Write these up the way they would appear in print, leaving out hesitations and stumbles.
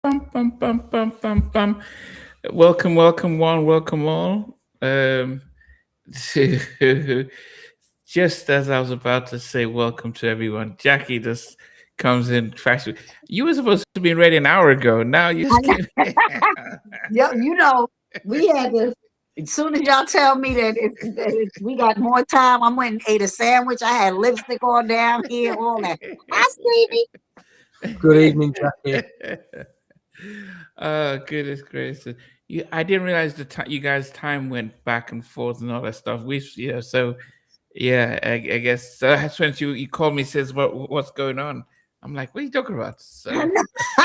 Bum, bum, bum, bum, bum, bum. Welcome, welcome, one, welcome all. To just as I was about to say welcome to everyone, Jackie just comes in fast. You were supposed to be ready an hour ago. Now you I just know. came. Yeah, we had to. As soon as y'all tell me that we got more time, I went and ate a sandwich. I had lipstick on down here, all that. Hi, Stevie. Good evening, Jackie. Oh goodness gracious! I didn't realize the time you guys' time went back and forth and all that stuff. So yeah, I guess so. That's when you called me, says what's going on. I'm like, what are you talking about? I So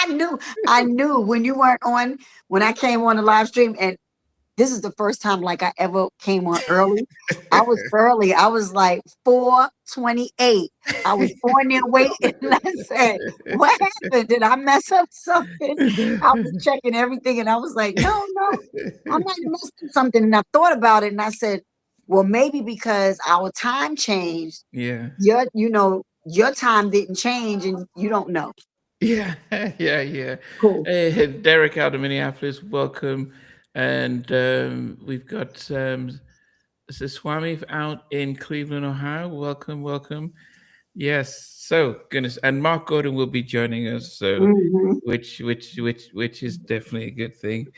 know. I knew when you weren't on, when I came on the live stream, and this is the first time like I ever came on early. I was early. I was like 4:28. I was on there waiting. And I said, "What happened? Did I mess up something?" I was checking everything, and I was like, "No, no, I'm not messing something." And I thought about it, and I said, "Well, maybe because our time changed. yeah, Your time didn't change, and you don't know." yeah, yeah. Cool. Hey, Derek out of Minneapolis, welcome, and we've got Swami out in Cleveland, Ohio. Welcome, welcome. Yes. So goodness, and Marc Gordon will be joining us. So, Hmm. which is definitely a good thing.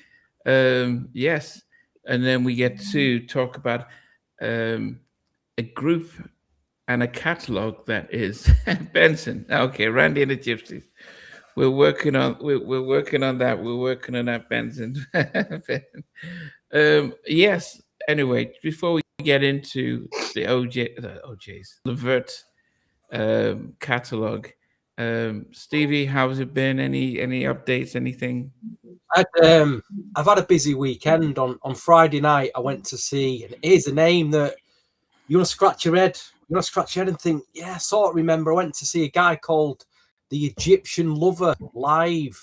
Yes, and then we get to talk about um, a group and a catalog that is Benson. Okay, Randy and the Gypsies. We're working on that. We're working on that, Benson. Yes. Anyway, before we get into the OJ's Levert catalog. Stevie, how's it been? Any updates? Anything? I'd, I've had a busy weekend. On Friday night, I went to see, and here's a name that you want to scratch your head. You want to scratch your head and think, yeah, I sort of remember. I went to see a guy called the Egyptian Lover live.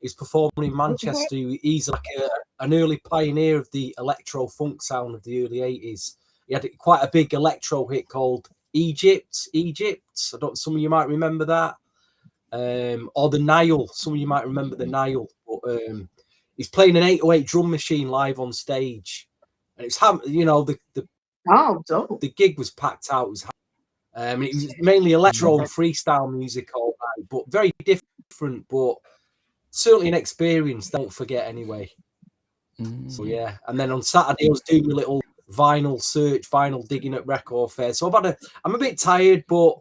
He's performing in Manchester. He's like an early pioneer of the electro funk sound of the early 80s. He had quite a big electro hit called Egypt. Some of you might remember that. Or the Nile. Some of you might remember the Nile. But he's playing an 808 drum machine live on stage. And it's, Oh, dope. the gig was packed out. It was mainly electro and freestyle music all night, but very different, but certainly an experience. Don't forget anyway. So yeah, and then on Saturday I was doing a little vinyl digging at record fair. So I'm a bit tired, but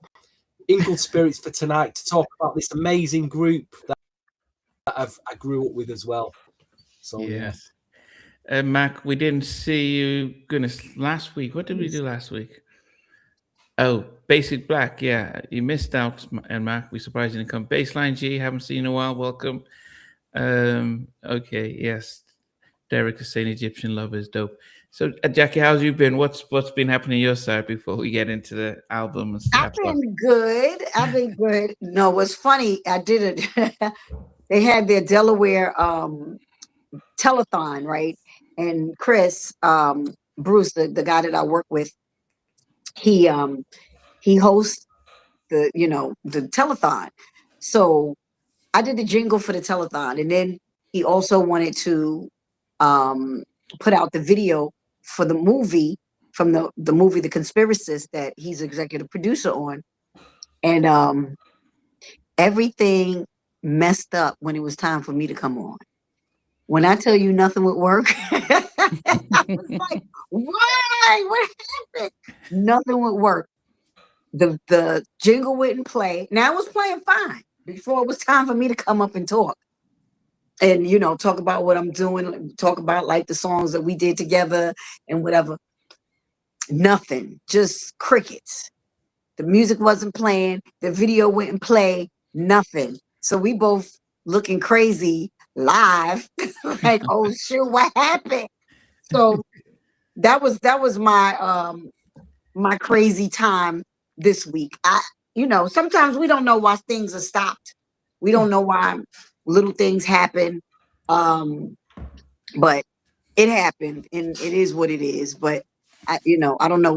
in good spirits for tonight to talk about this amazing group that I grew up with as well. So Yes. Mac, we didn't see you. Goodness, last week. What did we do last week? Oh, Basic Black. Yeah, you missed out, and Mac. We surprised you didn't come. Baseline G. Haven't seen you in a while. Welcome. Okay. Yes. Derek is saying Egyptian Lover is dope. So, Jackie, how's you been? What's been happening on your side before we get into the album and I've stuff? been good. I've been good. No, what's funny, I did it. They had their Delaware telethon, right? And Chris, Bruce, the guy that I work with, he he hosts the telethon. So I did the jingle for the telethon, and then he also wanted to um put out the video for the movie, from the movie The Conspiracist that he's executive producer on. And everything messed up when it was time for me to come on. When I tell you nothing would work, I was like, why? What happened? Nothing would work. The jingle wouldn't play. Now it was playing fine before it was time for me to come up and talk. And talk about what I'm doing, talk about like the songs that we did together and whatever. Nothing, just crickets. The music wasn't playing. The video wouldn't play. Nothing. So we both looking crazy live, like, oh shoot, what happened? So that was my crazy time this week. Sometimes we don't know why things are stopped. We don't know why little things happen. But it happened, and it is what it is. But I don't know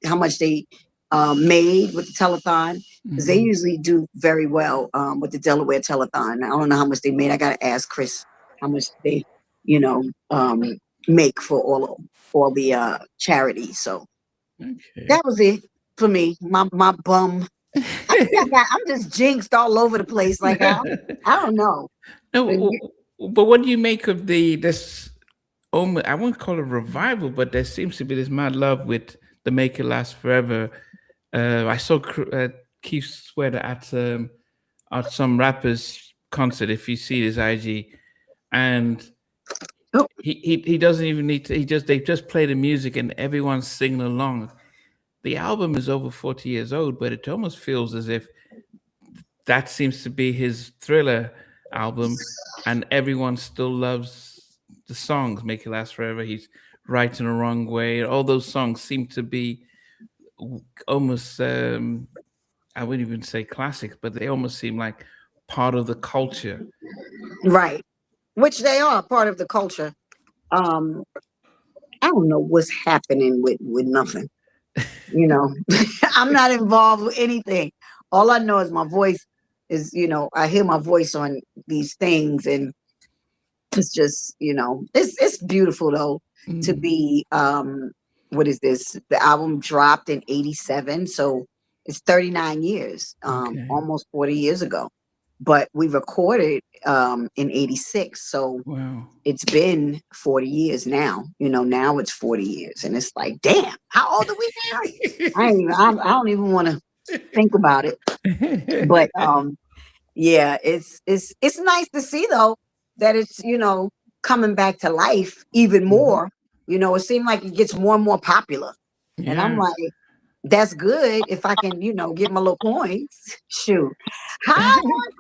how much they made with the telethon, because they Mhm. usually do very well with the Delaware telethon. I don't know how much they made. I gotta ask Chris how much they, you know, make for all the charities. So Okay. that was it for me. My bum. I think I'm just jinxed all over the place. Like I don't know. No, but what do you make of this? I won't call it revival, but there seems to be this mad love with the Make It Last Forever. I saw Keith Sweater at some rappers concert. If you see his IG, and Oh, he doesn't even need to. They just play the music and everyone's singing along. The album is over 40 years old, but it almost feels as if that seems to be his Thriller album, and everyone still loves the songs. Make It Last Forever. He's Right in the Wrong Way. All those songs seem to be almost. I wouldn't even say classics, but they almost seem like part of the culture. right. Which they are part of the culture. Um, I don't know what's happening with nothing. You know, I'm not involved with anything. All I know is my voice is, I hear my voice on these things, and it's just, it's beautiful though to Mm, be what is this? The album dropped in 87, so it's 39 years, okay. almost 40 years ago. But we recorded in 86, so Wow. it's been 40 years now. Now it's 40 years, and it's like, damn, how old are we now? I don't even want to think about it. But yeah, it's nice to see though that it's coming back to life even Mhm. more. It seemed like it gets more and more popular, and I'm Yes. like, that's good if I can get my little coins. Shoot, hi, Mark.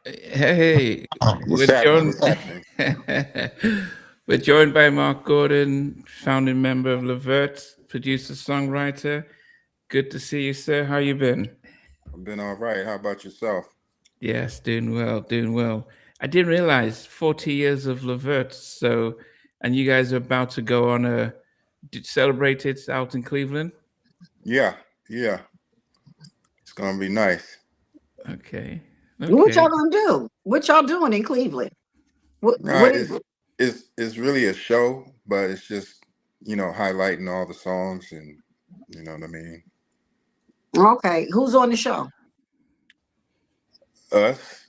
Hey, What's we're happening? joined. What's happening? We're joined by Marc Gordon, founding member of LeVert, producer, songwriter. Good to see you, sir. How you been? I've been all right. How about yourself? Yes, doing well, doing well. I didn't realize 40 years of LeVert. So, and you guys are about to go on celebrate it out in Cleveland. Yeah, yeah. It's gonna be nice. Okay, What okay, y'all gonna do? What y'all doing in Cleveland? No, What is it? it's really a show, but it's just highlighting all the songs and you know what I mean. Okay, who's on the show? Us.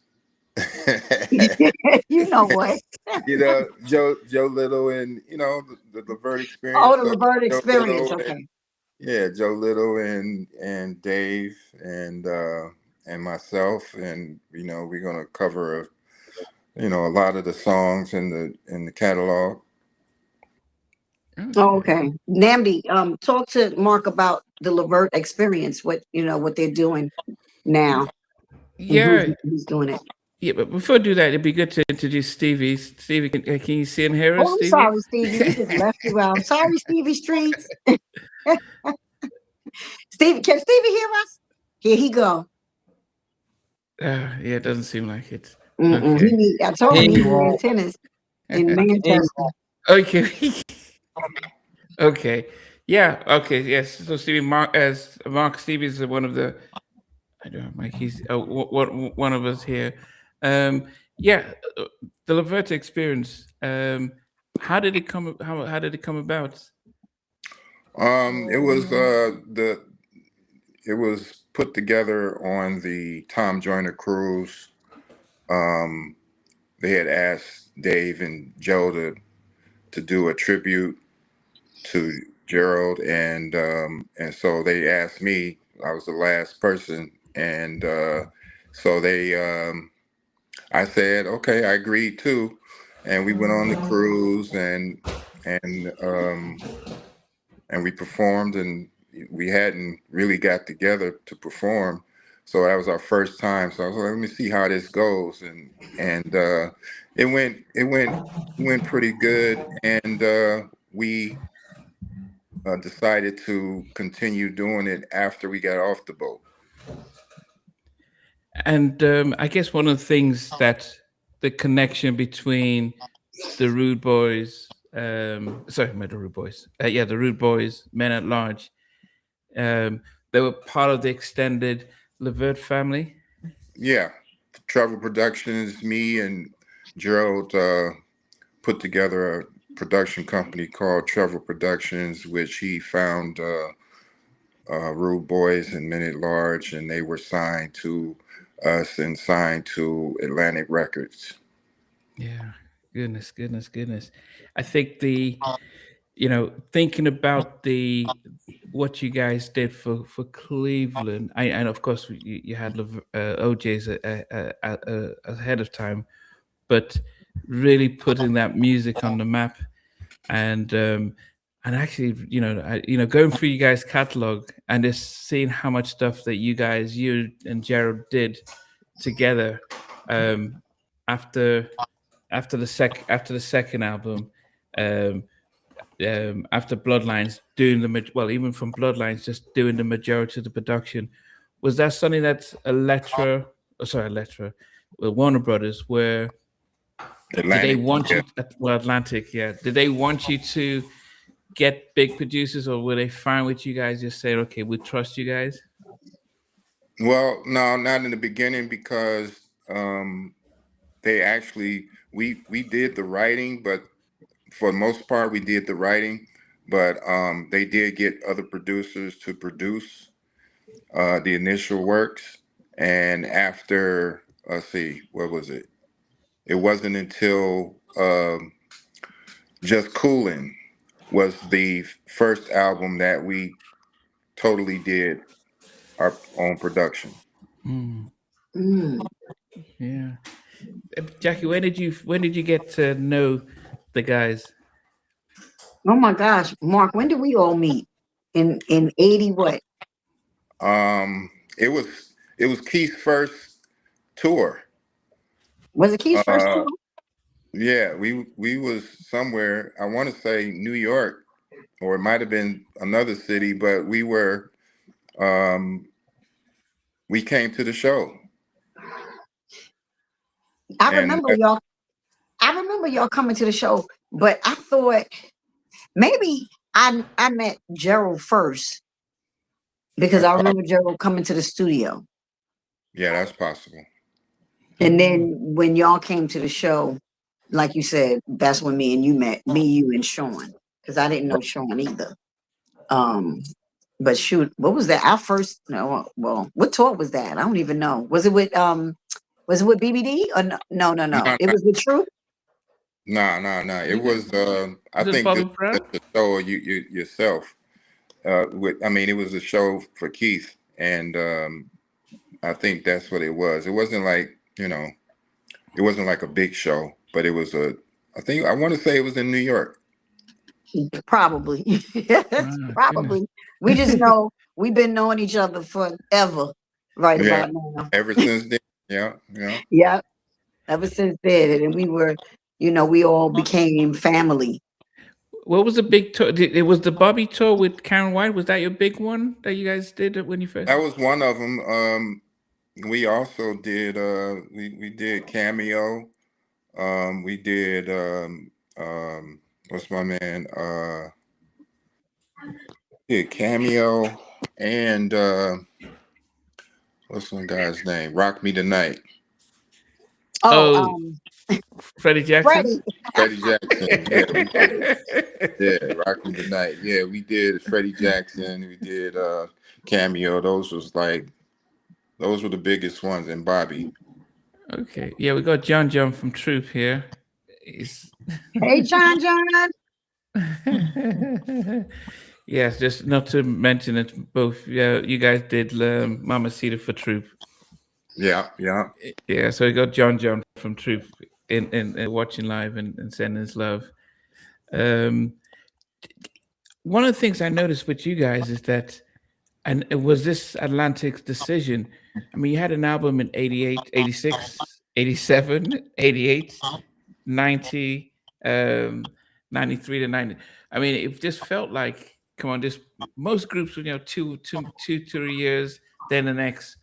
You know what? Joe Little and the Levert Oh, experience. the So LeVert Joe experience. Little and Okay. yeah, Joe Little and Dave and myself, and we're gonna cover a lot of the songs in the catalog. Oh, okay. okay. Namdi, talk to Mark about the LeVert experience, what they're doing now, and Yeah, who's doing it. yeah. But before I do that, it'd be good to introduce Stevie. Stevie, can you see and hear us, Oh, I'm Stevie? sorry, Stevie. We just left you out. I'm sorry, Stevie Streets. Stevie, can Stevie hear us? Here he go. Yeah, it doesn't seem like it. Mm-mm. Okay. I I told can him hear he you need all. antennas in I can hear you Manchester. all. Okay. Okay. Yeah. Okay. Yes. So Stevie, Mark Stevie is one of the. I don't know, Mike. He's one of us here. Um. Yeah. The Laverta experience. How did it come? How did it come about? It was it was put together on the Tom Joyner cruise. Um, they had asked Dave and Joe to do a tribute to Gerald, and so they asked me. I was the last person, and so I said, okay, I agreed too, and we went on the cruise, and um, and we performed, and we hadn't really got together to perform, so that was our first time. So I was like, let me see how this goes, and it went pretty good, and we decided to continue doing it after we got off the boat. And I guess one of the things that the connection between the Rude Boys, sorry, not the Rude Boys, yeah, the Rude Boys, Men at Large, um, they were part of the extended LeVert family. Yeah, Travel Productions. Me and Gerald put together a production company called Travel Productions, which he found Rude Boys and Men at Large, and they were signed to us and signed to Atlantic Records. Yeah, goodness. I think thinking about what you guys did for Cleveland, and of course you had OJ's ahead of time, but really putting that music on the map, and actually, going through you guys' catalog and just seeing how much stuff that you and Gerald did together, after after the second album, um, after Bloodlines, doing even from Bloodlines, just doing the majority of the production. Was that something that Elektra, well, Warner Brothers, where did they Atlantic. want Yeah. you? Well, Atlantic, yeah. Did they want you to get big producers, or were they fine with you guys just saying, "Okay, we trust you guys"? Well, no, not in the beginning because they actually we did the writing, but for the most part we did the writing, but they did get other producers to produce the initial works, and after let's see, what was it? It wasn't until Just Coolin was the first album that we totally did our own production. Mm, Mm. yeah, Jackie, when did you get to know the guys? Oh my gosh, Mark, when did we all meet? In 80 what? Um, it was Keith's first tour. Was it Keith's first Uh, tour? yeah, we was somewhere. I want to say New York, or it might have been another city, but um, we came to the show, I and remember y'all. I remember y'all coming to the show, but I thought maybe I met Gerald first because that's I possible. remember Gerald coming to the studio. Yeah, that's possible. And then when y'all came to the show, like you said, that's when me and you met, me, you, and Sean, because I didn't know Sean either. Um, but shoot, what was that? Our first, no, well, what tour was that? I don't even know. Was it with BBD or no? No, no, no. No, It was with True. no. It was I The think Bobby just Brown? the show you yourself. I mean, it was a show for Keith, and I think that's what it was. It wasn't like it wasn't like a big show, but it was a. I want to say it was in New York. Probably. Ah, goodness. Probably. We just know we've been knowing each other forever, right Yeah, about now. ever since then. Yeah. Yeah, ever since then. And we were, we all became family. What was the big tour? It was the Bobby tour with Karen White. Was that your big one that you guys did when you first? That was one of them. We also did. We did Cameo. We did. What's my man? Did Cameo and what's one guy's name? Rock Me Tonight. Oh, Oh, Freddie Jackson. Freddie. Freddie Jackson. Yeah, we did. Yeah, Rock Me Tonight. Yeah, we did Freddie Jackson. We did Cameo. Those were the biggest ones. And Bobby. Okay, yeah, we got John from Troop here. He's Hey, John. yes, just not to mention it. Both, yeah, you guys did Mamacita for Troop. Yeah. Yeah, so we got John from Troop in watching live and sending his love. Um, one of the things I noticed with you guys is that, and it was this Atlantic's decision. I mean, you had an album in 88, 86, 87, 88, 90, 93 to 90. I mean, it just felt like, come on, this most groups were, 2, 3 years, then the next.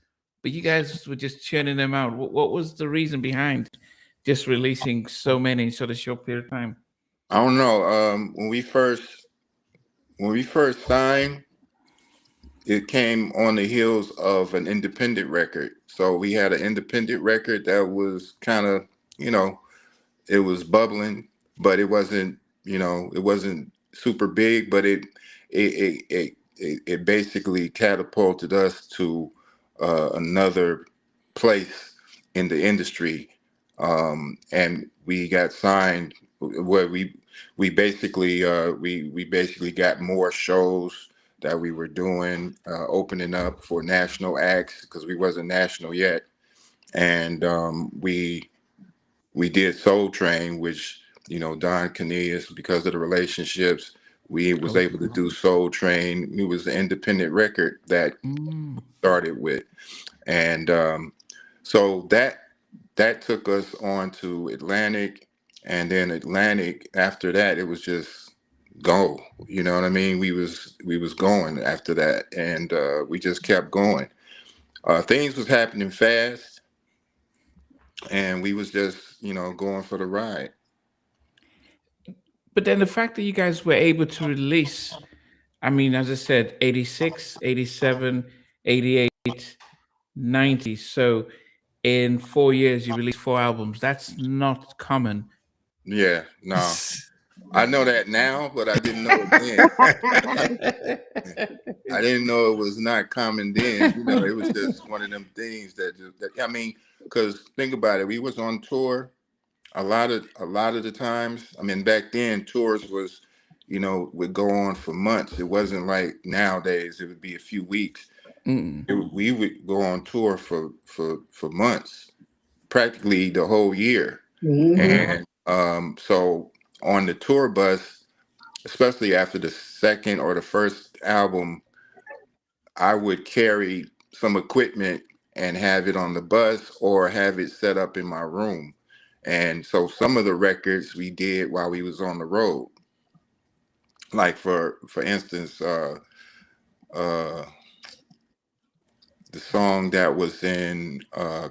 But you guys were just churning them out. What was the reason behind just releasing so many in such a short period of time? I don't know. When we first signed, it came on the heels of an independent record. So we had an independent record that was kind of, you know, it was bubbling, but it wasn't, you know, it wasn't super big, but it basically catapulted us to another place in the industry, and we got signed. Where we basically we basically got more shows that we were doing, opening up for national acts because we wasn't national yet, and we did Soul Train, which, you know, Don Cornelius, because of the relationships, we was Oh, able to do Soul Train. It was an independent record that started with, and so that took us on to Atlantic, and then Atlantic after that, it was just go. You know what I mean? We was going after that, and we just kept going. Things was happening fast, and we was just, you know, going for the ride. but then the fact that you guys were able to release, I mean, as I said, 86, 87, 88, 90. So in 4 years, you released 4 albums. That's not common. Yeah, no, I know that now, but I didn't know it then. I didn't know it was not common then. You know, it was just one of them things I mean, because think about it, we was on tour a lot of the times. I mean, back then tours was, you know, would go on for months. It wasn't like nowadays. It would be a few weeks. We would go on tour for months, practically the whole year. Mhm. And so on the tour bus, especially after the second or the first album, I would carry some equipment and have it on the bus or have it set up in my room. And so some of the records we did while we was on the road, like for instance, uh, the song that was in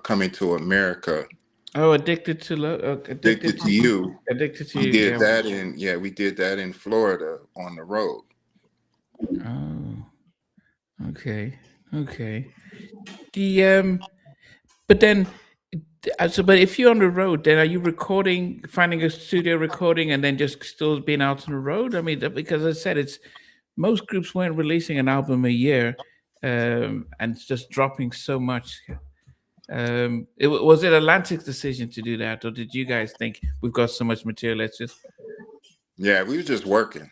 Coming to America, Oh, addicted to love, "Addicted to You." addicted to We you. did Yeah. that we did that in Florida on the road. Oh, okay, okay. The but then, so but if you're on the road, then are you recording, finding a studio recording, and then just still being out on the road? I mean, because as I said, it's most groups weren't releasing an album a year, and it's just dropping so much. Was it Atlantic's decision to do that, or did you guys think we've got so much material? Let's just Yeah, we was just working.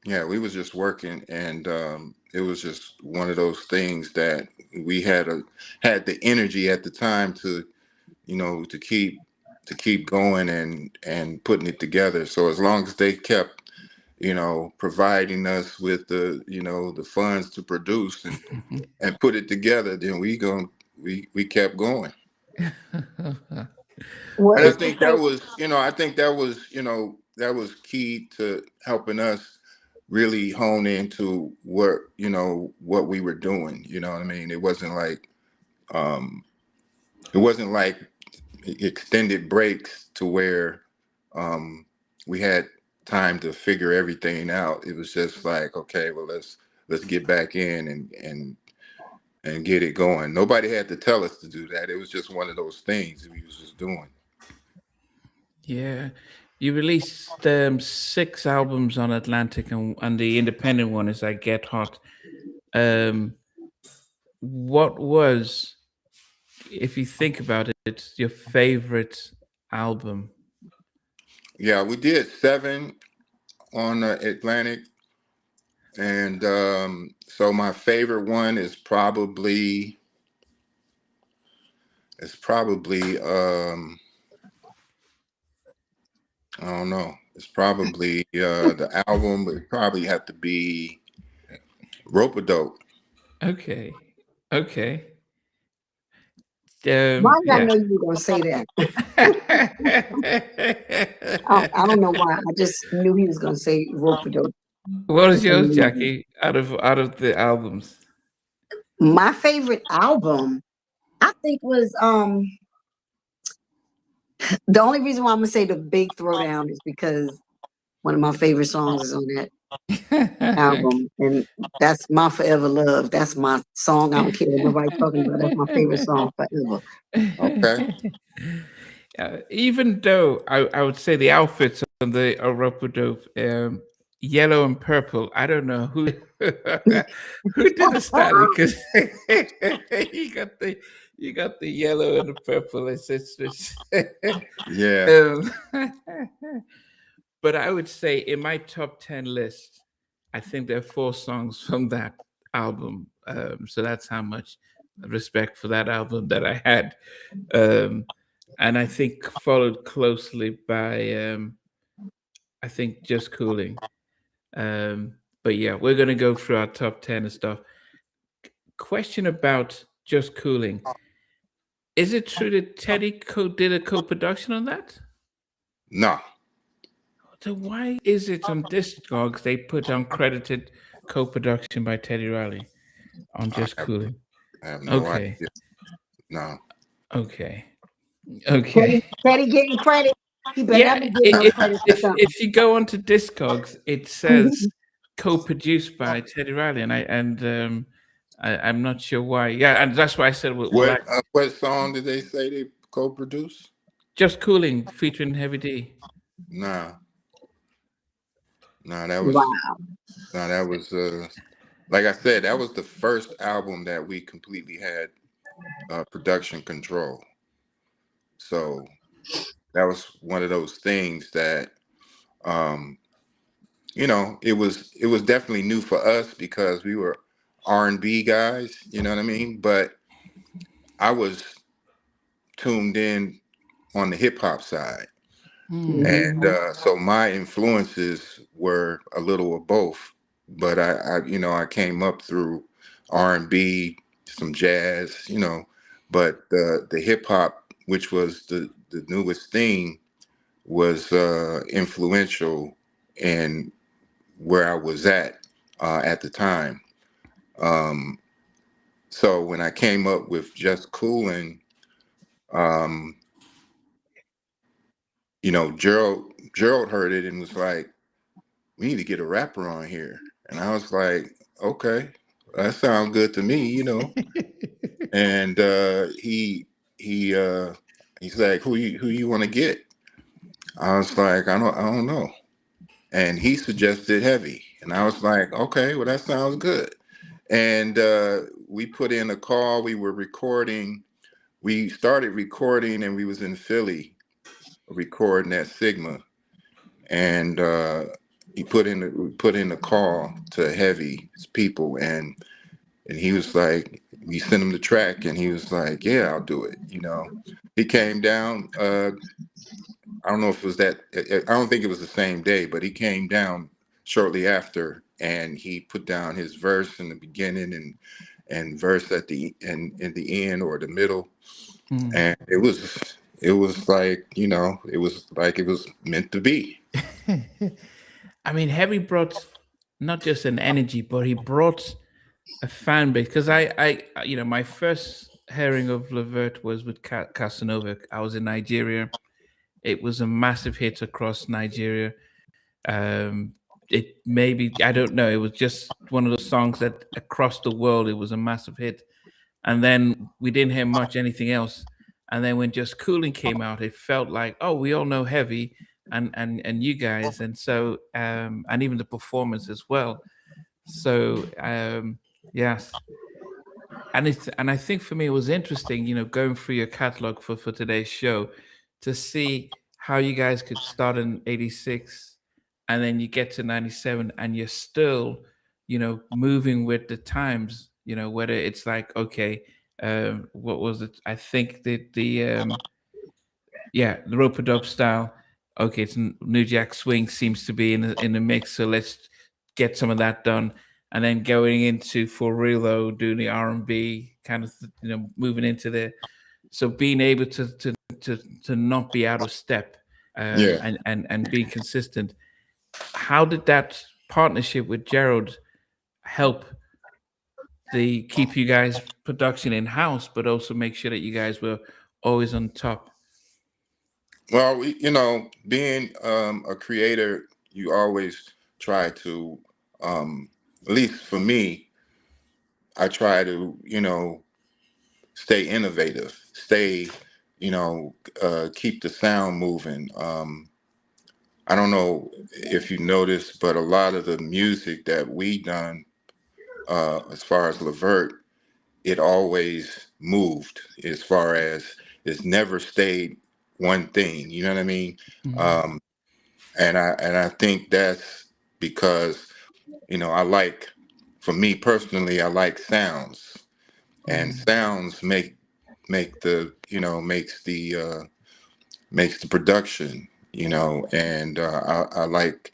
Yeah, we was just working, and it was just one of those things that we had the energy at the time to, you know, to keep going and putting it together. So as long as they kept, you know, providing us with the, you know, the funds to produce and put it together, then we kept going. What And I is your think that favorite? was, you know, I think that was, you know, that was key to helping us really hone into what, you know, what we were doing. You know what I mean? Um, it wasn't like extended breaks to where we had time to figure everything out. It was just like, okay, well, let's get back in and get it going. Nobody had to tell us to do that. It was just one of those things we was just doing. yeah. You released 6 albums on Atlantic, and the independent one is like Get Hot. Um, what was, if you think about it, your favorite album? Yeah, we did 7 on Atlantic, and so my favorite one is probably I don't know. It's probably the album would probably have to be Rope-a-Dope. Okay, okay. Why did I Yeah. know you were gonna say that? I don't know why. I just knew he was gonna say rope-a-dope What for is some yours, reason. Jackie? Out of the albums? My favorite album, I think, was the only reason why I'm gonna say the Big Throwdown is because one of my favorite songs is on that album, and that's my forever love. That's my song. I don't care what nobody talking about. That's my favorite song forever. Okay. Even though I would say the outfits on the Oropo yellow and purple, I don't know who who did the styling, because you got the yellow and the purple. It's Yeah. but I would say in my top 10 list, I think there are 4 songs from that album. So that's how much respect for that album that I had. And I think followed closely by I think Just Cooling. But yeah, we're gonna go through our top 10 and stuff. Question about Just Cooling. Is it true that Teddy did a co-production on that? No. So why is it on Discogs they put uncredited co-production by Teddy Riley on Just Cooling? I have no Okay. idea. No. Okay. Okay. Teddy getting credit. He better Yeah, not be getting no credit for something. if you go onto Discogs, it says co-produced by Teddy Riley, and I'm not sure why. Yeah, and that's why I said What song did they say they co-produced? Just Cooling featuring Heavy D. Nah. That was like I said, that was the first album that we completely had production control. So that was one of those things that it was definitely new for us because we were R&B guys, you know what I mean? But I was tuned in on the hip hop side. And so my influences were a little of both, but I came up through R&B, some jazz, but the hip hop, which was the newest thing, was influential in where I was at the time. So when I came up with Just Coolin', Gerald heard it and was like, "We need to get a rapper on here." And I was like, "Okay, that sounds good to me," And he's like, "Who you want to get?" I was like, I don't know." And he suggested Heavy, and I was like, "Okay, well that sounds good." And we put in a call. We were recording. We started recording, and we was in Philly recording at Sigma, and he put in the call to Heavy's people, and he was like, we sent him the track, and he was like, "Yeah, I'll do it." He came down. I don't know if it was that. I don't think it was the same day, but he came down shortly after, and he put down his verse in the beginning and verse at the in the end or the middle, and it was like it was meant to be. I mean, Heavy brought not just an energy, but he brought a fan base. Because I my first hearing of LeVert was with Casanova. I was in Nigeria. It was a massive hit across Nigeria. It maybe, I don't know. It was just one of those songs that across the world it was a massive hit. And then we didn't hear much anything else. And then when Just Cooling came out, it felt like, oh, we all know Heavy and you guys, and so and even the performance as well. So yes, and I think for me it was interesting, going through your catalog for today's show to see how you guys could start in '86 and then you get to '97 and you're still, moving with the times. Whether it's like, okay, what was it? I think the rope-a-dope style. Okay, it's New Jack Swing seems to be in the mix, so let's get some of that done. And then going into For Real though, doing the R&B kind of, moving into there. So being able to not be out of step, and being consistent. How did that partnership with Gerald help keep you guys production in house, but also make sure that you guys were always on top? Well, being a creator, you always try to, at least for me, I try to, stay innovative, stay, keep the sound moving. I don't know if you noticed, but a lot of the music that we done, as far as LeVert, it always moved. As far as it's never stayed one thing. You know what I mean? Um, and I think that's because I like, for me personally, I like sounds, and sounds make the makes the production, and I like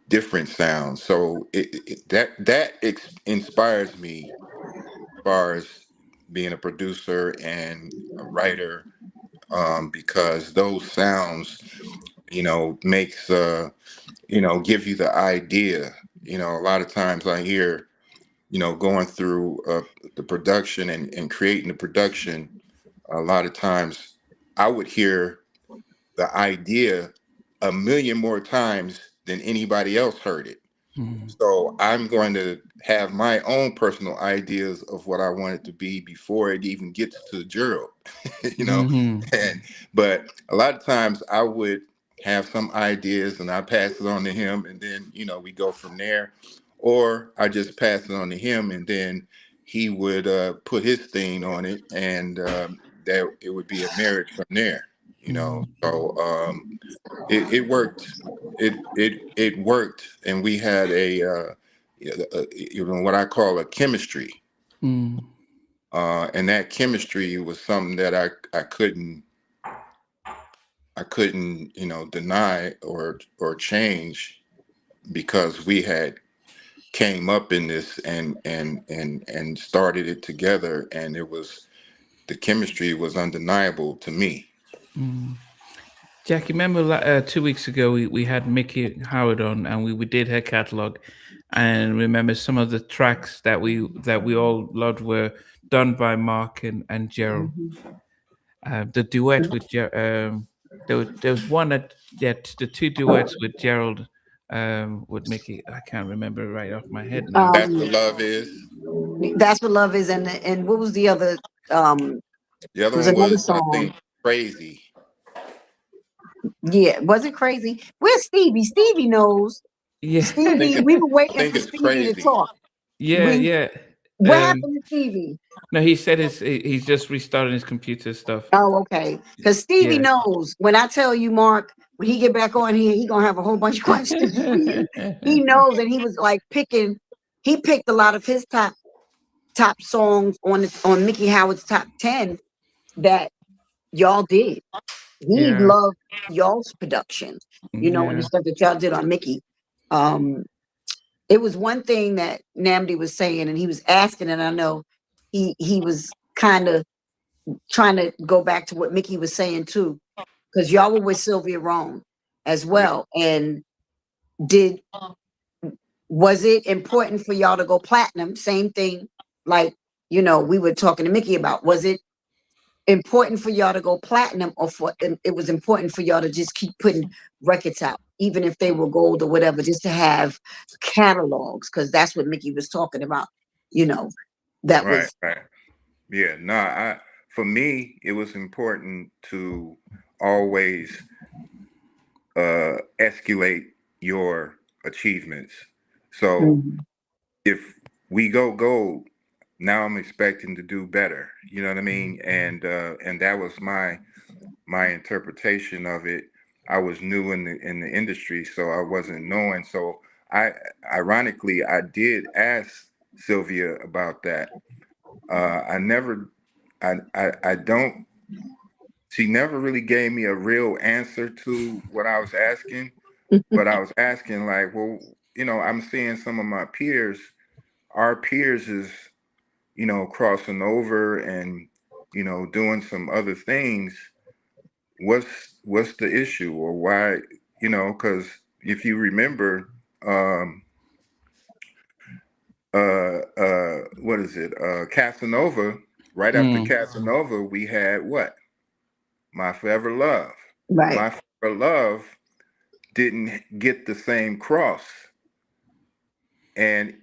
different sounds. So that inspires me as far as being a producer and a writer, because those sounds, makes give you the idea. A lot of times I hear, going through the production and creating the production, a lot of times I would hear the idea a million more times than anybody else heard it. So I'm going to have my own personal ideas of what I want it to be before it even gets to Gerald, you know. And but a lot of times I would have some ideas and I pass it on to him, and then we go from there, or I just pass it on to him, and then he would put his thing on it, and that it would be a marriage from there, So it worked. It worked, and we had what I call a chemistry, and that chemistry was something that I couldn't deny or change, because we had came up in this and started it together, and the chemistry was undeniable to me. Jackie, remember 2 weeks ago we had Mickey Howard on, and we did her catalog, and remember some of the tracks that we all loved were done by Mark and Gerald. The duet with there was one that the two duets with Gerald, with Mickey. I can't remember right off my head now. That's what love is. That's what love is, and what was the other? Um, The it other was one another was, I song. think, Crazy. Yeah, was it crazy? Where's Stevie? Stevie knows. Yeah, I think Stevie, it, we were I waiting think for it's Stevie to Crazy. talk. yeah, yeah. What happened to Stevie? No, he said he's just restarting his computer stuff. Oh, okay. Because Stevie Yeah. knows. When I tell you, Mark, when he get back on here, he gonna have a whole bunch of questions for you. He knows, and he was like picking. He picked a lot of his top songs on Mickey Howard's top 10 that y'all did. He Yeah. loved y'all's production, and the Yeah. stuff that y'all did on Mickey. Um, it was one thing that Namdi was saying, and he was asking, and I know he was kind of trying to go back to what Mickey was saying too, because y'all were with Sylvia Rome as Yeah. well. And was it important for y'all to go platinum? Same thing, like we were talking to Mickey about. Was it important for y'all to go platinum, or it was important for y'all to just keep putting records out, even if they were gold or whatever, just to have catalogs? Because that's what Mickey was talking about. That Right, was right. Yeah, no, for me, it was important to always escalate your achievements. So Mhm. if we go gold, now I'm expecting to do better. You know what I mean? And that was my interpretation of it. I was new in the industry, so I wasn't knowing. So I ironically I did ask Sylvia about that. I never, I don't. She never really gave me a real answer to what I was asking, but I was asking like, well, I'm seeing some of my peers, our peers is, crossing over and, doing some other things. What's the issue, or why? Because if you remember, what is it? Casanova. Right after Casanova, we had what? My Forever Love. Right. My Forever Love didn't get the same cross and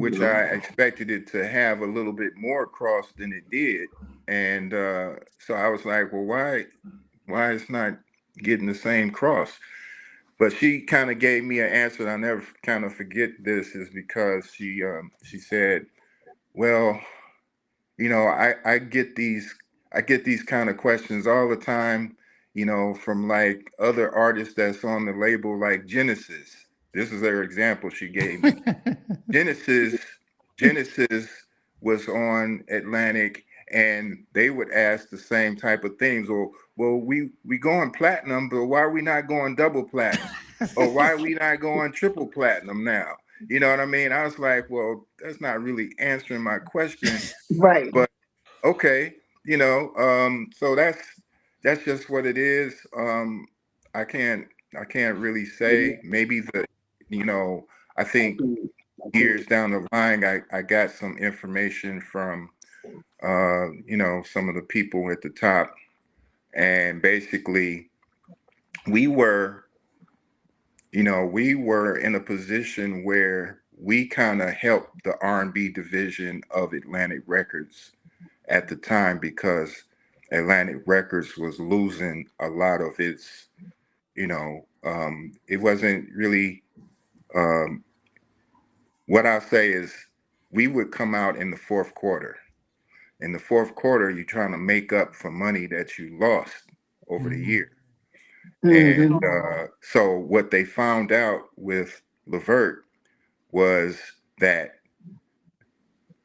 which I expected it to have a little bit more cross than it did. And so I was like, well, why it's not getting the same cross? But she kind of gave me an answer, and I never kind of forget this, is because she said, well, you know, I get these kind of questions all the time, you know, from like other artists that's on the label like Genesis. This is their example she gave me. Genesis was on Atlantic, and they would ask the same type of things. Or, well, we going platinum, but why are we not going double platinum? Or why are we not going triple platinum now? You know what I mean? I was like, well, that's not really answering my question. Right. But okay, you know, so that's just what it is. I can't really say. Maybe you know, I think years down the line, I got some information from, you know, some of the people at the top, and basically we were in a position where we kind of helped the R&B division of Atlantic Records at the time, because Atlantic Records was losing a lot of its, you know, it wasn't really, what I'll say is we would come out in the fourth quarter. In the fourth quarter, you're trying to make up for money that you lost over the year. And so what they found out with LeVert was that,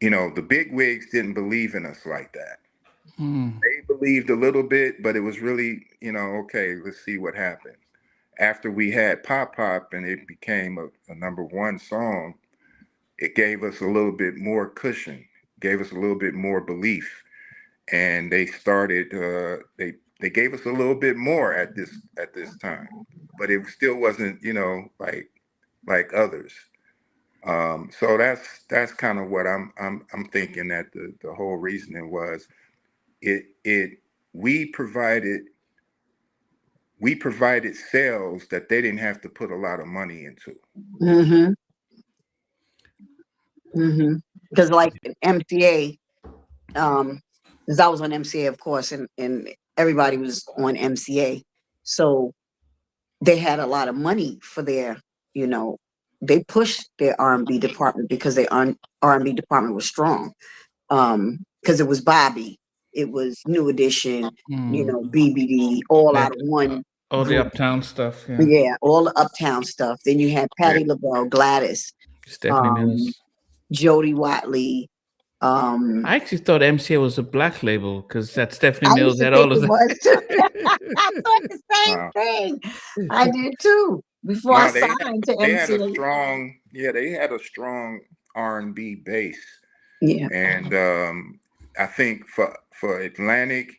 you know, the big wigs didn't believe in us like that. They believed a little bit, but it was really, you know, okay, let's see what happened. After we had Pop Pop and it became a number one song, it gave us a little bit more cushion, gave us a little bit more belief. And they started, they gave us a little bit more at this time, but it still wasn't, you know, like others. So that's kind of what I'm thinking, that the whole reasoning was we provided sales that they didn't have to put a lot of money into. Because like MCA, because I was on MCA, of course, and everybody was on MCA, so they had a lot of money for their, you know, they pushed their R&B department because their R&B department was strong. Because it was Bobby, it was New Edition, you know, BBD, all out of one. All the Uptown stuff. Yeah, all the Uptown stuff. Then you had Patti LaBelle, Gladys, Stephanie Mills, Jody Watley. I actually thought MCA was a black label because that Stephanie Mills had all of that. I thought the same thing. I did too. Before I signed to MCA. They had a strong R&B base. Yeah. And I think for Atlantic,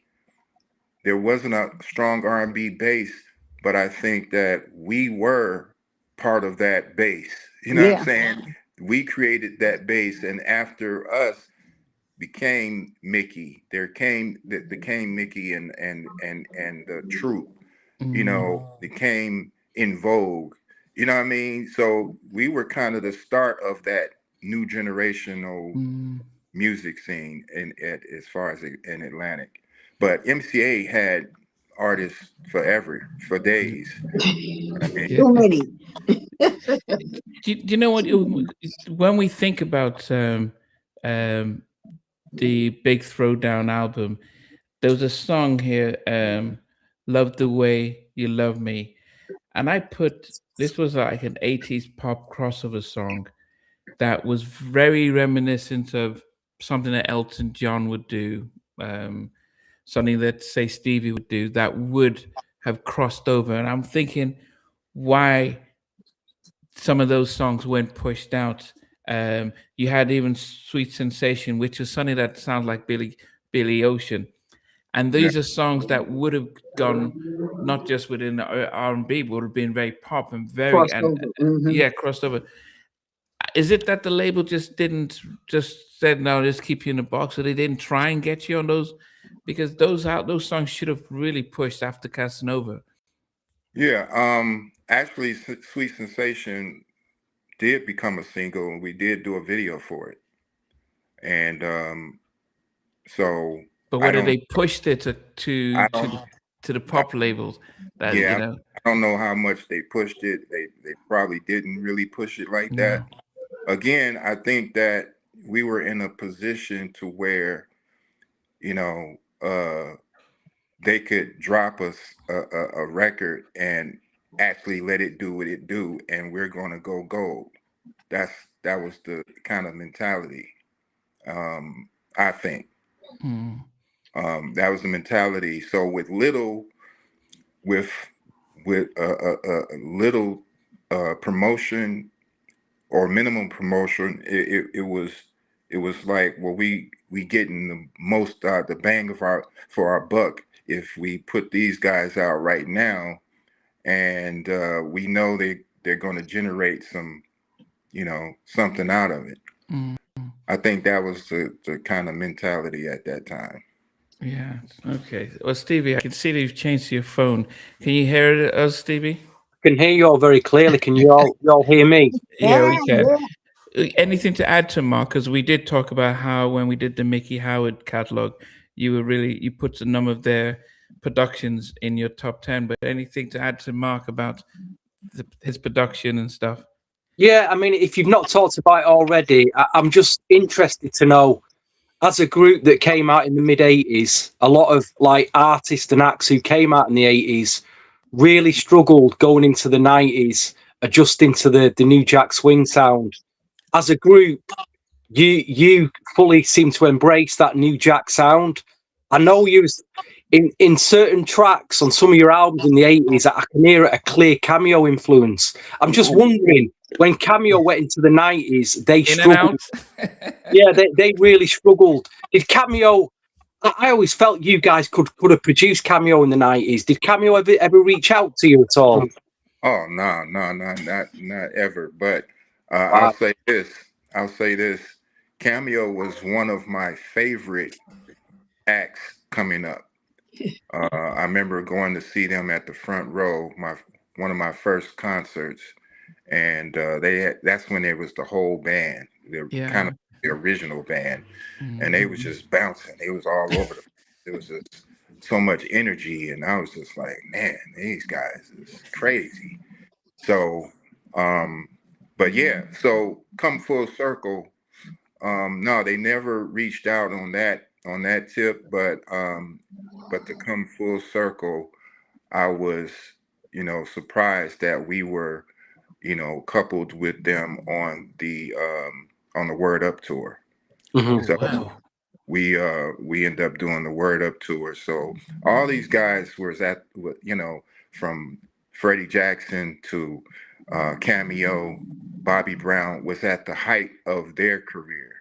there wasn't a strong R&B base, but I think that we were part of that base. You know what I'm saying? We created that base, and after us became Mickey. Became Mickey and the Troop. You know, became In Vogue. You know what I mean? So we were kind of the start of that new generational music scene as far as in Atlantic. But MCA had artists for days. Too many. Do you know what? When we think about the Big Throwdown album, there was a song here, "Love the Way You Love Me," and this was like an 80s pop crossover song that was very reminiscent of something that Elton John would do, something that, say, Stevie would do, that would have crossed over. And I'm thinking why some of those songs weren't pushed out. You had even Sweet Sensation, which is something that sounds like Billy Ocean. And these are songs that would have gone not just within the R&B, but would have been very pop and very crossed over. Is it that the label just didn't said, no, just keep you in the box, or they didn't try and get you on those? Because those songs should have really pushed after Casanova. Yeah, actually, Sweet Sensation did become a single, and we did do a video for it. And so But I whether don't, they pushed it I don't, to the pop labels, that you yeah, know, I don't know how much they pushed it. They probably didn't really push it like that. no. Again, I think that we were in a position to where, you know, they could drop us a record and actually let it do what it do, and we're going to go gold. That was the kind of mentality. I think Mm. that was the mentality. So with little, with little promotion or minimum promotion, it was like, well, we getting the most the bang of for our buck if we put these guys out right now, and we know they're going to generate some, something out of it. Mm. I think that was the kind of mentality at that time. Yeah. Okay. Well, Stevie, I can see that you've changed your phone. Can you hear us, Stevie? I can hear you all very clearly. Can you all hear me? Yeah, Yeah, we can. yeah. Anything to add to Mark? Because we did talk about how when we did the Mickey Howard catalog, you put a number of their productions in your top 10. But anything to add to Mark about his production and stuff? Yeah, I mean, if you've not talked about it already, I'm just interested to know, as a group that came out in the mid-'80s, a lot of like artists and acts who came out in the '80s really struggled going into the '90s, adjusting to the new Jack Swing sound. As a group, you fully seem to embrace that new Jack sound. I know you was in certain tracks on some of your albums in the '80s. I can hear a clear Cameo influence. I'm just wondering, when Cameo went into the '90s, they In and struggled. out. Yeah, they really struggled. Did Cameo? I always felt you guys could have produced Cameo in the '90s. Did Cameo ever reach out to you at all? Oh no, not ever. But Wow. I'll say this. Cameo was one of my favorite acts coming up. I remember going to see them at the front row, one of my first concerts, and that's when there was the whole band, the kind Yeah. of the original band, and they Mm. was just bouncing. They was all over the. It was just so much energy, and I was just like, man, these guys is crazy. So, but yeah, so come full circle. No, they never reached out on that tip, but to come full circle, I was, surprised that we were, coupled with them on the Word Up tour. Mhm. Oh So wow. we ended up doing the Word Up tour. So all these guys was from Freddie Jackson to Cameo, Bobby Brown was at the height of their career.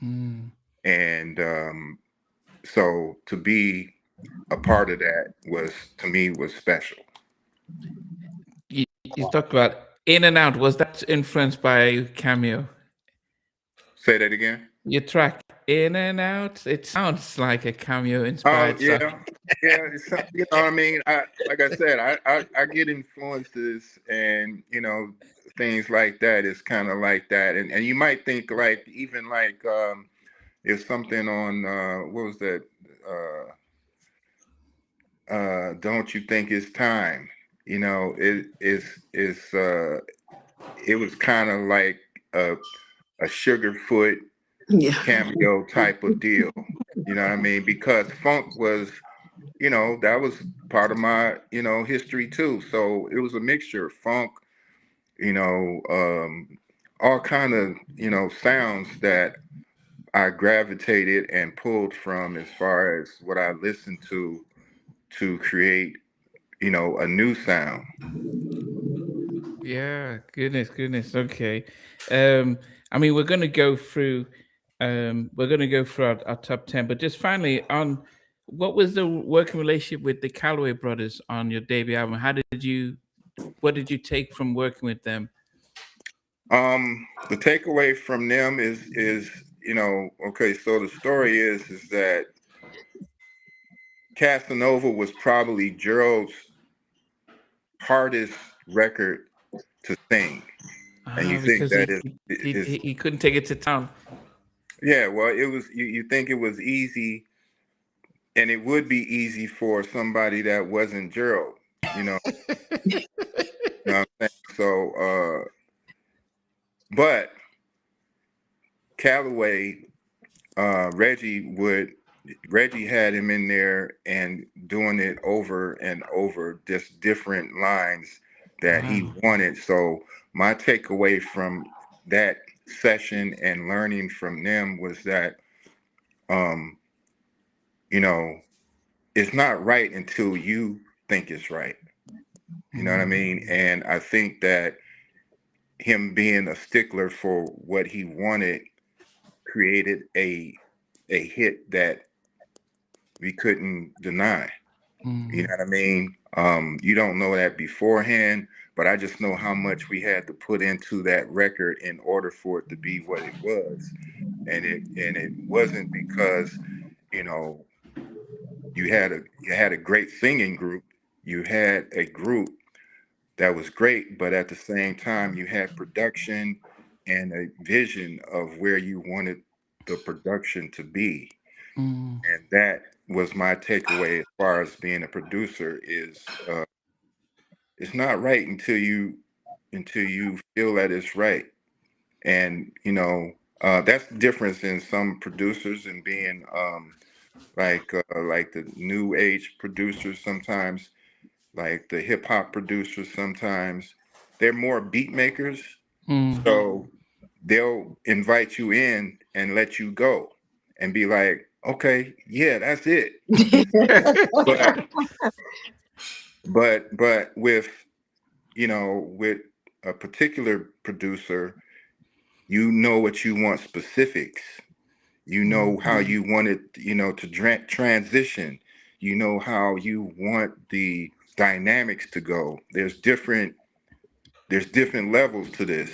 Mm. And so to be a part of that to me was special. You talked about In and Out. Was that influenced by Cameo? Say that again. Your track In and Out. It sounds like a Cameo Oh inspired song. yeah. You know what I mean. Like I said, I get influences, and things like that is kind of like that, and you might think like even like if something on what was that Don't You Think It's Time? It was kind of like a Sugarfoot Yeah. Cameo type of deal. You know what I mean? Because funk was, that was part of my, history too. So it was a mixture of funk, you know, um, all kind of, sounds that I gravitated and pulled from as far as what I listened to create, a new sound. Yeah, goodness. Okay. I mean, we're gonna go through our top 10, but just finally on what was the working relationship with the Calloway brothers on your debut album? What did you take from working with them? The takeaway from them is, okay, so the story is that Casanova was probably Gerald's hardest record to sing. And you think Because that he couldn't take it to town. yeah, well, it was, you think it was easy, and it would be easy for somebody that wasn't Gerald, you know. You know what I'm saying? So, but Calloway, Reggie had him in there and doing it over and over, just different lines that he wanted. So my takeaway from that session and learning from them was that, you know, it's not right until you think it's right. You know what I mean? And I think that him being a stickler for what he wanted created a hit that we couldn't deny. You know what I mean? You don't know that beforehand, but I just know how much we had to put into that record in order for it to be what it was. And it wasn't because, you know, you had a great singing group. You had a group that was great, but at the same time you had production and a vision of where you wanted the production to be. And that was my takeaway as far as being a producer is it's not right until you feel that it's right. And you know, that's the difference in some producers and being like the new age producers sometimes, like the hip hop producers sometimes, they're more beat makers. So they'll invite you in and let you go and be like, okay, yeah, that's it. but with, you know, with a particular producer, you know what you want specifics. You know how you want it, you know, to transition. You know how you want the dynamics to go. There's different levels to this.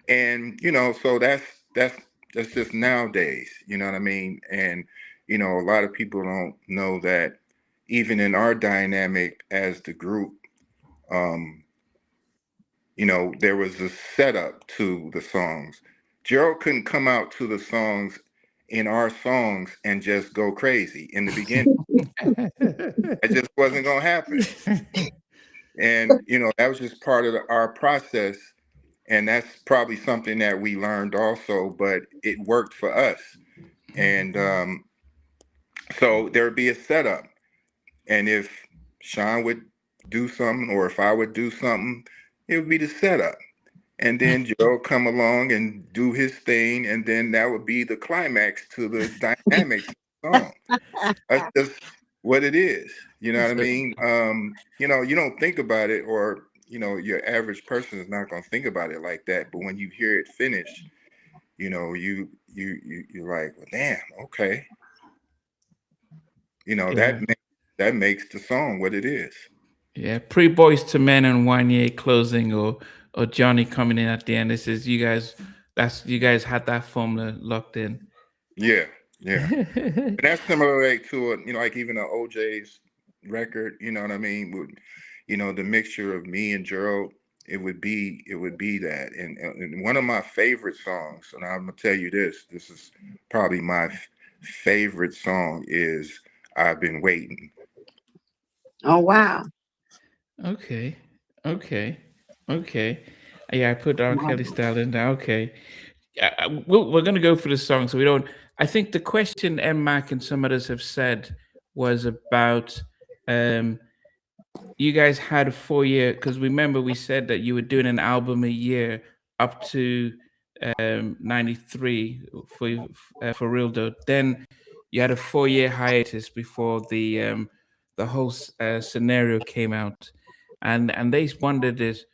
And, you know, so that's just nowadays, you know what I mean? And, you know, a lot of people don't know that even in our dynamic as the group, you know, there was a setup to the songs. Gerald couldn't come out to the songs in our songs and just go crazy in the beginning. It just wasn't gonna happen. And you know, that was just part of our process. And that's probably something that we learned also, but it worked for us. And so there'd be a setup. And if Sean would do something or if I would do something, it would be the setup. And then Joe come along and do his thing, and then that would be the climax to the dynamics of the song. That's just what it is. You know what I mean? You know, you don't think about it, or you know, your average person is not gonna think about it like that. But when you hear it finished, you know, you're like, well, damn, okay. You know, that makes the song what it is. Yeah, pre-Boys to Men and Wanye closing, or Johnny coming in at the end. This is you guys. You guys had that formula locked in. Yeah, yeah. And that's similar like to a, you know, like even an OJ's record. You know what I mean? Would, you know, the mixture of me and Gerald, it would be that. And one of my favorite songs, and I'm gonna tell you this. This is probably my favorite song is "I've Been Waiting." Oh wow. Okay. Yeah, I put R. Kelly style in there. Okay. We're going to go for the song, so we don't. I think the question M. Mac and some others have said was about you guys had a 4 year, because remember we said that you were doing an album a year up to 93 for real though. Then you had a 4 year hiatus before the whole scenario came out, and they wondered is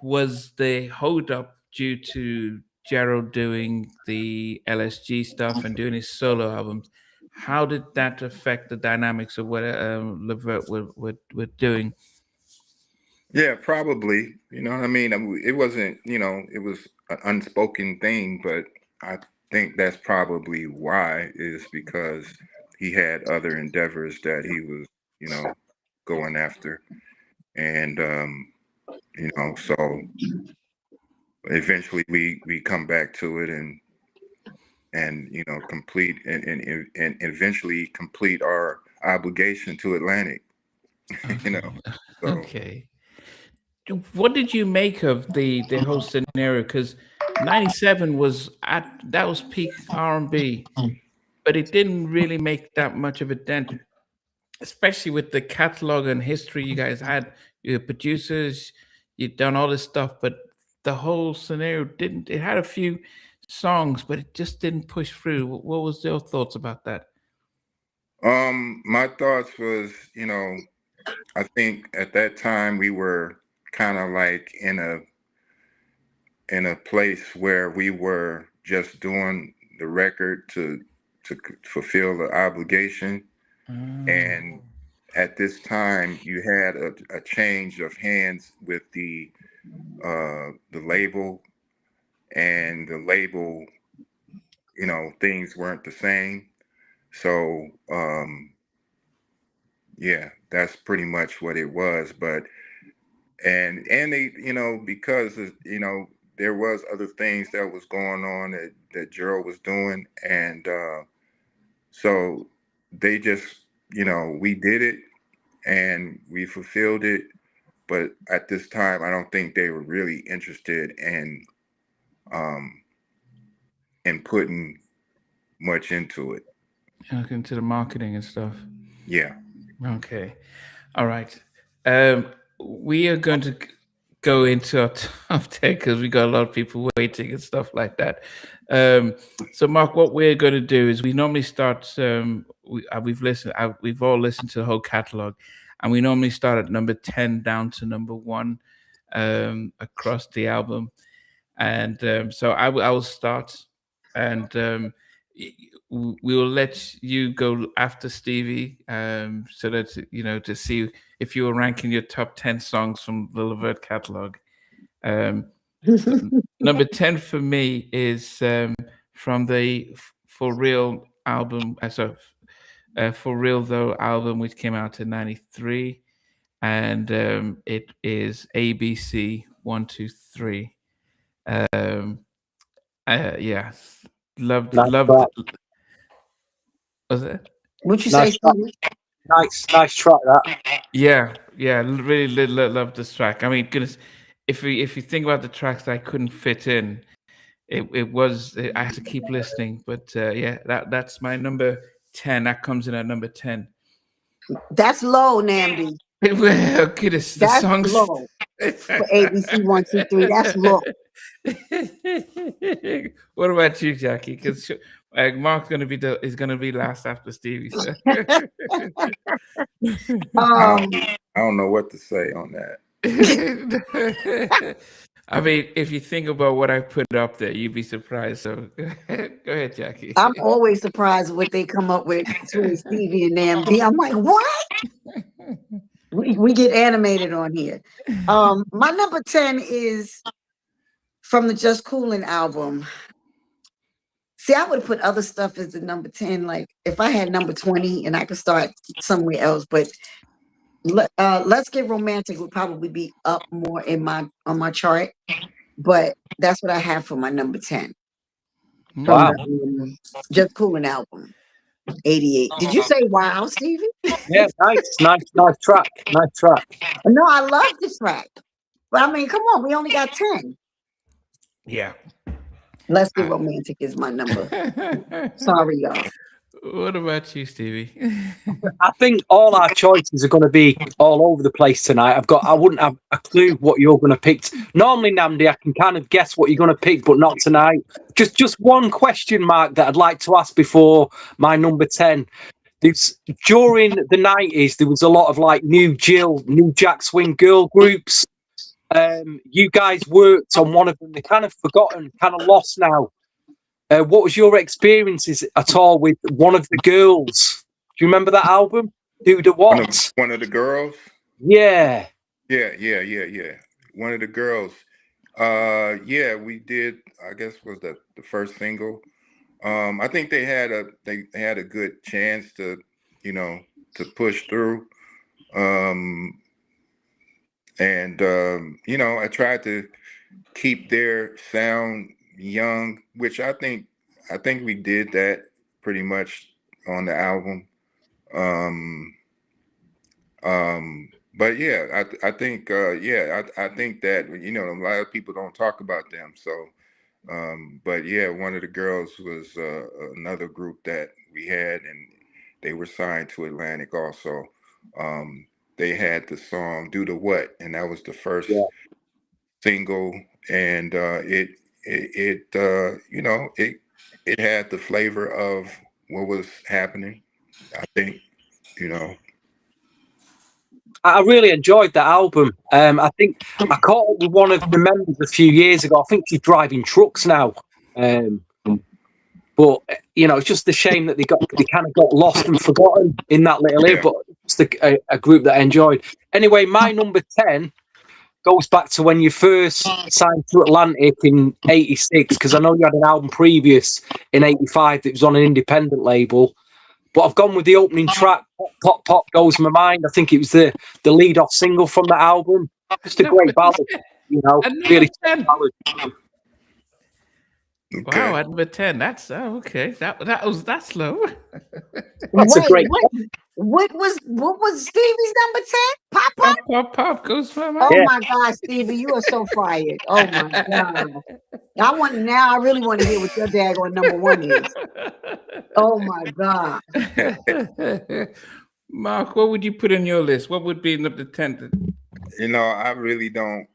was the hold up due to Gerald doing the LSG stuff and doing his solo albums? How did that affect the dynamics of what LeVert were doing? Yeah, probably. You know what I mean? It wasn't, you know, it was an unspoken thing, but I think that's probably why is because he had other endeavors that he was, you know, going after. And you know, so eventually we come back to it and you know complete and eventually complete our obligation to Atlantic. You know, so Okay. What did you make of the whole scenario? Because '97 was at that was peak R&B, but it didn't really make that much of a dent, especially with the catalog and history you guys had. You're producers, you'd done all this stuff, but the whole scenario didn't. It had a few songs, but it just didn't push through. What was your thoughts about that? my thoughts was, you know, I think at that time we were kind of like in a place where we were just doing the record to fulfill the obligation. Mm. And at this time, you had a change of hands with the label, and the label, you know, things weren't the same. So yeah, that's pretty much what it was. But and they, you know, because you know there was other things that was going on that Gerald was doing, and so they just, you know, we did it and we fulfilled it. But at this time, I don't think they were really interested um in putting much into it. Into the marketing and stuff. Yeah. Okay. All right. We are going to go into our top 10 because we got a lot of people waiting and stuff like that. So, Mark, what we're going to do is we normally start. We've all listened to the whole catalog, and we normally start at number 10 down to number 1 across the album. And so I will start, and we will let you go after Stevie, so that you know to see if you were ranking your top 10 songs from the LeVert catalog. So number 10 for me is from the For Real album. For Real Though album, which came out in '93, and it is ABC 123. Um, yeah, Nice loved. track. Was it? What you say, Nice track. Stevie? Nice track. That. Yeah, really love this track. I mean, goodness, if you think about the tracks that I couldn't fit in, I had to keep listening. But yeah, that's my number 10. That comes in at number 10. That's low, Namdi. Well, goodness, the That's songs. low for ABC 123. That's low. What about you, Jackie? Because Mark's is gonna be last after Stevie. So. Um, I don't know what to say on that. I mean, if you think about what I put up there, you'd be surprised. So go ahead, Jackie. I'm always surprised what they come up with between Stevie and Namdi. I'm like, what? We get animated on here. My number 10 is from the Just Coolin album. See, I would have put other stuff as the number 10. Like if I had number 20 and I could start somewhere else, but Let's Get Romantic would probably be up more on my chart. But that's what I have for my number 10 from Wow. the Just Coolin album, 88. Did you say wow, Stevie? Yeah, nice track. Nice track. No, I love the track. But I mean, come on, we only got 10. Yeah. Let's Get Romantic is my number. Sorry, y'all. What about you, Stevie? I think all our choices are going to be all over the place tonight. I wouldn't have a clue what you're going to pick. Normally, Namdi, I can kind of guess what you're going to pick, but not tonight. Just one question mark that I'd like to ask before my number 10. During the 90s, there was a lot of like New Jack Swing girl groups. You guys worked on one of them. They're kind of forgotten, kind of lost now. What was your experiences at all with one of the girls? Do you remember that album? Who the what? One of the girls? Yeah. Yeah. One of the girls. Yeah, we did. I guess was the first single. I think they had a good chance to, you know, to push through. And you know, I tried to keep their sound young, which I think we did that pretty much on the album. But yeah, I think I think that, you know, a lot of people don't talk about them. So but yeah, one of the girls was another group that we had, and they were signed to Atlantic also. They had the song "Do the What," and that was the first single, and you know, it had the flavor of what was happening. I think, you know. I really enjoyed that album. I think I caught up with one of the members a few years ago. I think she's driving trucks now. But you know, it's just a shame that they kind of got lost and forgotten in that little area. But it's a group that I enjoyed. Anyway, my number 10 goes back to when you first signed to Atlantic in '86, because I know you had an album previous in '85 that was on an independent label. But I've gone with the opening track, Pop, Pop, Pop Goes My Mind. I think it was the lead-off single from that album. Just a great ballad, you know. Really ballad. Okay. Wow, at number 10. That's okay. That's low. That's a great. What was Stevie's number 10? Pop Pop? Pop Pop Goes My Mind. Oh my God, Stevie, you are so fired. Oh my God. I really want to hear what your daggone number 1 is. Oh my God. Mark, what would you put in your list? What would be number 10? You know, I really don't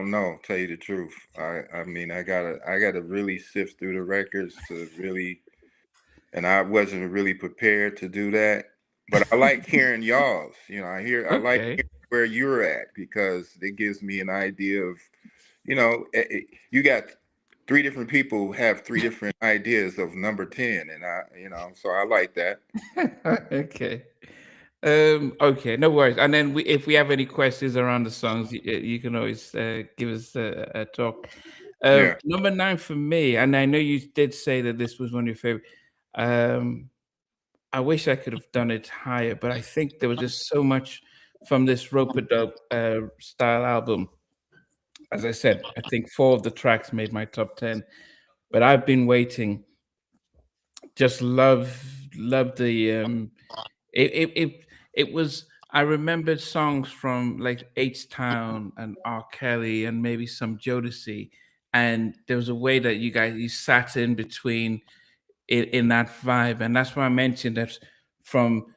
know, tell you the truth. I mean, I gotta really sift through the records to really, and I wasn't really prepared to do that. But I like hearing y'all's. You know, I like hearing where you're at, because it gives me an idea of, you know, you got 3 different people who have 3 different ideas of number 10, and you know, so I like that. Okay. Okay, no worries. And then if we have any questions around the songs, you can always give us a talk. Number 9 for me, and I know you did say that this was one of your favorite. I wish I could have done it higher, but I think there was just so much from this Ropin style album. As I said, I think 4 of the tracks made my top 10, but I've been waiting. Just love the it was. I remembered songs from like H-Town and R. Kelly and maybe some Jodeci, and there was a way that you sat in between in that vibe, and that's why I mentioned that from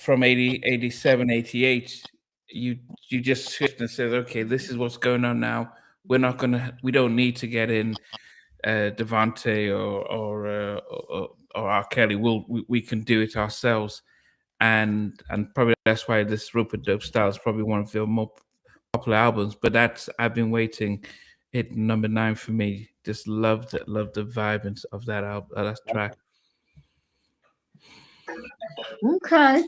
80, 87, 88, you just shift and said, okay, this is what's going on now. We don't need to get in Devante or R. Kelly. We can do it ourselves, and probably that's why this Ropin Dope style is probably one of their more popular albums. But I've been waiting. Hit number 9 for me. Just loved the vibe of that album, that track. Okay.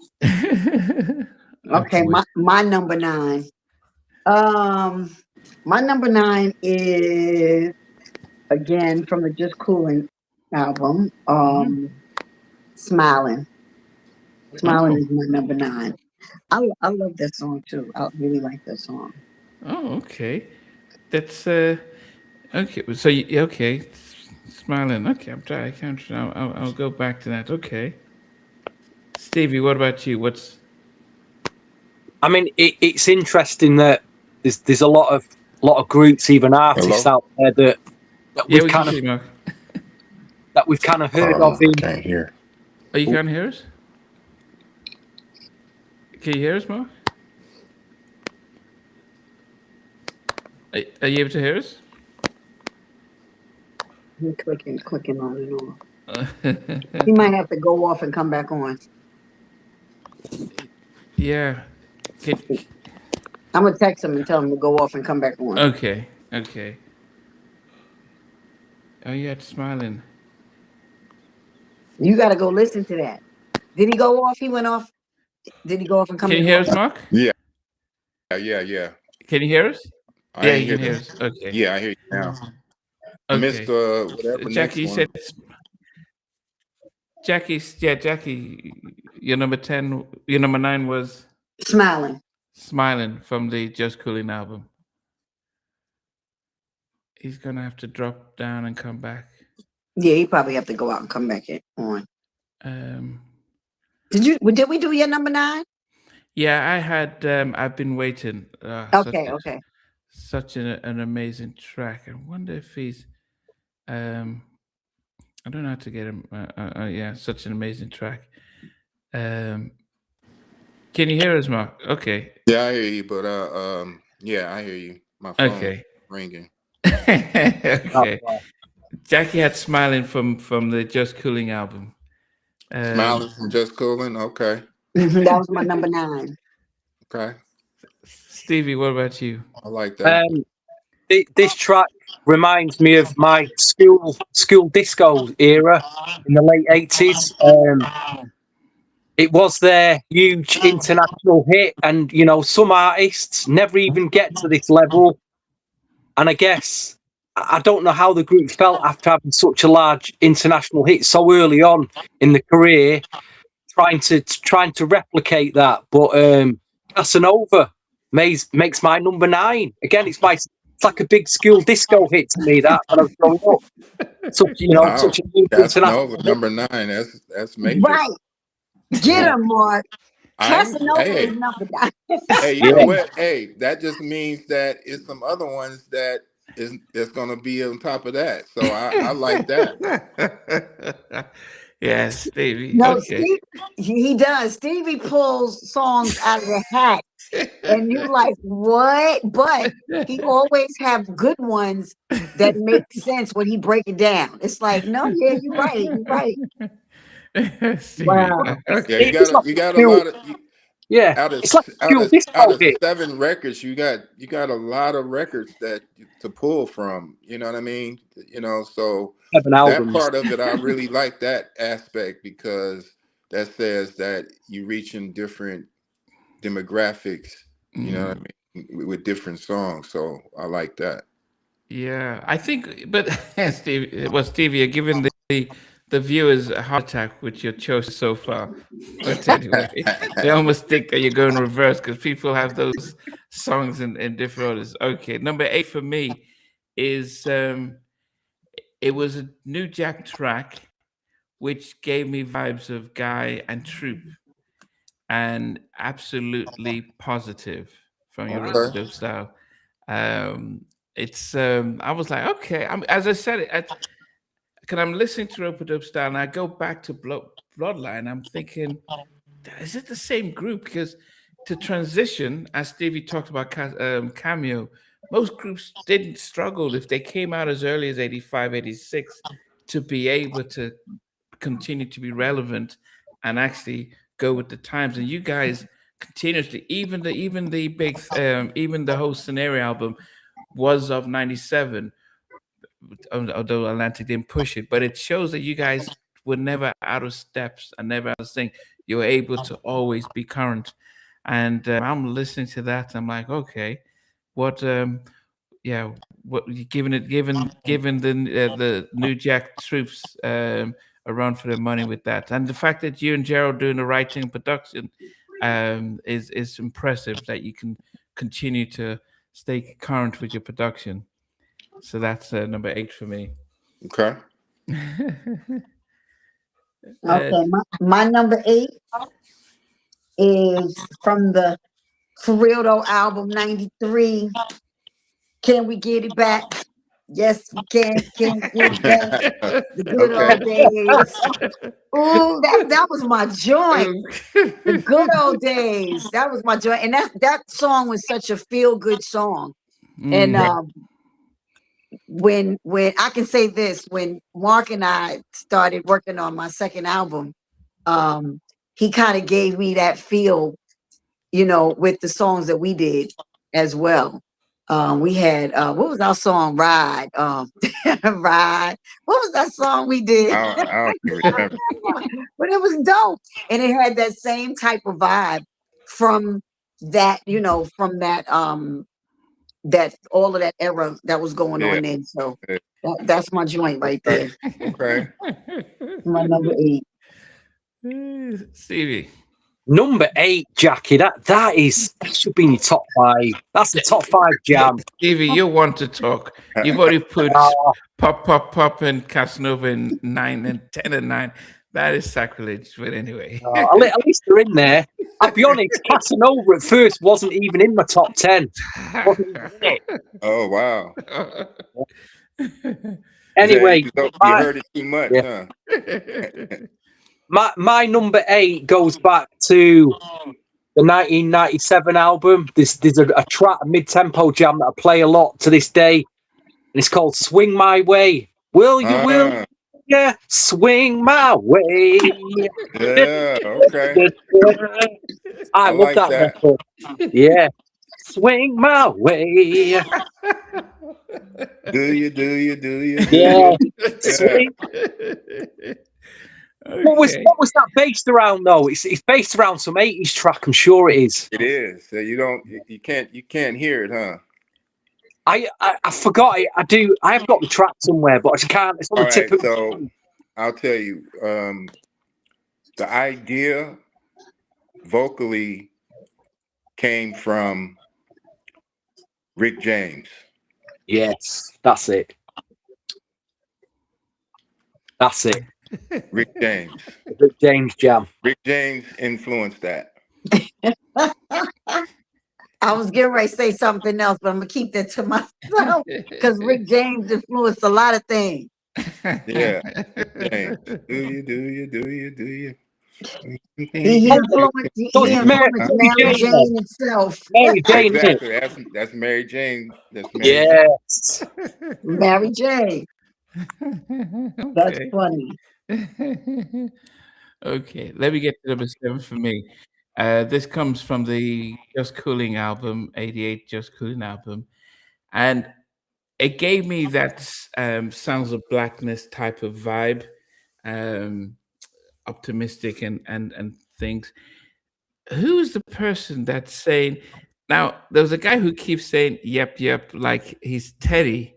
Okay, my number 9. My number 9 is again from the Just Coolin album. Smiling. Smiling is my number 9. I love that song too. I really like that song. Oh, okay. That's okay. So okay, Smiling. Okay, I'll go back to that. Okay. Stevie, what about you? I mean, it's interesting that there's a lot of groups, even artists out there that we've kind of heard of. Can't hear. Oh, you can't hear us? Can you hear us, Mark? Are you able to hear us? He's clicking on and on. He might have to go off and come back on. Yeah. I'm gonna text him and tell him to go off and come back on. Okay. Oh yeah, it's Smiling. You gotta go listen to that. Did he go off? He went off. Did he go off and come? Can you hear us, Mark? Yeah. Can you hear us? Yeah, you can hear us. Okay. Yeah, I hear you now. Okay. I missed whatever. Jackie, you said. Jackie, your number 10, your number 9 was Smiling from the Just Coolin album. He's gonna have to drop down and come back. Yeah, he probably have to go out and come back on. Um, Did we do your number 9? yeah, I had. I've been waiting. Okay, okay. Such an amazing track. I wonder if he's. I don't know how to get him. Yeah, such an amazing track. Can you hear us, Mark? Okay. Yeah, I hear you, but yeah, I hear you. My phone Okay. ringing. Okay. Jackie had "Smiling" from the Just Coolin album. Smiling from Just Coolin. Okay. That was my number 9. Okay. Stevie, what about you? I like that. This track reminds me of my school disco era in the late 80s. It was their huge international hit, and you know, some artists never even get to this level. And I guess I don't know how the group felt after having such a large international hit so early on in the career, trying to replicate that. But Casanova makes my number 9. Again, it's like a big school disco hit to me that when I was growing up. Wow. Such a huge international Casanova, number 9. That's major. Right. Get him, Mark. Casanova Hey, is number 9. hey, you know what? Hey, that just means that it's some other ones that's gonna be on top of that. So I like that. Yeah, Stevie. No, Okay. Steve, he does. Stevie pulls songs out of the hat, and you're like, what? But he always have good ones that make sense when he break it down. It's like, no, yeah, you're right. You're right. Stevie. Wow. Okay. Yeah, you got a lot of it's like out of 7 records, you got a lot of records to pull from. You know what I mean? You know, so 7 that albums. part of it, I really like that aspect because that says that you're reaching different demographics. You know what I mean, with different songs. So I like that. Yeah, I think, but Stevie, you're giving the viewers a heart attack with your choice so far. But anyway, they almost think that you're going reverse because people have those songs in different orders. Okay, number 8 for me is it was a New Jack track, which gave me vibes of Guy and Troop, and absolutely positive from your Ropin style. It's I was like, okay. As I said, because I'm listening to Ropin style, and I go back to Bloodline. I'm thinking, is it the same group? Because to transition, as Stevie talked about Cameo, most groups didn't struggle if they came out as early as 85, 86 to be able to continue to be relevant and actually go with the times. And you guys continuously, even the big even the whole Scenario album was of 97, although Atlantic didn't push it, but it shows that you guys were never out of steps and never out of sync. You were able to always be current. And I'm listening to that, I'm like, okay, what yeah, what given the New Jack troops a run for their money with that, and the fact that you and Gerald doing the writing and production is impressive. That you can continue to stay current with your production. So that's number 8 for me. Okay. Okay, my number 8 is from the For Real Though album 93. Can we get it back? Yes, we can. Can we get it back? The good old days. Ooh, that was my joint. The good old days. That was my joint. And that song was such a feel-good song. And when I can say this, when Mark and I started working on my second album, he kind of gave me that feel, with the songs that we did as well. We had what was our song? Ride. Ride. What was that song we did? I don't remember. But it was dope. And it had that same type of vibe from that, from that that all of that era that was going on then. So that's my joint right there. Okay. My number 8. Stevie. Number 8, Jackie. That should be in your top 5. That's the top 5 jam. Stevie, you want to talk. You've already put Oh, Pop, and Casanova in 9 and 10 and 9. That is sacrilege. But anyway. at least they're in there. I'll be honest, Casanova at first wasn't even in my top 10. Wasn't even in it. Oh wow! Anyway, you heard it too much, huh? My number 8 goes back to the 1997 album. There's a track, a mid-tempo jam that I play a lot to this day, and it's called "Swing My Way." Will you swing my way? Yeah, okay. I love like that record. Yeah, swing my way. Do you? Yeah, swing. Okay. What was that based around though? It's based around some 80s track. I'm sure it is. It is. So you can't hear it, huh? I forgot it. I have got the track somewhere, but I just can't. It's on the tip of the So I'll tell you, the idea vocally came from Rick James. Yes, that's it. That's it. Rick James. Rick James jam. Rick James influenced that. I was getting ready to say something else, but I'm gonna keep that to myself because Rick James influenced a lot of things. Yeah. James. Do you? He influenced Mary Jane itself. Mary Jane. Exactly. That's Mary Jane. That's Mary Yes. Mary Jane. That's funny. Okay, let me get to number 7 for me. This comes from the Just Coolin album, 88 Just Coolin album. And it gave me that Sounds of Blackness type of vibe, optimistic and things. Who's the person that's saying, now there's a guy who keeps saying, yep, like he's Teddy.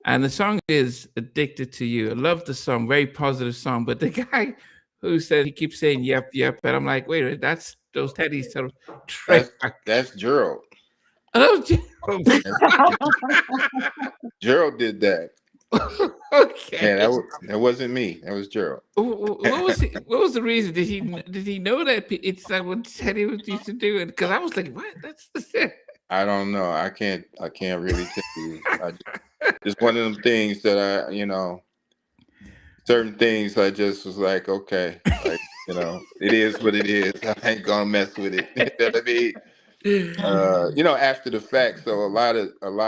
And the song is Addicted to You. I love the song, very positive song. But the guy who said, he keeps saying, yep. And I'm like, wait a minute, that's those Teddy's sort of That's Gerald. Oh, Gerald. Gerald did that. Okay. Yeah, that wasn't me. That was Gerald. What was the reason? Did he know that it's like what Teddy used to do? And because I was like, what? That's I don't know. I can't really tell you. It's one of them things that certain things I just was like, okay, like, it is what it is. I ain't gonna mess with it. You know what I mean? After the fact. So a lot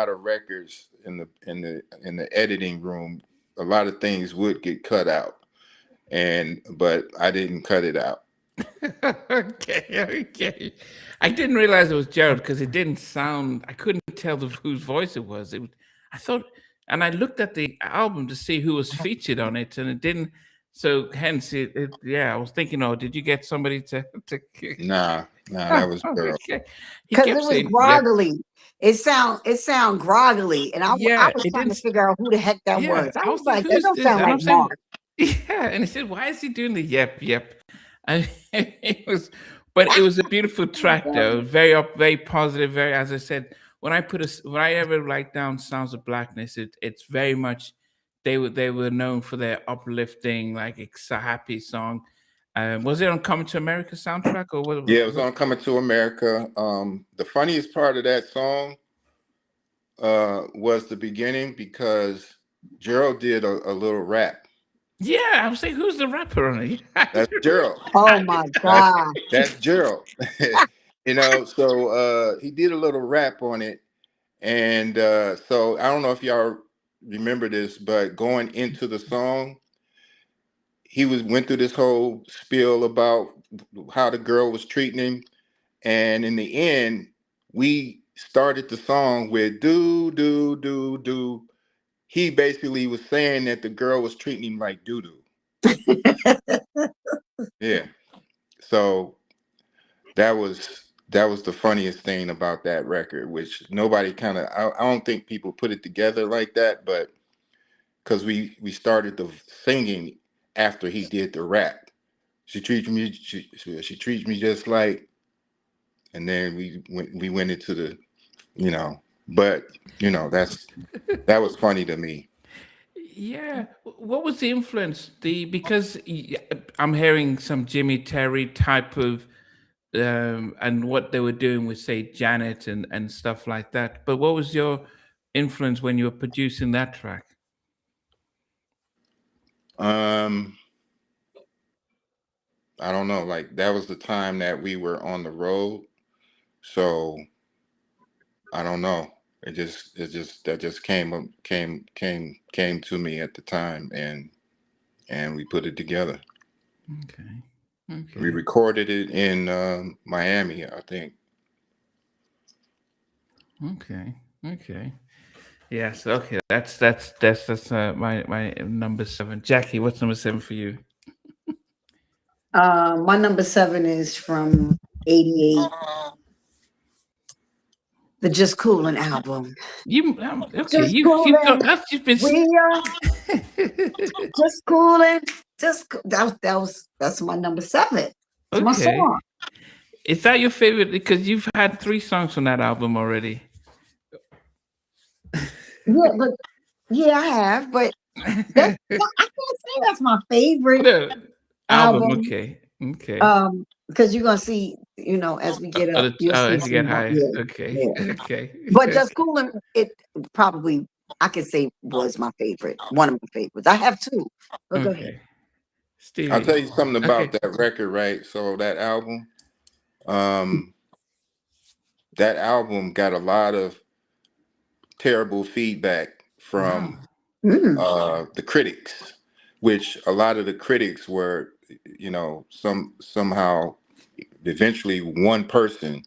of records in the editing room, a lot of things would get cut out, but I didn't cut it out. Okay. I didn't realize it was Gerald because it didn't sound. I couldn't tell whose voice it was. I thought, and I looked at the album to see who was featured on it, and it didn't. So hence, I was thinking, oh, did you get somebody to? Nah, that was Gerald. Because it was groggily. Yeah. It sound groggily, and I was trying to figure out who the heck that was. I was like, that don't sound like Mark. Yeah, and he said, why is he doing the yep? And it was a beautiful track though, very positive, very, as I said, when I ever write down Sounds of Blackness, it's very much they were known for their uplifting, like it's a happy song. Was it on Coming to America soundtrack or what? Yeah, it was on Coming to America. The funniest part of that song was the beginning because Gerald did a little rap. Yeah, I was saying, who's the rapper on it? That's Gerald. Oh my God. That's Gerald. So he did a little rap on it. And so I don't know if y'all remember this, but going into the song, he went through this whole spiel about how the girl was treating him. And in the end, we started the song with do. He basically was saying that the girl was treating him like doo-doo. Yeah. So that was the funniest thing about that record, which nobody I don't think people put it together like that, but because we started the singing after he did the rap. she treats me she treats me just like, and then we went into the, but that was funny to me. Yeah. What was the influence? Because I'm hearing some Jimmy Terry type of, and what they were doing with, say, Janet and stuff like that. But what was your influence when you were producing that track? I don't know. Like, that was the time that we were on the road, so I don't know. That just came to me at the time, and we put it together. Okay. We recorded it in Miami, I think. Okay. Yes. Okay. That's my number 7. Jackie, what's number 7 for you? My number 7 is from '88, the Just Coolin album. Okay? Just You've got coolin'. that's you've been. We are just coolin'. That's my number 7. It's my Okay. song. Is that your favorite? Because you've had 3 songs on that album already. Yeah, I have, but I can't say that's my favorite No, album. album. Okay. Because you're gonna see, as we get up, you'll see As you get some. higher. Yeah, Okay. yeah. Okay. But Just Coolin', it probably I could say was my favorite, one of my favorites. I have 2, but go ahead. Stevie. I'll tell you something about that record, right? So that album got a lot of terrible feedback from the critics, which a lot of the critics were, somehow eventually one person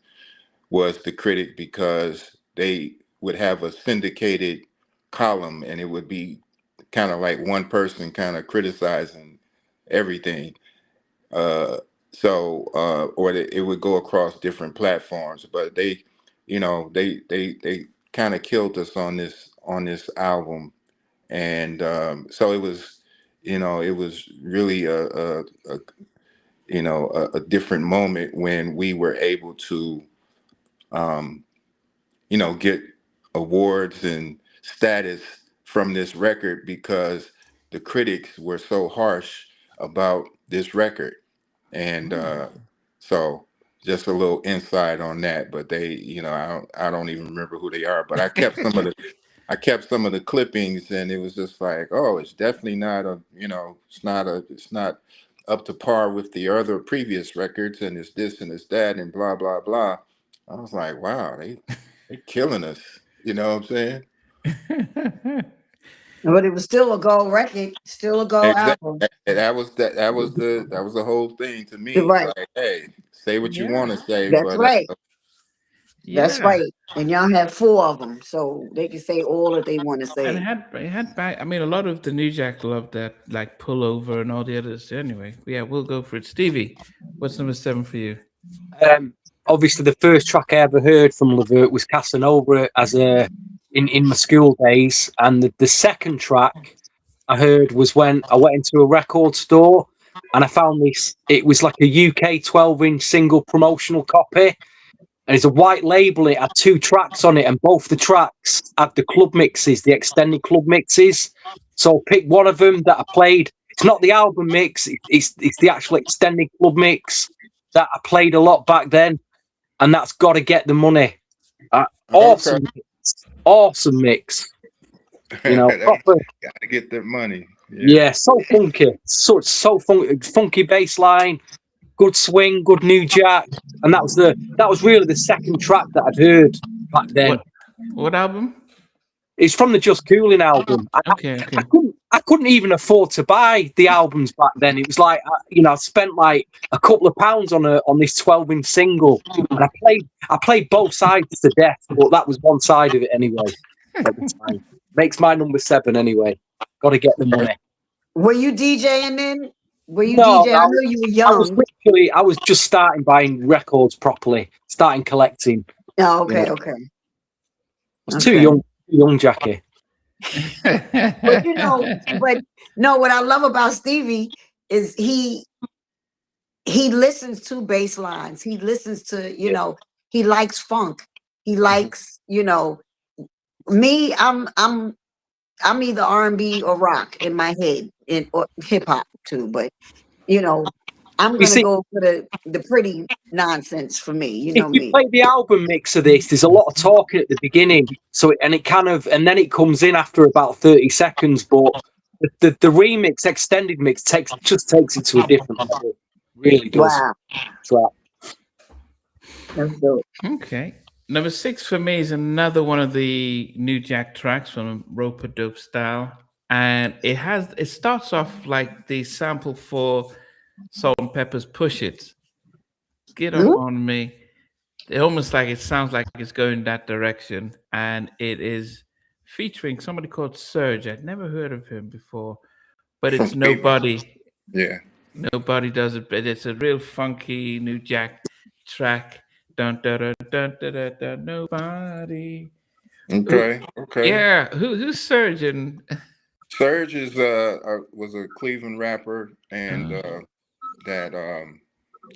was the critic, because they would have a syndicated column, and it would be kind of like one person kind of criticizing everything. Or it would go across different platforms, but they kind of killed us on this album. And so it was really a different moment when we were able to get awards and status from this record, because the critics were so harsh about this record. And so just a little insight on that. But they, I don't even remember who they are, but I kept some of the clippings, and it was just like, oh, it's definitely not it's not up to par with the other previous records, and it's this and it's that and blah blah blah. I was like, wow, they killing us. You know what I'm saying? But it was still a gold record, still a gold album. That was the whole thing to me. Right. It's like, hey, say what you want to say, That's but right. That's right. And y'all have 4 of them, so they can say all that they want to say. And it had back. I mean, a lot of the New Jack loved that, like Pull Over and all the others. Anyway, yeah, we'll go for it. Stevie, what's number 7 for you? Obviously, the first track I ever heard from LeVert was Casanova in my school days, and the second track I heard was when I went into a record store and I found this. It was like a UK 12-inch single promotional copy. And it's a white label. It had 2 tracks on it, and both the tracks had the club mixes, the extended club mixes. So pick one of them that I played. It's not the album mix; it's the actual extended club mix that I played a lot back then, and that's Got to Get the Money. Awesome, awesome mix. Gotta get that money. Yeah, so funky, so funky bass line. Good swing, good New Jack, and that was really the second track that I'd heard back then. What album? It's from the Just Coolin album. Okay. I couldn't even afford to buy the albums back then. It was like I spent like a couple of pounds on this 12-inch single, and I played both sides to death, but that was one side of it anyway. At the time, makes my number 7 anyway. Got to get the money. Were you DJing then? Were you No, DJing? I know you were young. I was just starting buying records properly, starting collecting. Oh, okay. I was too young, Jackie. But what I love about Stevie is he he listens to bass lines. He listens to, you know, he likes funk. He likes, you know, me, I'm either R&B or rock in my head, or hip hop too, but you know, I'm You gonna see, go for the pretty nonsense for me. You if know you me. play the album mix of this, there's a lot of talking at the beginning, so and then it comes in after about 30 seconds. But the remix, extended mix, takes it to a different level. Really does. Wow, So, that's dope. Okay. Number 6 for me is another one of the New Jack tracks from Roper Dope Style. And it starts off like the sample for Salt and Pepper's Push It. Get Hmm? Up On Me. It almost like it sounds like it's going that direction. And it is featuring somebody called Serge. I'd never heard of him before, but From it's Cleveland. Nobody. Yeah. Nobody does it, but it's a real funky New Jack track. Dun dun dun dun dun dun, dun nobody. Who- Okay. Okay. Yeah, who's Surgeon? Serge is was a Cleveland rapper, and that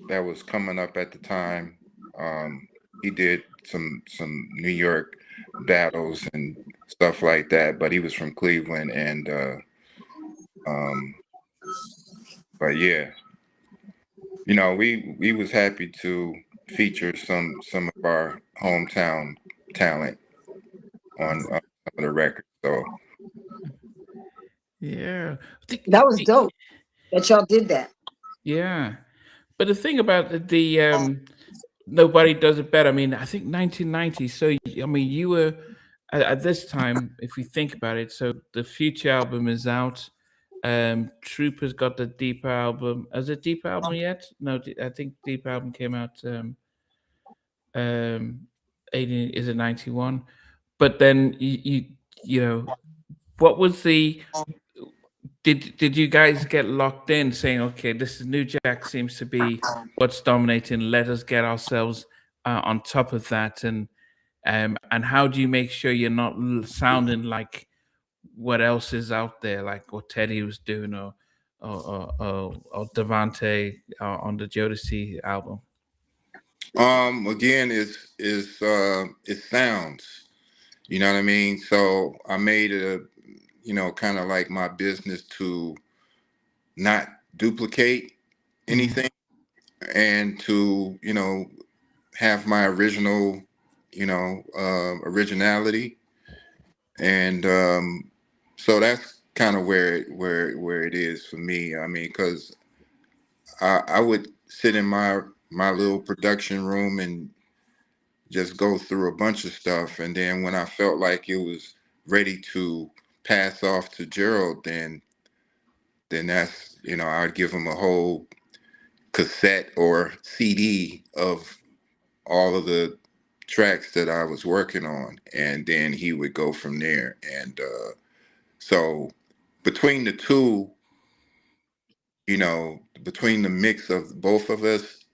that was coming up at the time. He did some New York battles and stuff like that, but he was from Cleveland, and um, but yeah, you know, we was happy to feature some of our hometown talent on some of the records. So Yeah, That was dope that y'all did that. yeah. But the thing about the nobody does it better. I mean, I think 1990. So I mean, you were at this time, if we think about it. So the Future album is out. Troopers got the Deep album. Has it Deep album yet? No, I think Deep album came out. Um 80, is it 91? But then you know, what was the did you guys get locked in saying, okay, this is New Jack seems to be what's dominating, let us get ourselves on top of that, and how do you make sure you're not sounding like what else is out there, like what Teddy was doing, or Devante on the Jodeci album? again, it sounds, you know what I mean. So I made it a, you know, kind of like my business to not duplicate anything, and to, you know, have my original, you know, originality, and so that's kind of where it is for me. I mean, because I would sit in my little production room and just go through a bunch of stuff, and then when I felt like it was ready to pass off to Gerald, then that's, you know, I'd give him a whole cassette or CD of all of the tracks that I was working on, and then he would go from there. And so between the two, you know, between the mix of both of us,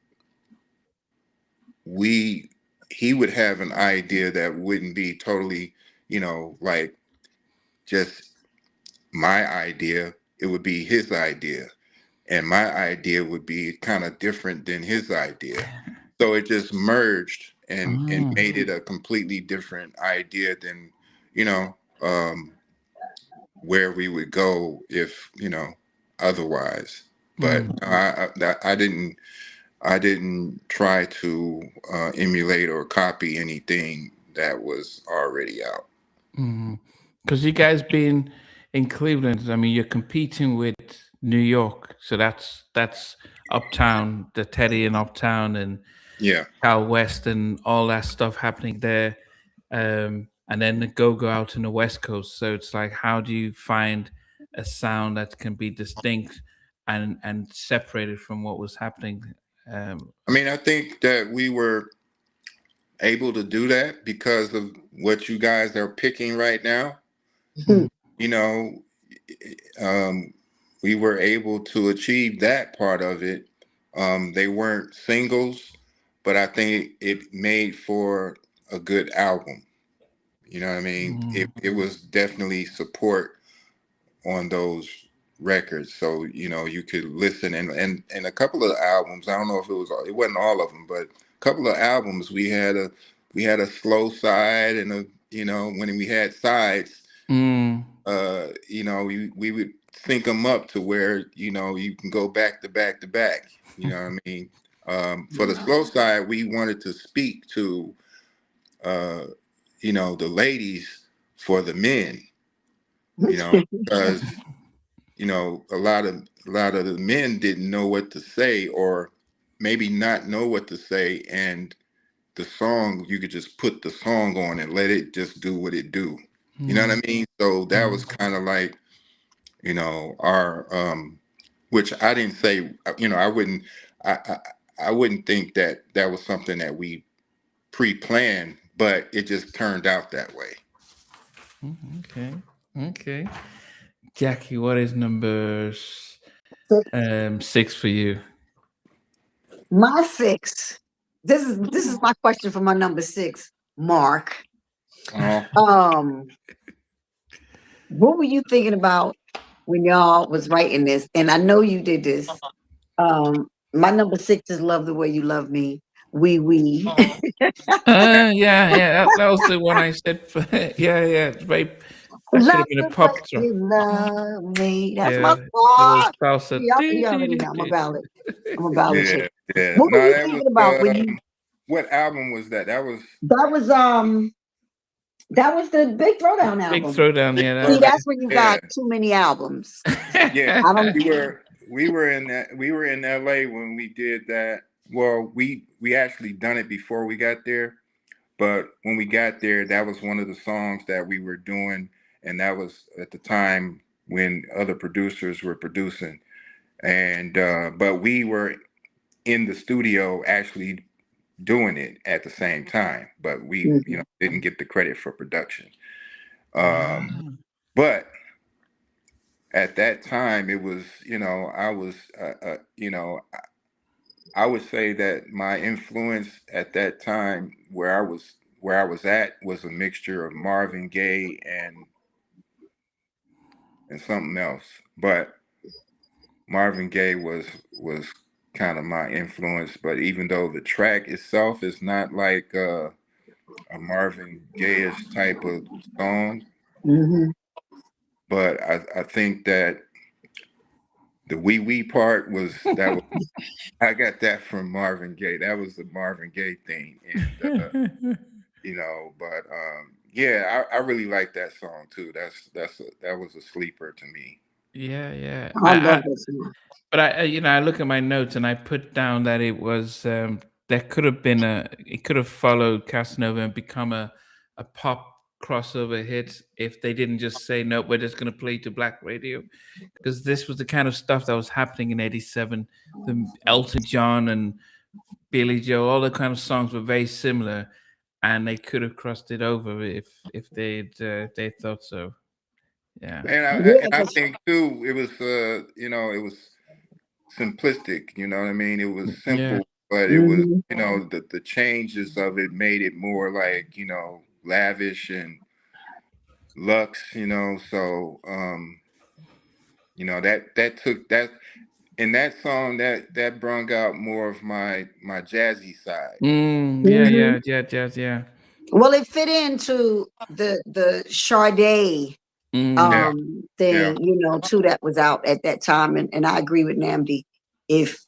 we he would have an idea that wouldn't be totally, you know, like just my idea. It would be his idea, and my idea would be kind of different than his idea. So it just merged and Oh. made it a completely different idea than, you know, where we would go if, you know, otherwise. But Mm. I didn't try to emulate or copy anything that was already out. Because you guys being in Cleveland, I mean, you're competing with New York, so that's Uptown, the Teddy in Uptown, and Yeah. Cal West, and all that stuff happening there, and then the go out in the West Coast. So it's like, how do you find a sound that can be distinct and separated from what was happening? Um, I mean, I think that we were able to do that because of what you guys are picking right now. Hmm. You know, um, we were able to achieve that part of it. They weren't singles, but I think it made for a good album. You know what I mean? It was definitely support on those records, so you could listen, and a couple of albums. I don't know if it wasn't all of them, but a couple of albums we had a slow side and when we had sides, we would sync them up to where you can go back to back to back. You know what I mean? For the slow side, we wanted to speak to the ladies for the men, because a lot of the men didn't know what to say, or maybe not know what to say, and the song, you could just put the song on and let it just do what it do. You know what I mean? So that was kind of like, our which I didn't say, I wouldn't think that was something that we pre-planned, but it just turned out that way. Okay. Jackie, what is number 6 for you? My 6. This is my question for my number 6, Mark. What were you thinking about when y'all was writing this? And I know you did this. My number 6 is "Love the Way You Love Me." We. Yeah. That was the one I said. Yeah. Right. That could have been a pop song. You love me. That's my song. You already know I'm a ballad. chick. Yeah. What were you thinking about when you? What album was that? That was the Big Throwdown album. Big Throwdown, yeah. See, that's when you got too many albums. Yeah, we were in LA when we did that. Well, we actually done it before we got there, but when we got there, that was one of the songs that we were doing, and that was at the time when other producers were producing, and but we were in the studio actually doing it at the same time, but we didn't get the credit for production. But at that time, it was I was I would say that my influence at that time, where I was at, was a mixture of Marvin Gaye and something else, but Marvin Gaye was kind of my influence. But even though the track itself is not like a Marvin Gaye-ish type of song, but I think that the wee wee part was I got that from Marvin Gaye. That was the Marvin Gaye thing, and but yeah, I really like that song too. That was a sleeper to me. Yeah. I love this song. But I look at my notes and I put down that it was it could have followed Casanova and become a pop crossover hit if they didn't just say, no, we're just going to play to black radio, because this was the kind of stuff that was happening in '87. The Elton John and Billy Joe, all the kind of songs were very similar, and they could have crossed it over if they thought so. Yeah, and I think too, it was it was simplistic. You know what I mean? It was simple, but it was the changes of it made it more like lavish and luxe. So that took that. In that song, that brung out more of my jazzy side. Yeah. Well, it fit into the Sade thing, too, that was out at that time. And I agree with Namdi. If,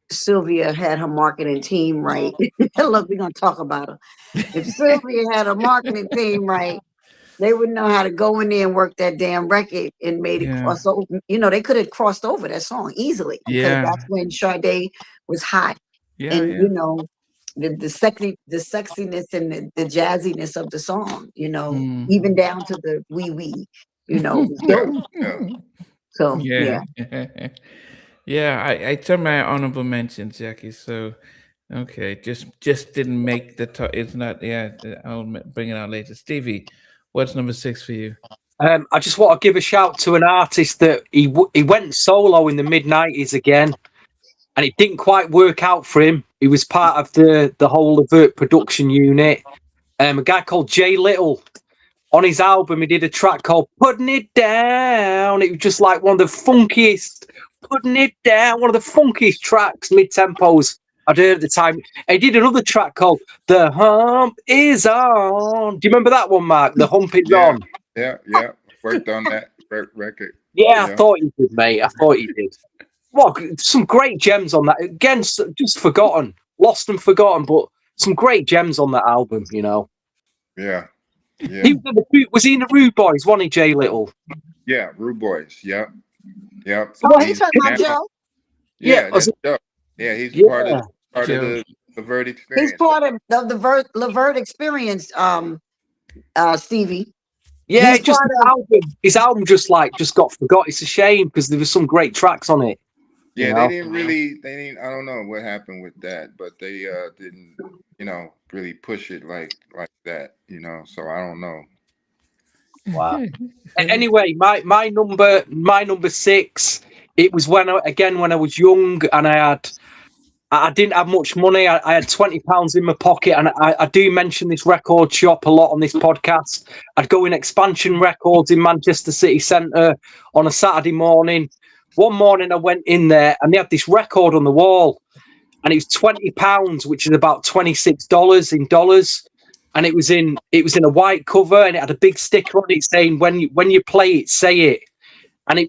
Sylvia had her marketing team right, look, we're going to talk about her. If Sylvia had her marketing team right, they would know how to go in there and work that damn record and made it cross over. They could have crossed over that song easily. Because that's when Sade was hot. And, the sexiness and the jazziness of the song, even down to the wee wee, So I turned my honorable mentions, Jackie. So okay, just didn't make the top. It's not. I'll bring it out later. Stevie, what's number 6 for you? I just want to give a shout to an artist that he went solo in the mid-90s again, and it didn't quite work out for him. He was part of the whole LeVert production unit. A guy called Jay Little. on his album, he did a track called Putting It Down. It was just like one of the funkiest, Putting It Down, one of the funkiest tracks, mid-tempos I'd heard at the time. And he did another track called The Hump Is On. Do you remember that one, Mark? The Hump Is On. Yeah. Worked on that record. Yeah, I thought you did, mate. I thought you did. Well, some great gems on that. Again, just forgotten. Lost and forgotten, but some great gems on that album, you know. Yeah. Was he in the Rude Boys, wasn't he, Jay Little? Yeah, Rude Boys. Yep. Well, he's talking about Joe. Yeah, that's Joe. Yeah, he's part of the LeVert experience. He's part of the LeVert experience, Stevie. Yeah, his album just got forgot. It's a shame because there was some great tracks on it. Yeah, they didn't. I don't know what happened with that, but they didn't, really push it like that, So I don't know. Wow. Anyway, my number 6. It was when I was young and I didn't have much money. I had £20 in my pocket, and I do mention this record shop a lot on this podcast. I'd go in Expansion Records in Manchester City Centre on a Saturday morning. One morning I went in there and they had this record on the wall, and it was £20, which is about $26 in dollars. And it was in a white cover, and it had a big sticker on it saying, when you play it, say it. And I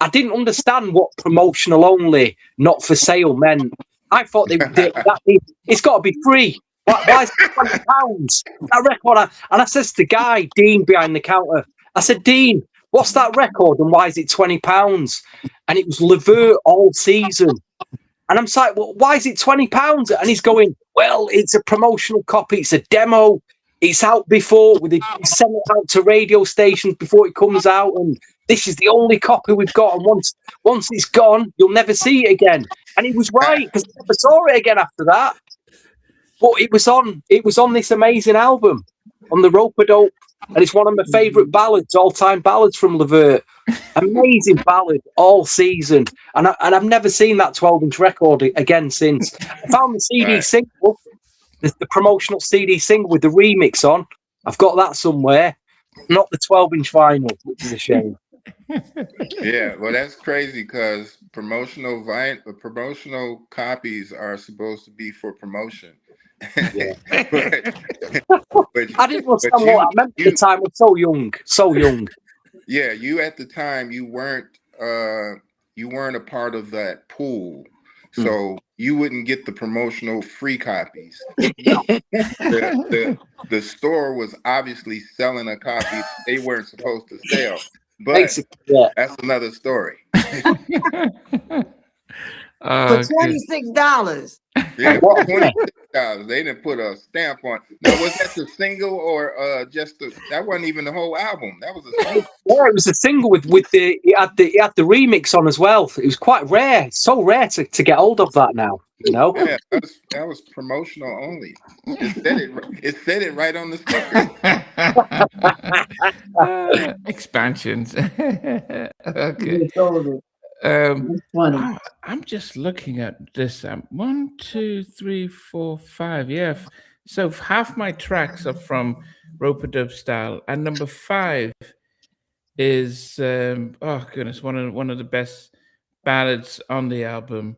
didn't understand what promotional only, not for sale meant. I thought it's got to be free. Why is it £20? That record. And I says to the guy, Dean, behind the counter, I said, Dean, what's that record and why is it £20? And it was LeVert All Season. And I'm like, well, why is it £20? And he's going, well, it's a promotional copy. It's a demo. It's out before. We send it out to radio stations before it comes out. And this is the only copy we've got. And once it's gone, you'll never see it again. And he was right, because I never saw it again after that. But it was on this amazing album, on the Rope-a-Dope. And it's one of my favourite ballads, all-time ballads from LeVert. Amazing ballad, All Season. And I've never seen that 12-inch record again since. I found the CD single, the promotional CD single with the remix on. I've got that somewhere. Not the 12-inch vinyl, which is a shame. Yeah, well, that's crazy because promotional copies are supposed to be for promotion. Yeah. but I didn't understand what I meant at the time. I was so young. Yeah, you at the time you weren't a part of that pool, so you wouldn't get the promotional free copies. The store was obviously selling a copy they weren't supposed to sell, but that's another story. For $26. Yeah, $26. They didn't put a stamp on. Now, was that the single or that wasn't even the whole album? That was a single. Yeah, it was a single with it had the remix on as well. It was quite rare. It's so rare to get hold of that now. Yeah, that was promotional only. It said it right on the sticker. Expansions. Okay. I'm just looking at this. 1, 2, 3, 4, 5. Yeah. So half my tracks are from Rope-a-Dope Style, and number 5 is oh goodness, one of the best ballads on the album,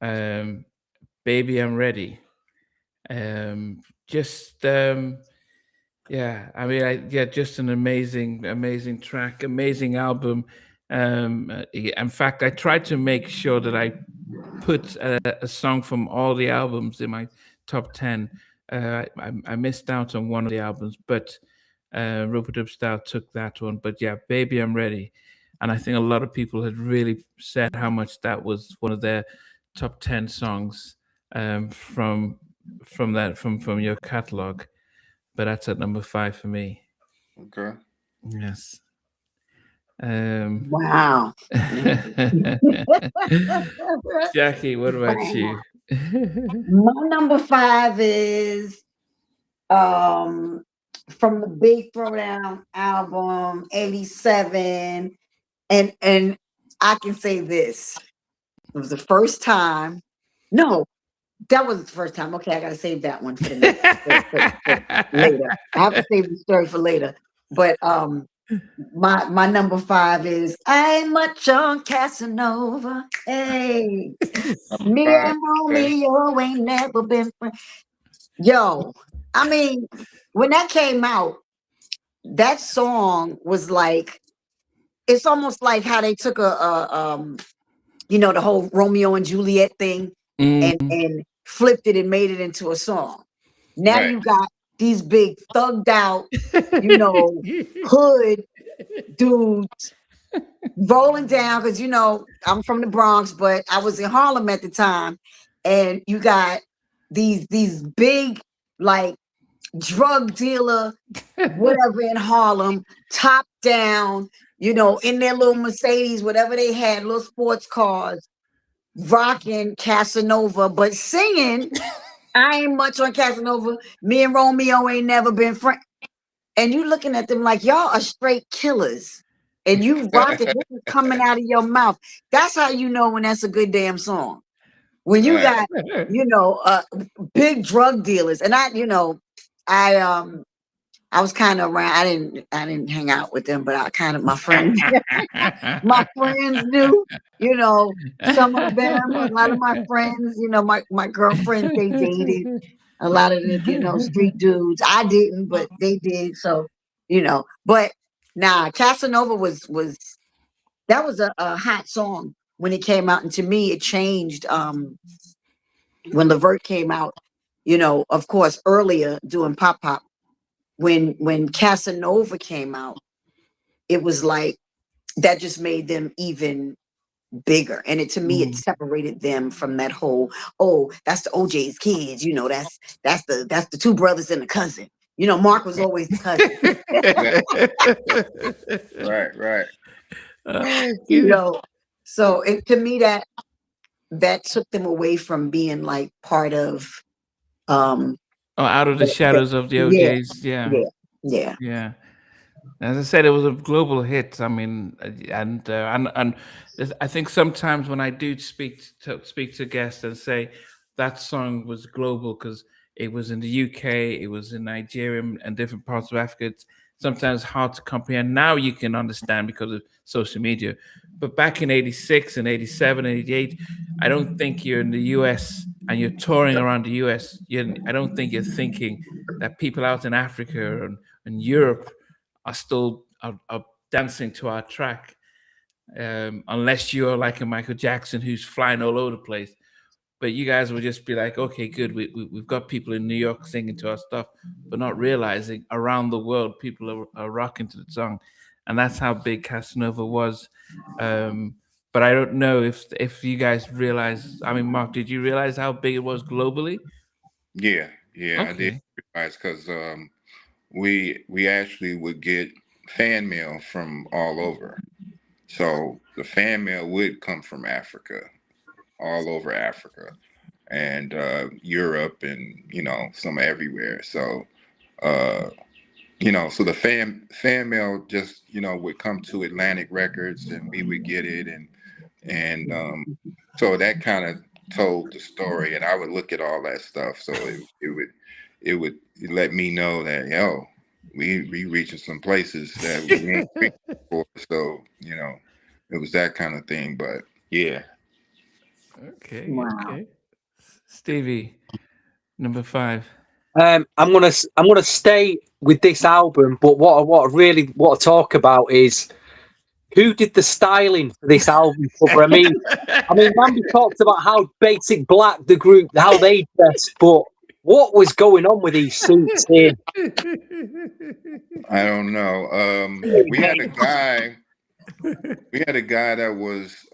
Baby I'm Ready. Just just an amazing track, amazing album. In fact, I tried to make sure that I put a song from all the albums in my top 10. I missed out on one of the albums, but Rope-a-Dope Style took that one. But yeah, Baby I'm Ready. And I think a lot of people had really said how much that was one of their top 10 songs from your catalog. But that's at number 5 for me. Okay. Yes. Wow. Jackie, what about you? My number 5 is from the Big Throwdown album, 87. And I can say this. It was the first time. No, that wasn't the first time. Okay, I gotta save that one for the next for later. I have to save the story for later. But my number 5 is I ain't much on Casanova. Hey, me Five, and okay. Romeo ain't never been friends. Yo, I mean, when that came out, that song was like, it's almost like how they took the whole Romeo and Juliet thing and flipped it and made it into a song. Now Right. you got these big thugged out, hood dudes rolling down because I'm from the Bronx, but I was in Harlem at the time, and you got these big like drug dealer whatever in Harlem, top down, in their little Mercedes, whatever they had, little sports cars, rocking Casanova, but singing. I ain't much on Casanova. Me and Romeo ain't never been friends. And you looking at them like y'all are straight killers. And you rocking, this is coming out of your mouth. That's how you know when that's a good damn song. When you Right. got, big drug dealers. And I was kind of around. I didn't hang out with them, but my friends my friends knew, some of them, a lot of my friends, my girlfriends, they dated a lot of the, street dudes. I didn't, but they did. So, but nah, Casanova was that was a hot song when it came out. And to me, it changed when LeVert came out, of course, earlier doing Pop Pop. When Casanova came out, it was like that just made them even bigger. And to me, it separated them from that whole, oh, that's the OJ's kids, that's the two brothers and the cousin. Mark was always the cousin. Right. So to me that took them away from being like part of out of the shadows of the OJs. Yeah. As I said, it was a global hit. I mean, and I think sometimes when I do speak to guests and say that song was global because it was in the UK, it was in Nigeria and different parts of Africa. It's sometimes hard to comprehend. Now you can understand because of social media. But back in 86 and 87 and 88, I don't think you're in the US and you're touring around the US. I don't think you're thinking that people out in Africa and Europe are still are dancing to our track, unless you're like a Michael Jackson who's flying all over the place. But you guys will just be like, okay, good. We've got people in New York singing to our stuff, but not realizing around the world people are rocking to the song, and that's how big Casanova was. But I don't know if you guys realize. I mean, Mark, did you realize how big it was globally? Yeah, Okay. I did realize because we actually would get fan mail from all over. So the fan mail would come from Africa, all over Africa, and Europe, and some everywhere. So so the fan mail just would come to Atlantic Records, and we would get it, and so that kind of told the story, and I would look at all that stuff. So it would let me know that we reaching some places that we ain't reached before. So it was that kind of thing. But yeah. Okay. wow. Okay. Stevie, number 5. I'm gonna stay with this album, but what I really want to talk about is who did the styling for this album cover. I mean, Mandy talked about how Basic Black, the group, how they dressed, but what was going on with these suits here? I don't know. We had a guy that was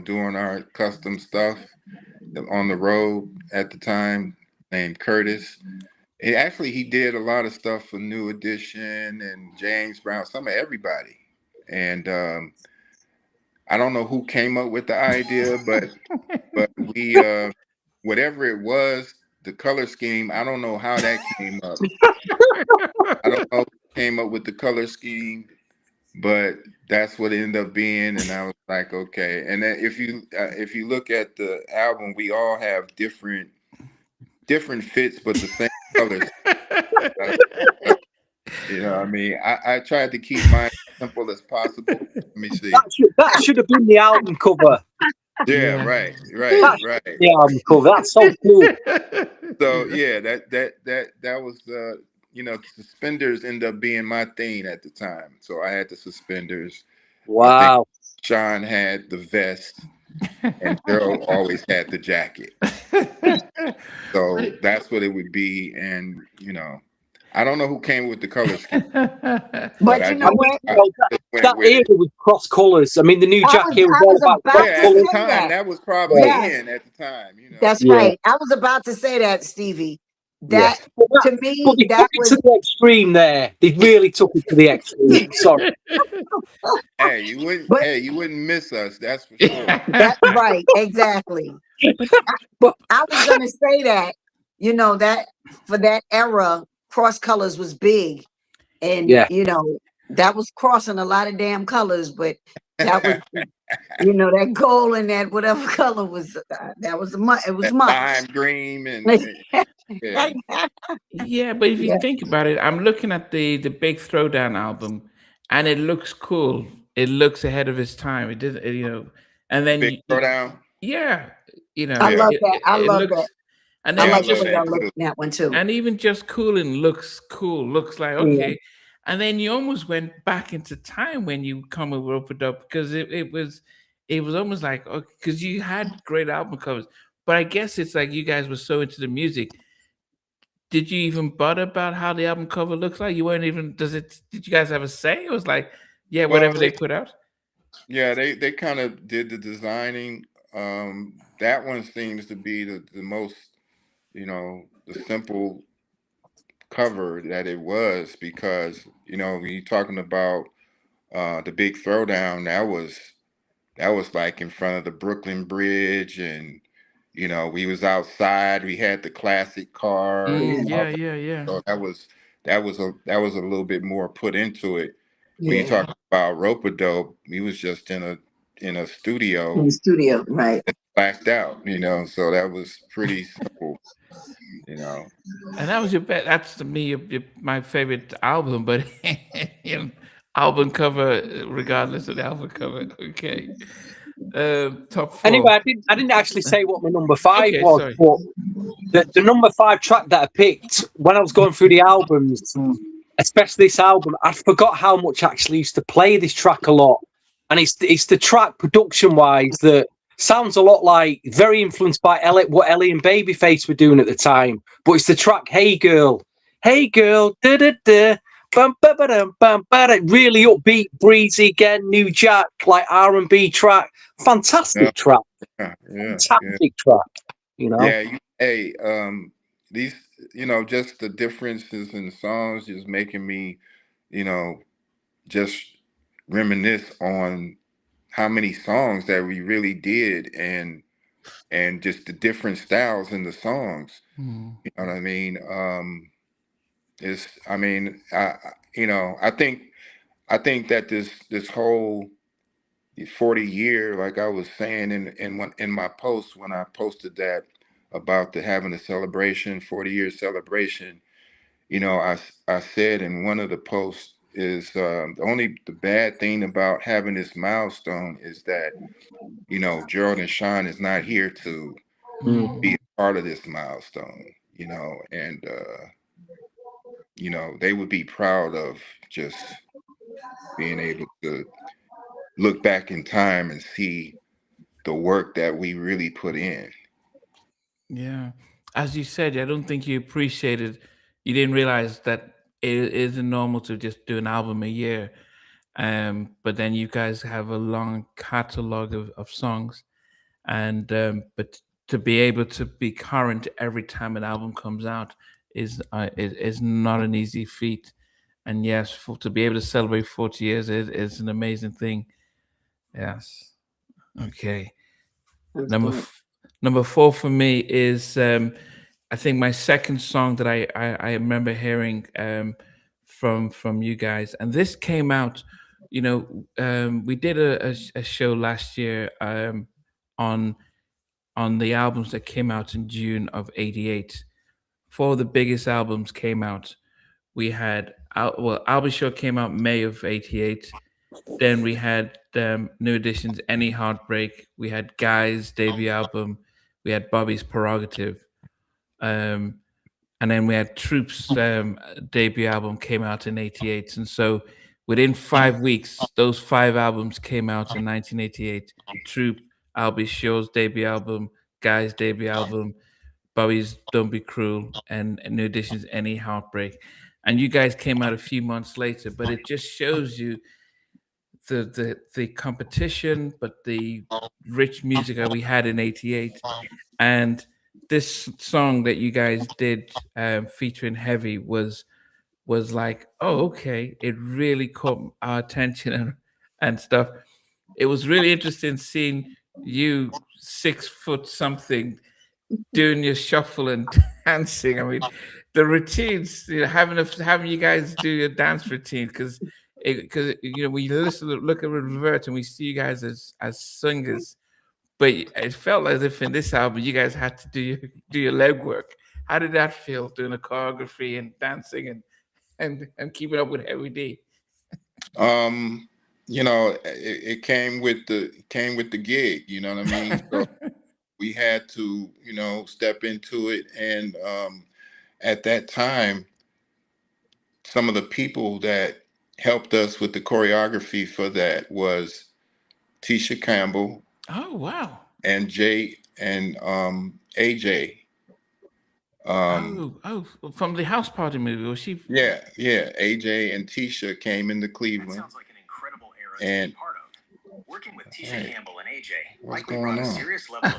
doing our custom stuff on the road at the time, named Curtis. He did a lot of stuff for New Edition and James Brown, some of everybody. And I don't know who came up with the idea, but we whatever it was, the color scheme, I don't know how that came up. I don't know who came up with the color scheme, but that's what it ended up being. And I was like, okay. And then if you look at the album, we all have different fits, but the same colors. You know, I mean, I tried to keep mine simple as possible. Let me see. That should have been the album cover. Yeah, Yeah. right. That should be the album cover. That's so cool. So yeah, that was you know, suspenders ended up being my thing at the time. So I had the suspenders. I think Wow. Sean had the vest, and Gerald always had the jacket. So that's what it would be. And you know, I don't know who came with the color scheme, but But I you just, know what? You know, just went that with era it. was cross colours. I mean, the new I jacket was I all was about about cross Yeah, to at the colours. say time, that. that was probably Yes, in at the time. You know. that's Yeah, right. I was about to say that, Stevie. yeah. That But to me, they took that it to was the extreme there. They really took it to the extreme. Sorry. Hey, but you wouldn't miss us. That's for sure. that right, exactly. But But I was gonna say that, you know, that for that era, cross colors was big. And yeah, you know, that was crossing a lot of damn colors, but that was, you know, that gold and that whatever color was that was it was That much. lime green yeah. yeah, but if you Yeah, think about it, I'm looking at the Big Throwdown album, and it looks cool. It looks ahead of its time. It did, you know, and then Big Throwdown. yeah, you know, I Yeah, love that. I it love that. looks, and I then yeah, I you like the love just way that y'all look too. at that one too. and even Just Coolin looks cool. Looks like Yeah. okay, and then you almost went back into time when you come with Rope It Up because it was almost like because you had great album covers, but I guess it's like you guys were so into the music. Did you even bother about how the album cover looks like? You weren't even. Does it? Did you guys have a say? It was like, yeah, Well, whatever they put out. yeah, they kind of did the designing. That one seems to be the most, you know, the simple cover that it was because you know when you're talking about the Big Throwdown, that was like in front of the Brooklyn Bridge, and you know we was outside. We had the classic cars. Yeah. Mm, And yeah, all that. yeah, yeah. So that was a little bit more put into it. When you Yeah. talk about Rope Dope, we was just in a In studio the studio, right. blacked out, you know. So that was pretty simple, you know. And that was your bet. That's to me my favorite album, but you know, album cover, regardless of the album cover. Okay, top anyway, four. I didn't actually say what my number five Okay, was, sorry. but the number five track that I picked when I was going through the albums, especially this album, I forgot how much I actually used to play this track a lot. And it's the track production wise that sounds a lot like very influenced by what Ellie and Babyface were doing at the time. But it's the track Hey Girl, da da da. Bum, ba, ba, dum, bum, ba, da. Really upbeat, breezy again, new jack, like R&B track. Yeah, Fantastic track. yeah. Fantastic track, you know? Yeah, hey, these, you know, just the differences in the songs is making me, you know, just reminisce on how many songs that we really did and just the different styles in the songs. Hmm. You know what I mean? It's, I mean, you know, I think that this whole 40 year, like I was saying in my post when I posted that about the having a celebration, 40 year celebration, you know, I said in one of the posts is the bad thing about having this milestone is that you know Gerald and Sean is not here to Hmm. be a part of this milestone, you know, and you know they would be proud of just being able to look back in time and see the work that we really put in. Yeah, as you said, I don't think you appreciated. You didn't realize that it isn't normal to just do an album a year. But then you guys have a long catalog of songs, and but to be able to be current every time an album comes out is not an easy feat. And yes, to be able to celebrate 40 years is an amazing thing. Yes. Okay. That's Number good. number four for me is I think my second song that I remember hearing from you guys, and this came out. You know, we did a show last year on on the albums that came out in June of '88. Four of the biggest albums came out. We had I'll Be Sure came out May of '88. Then we had New Edition's Any Heartbreak. We had Guy's debut album. We had Bobby's Prerogative. And then we had Troop's debut album came out in '88. And so within 5 weeks, those 5 albums came out in 1988. Troop, I'll Be Sure's debut album, Guy's debut album, Bobby's Don't Be Cruel, and New Edition's Any Heartbreak. And you guys came out a few months later, but it just shows you the competition, but the rich music that we had in '88. And this song that you guys did featuring Heavy was like, oh, okay, it really caught our attention and stuff. It was really interesting seeing you 6 foot something doing your shuffle and dancing. I mean, the routines, having you guys do your dance routine, because we look at LeVert and we see you guys as singers, but it felt as if in this album you guys had to do your leg work. How did that feel, doing the choreography and dancing and keeping up with Heavy D? It came with the gig. You know what I mean? So we had to, step into it, and at that time, some of the people that helped us with the choreography for that was Tisha Campbell. Oh, wow. And Jay and AJ. From the House Party movie, was she? Yeah. AJ and Tisha came into Cleveland. That sounds like an incredible era to be part of. Working with Tisha Campbell and AJ likely brought a serious level of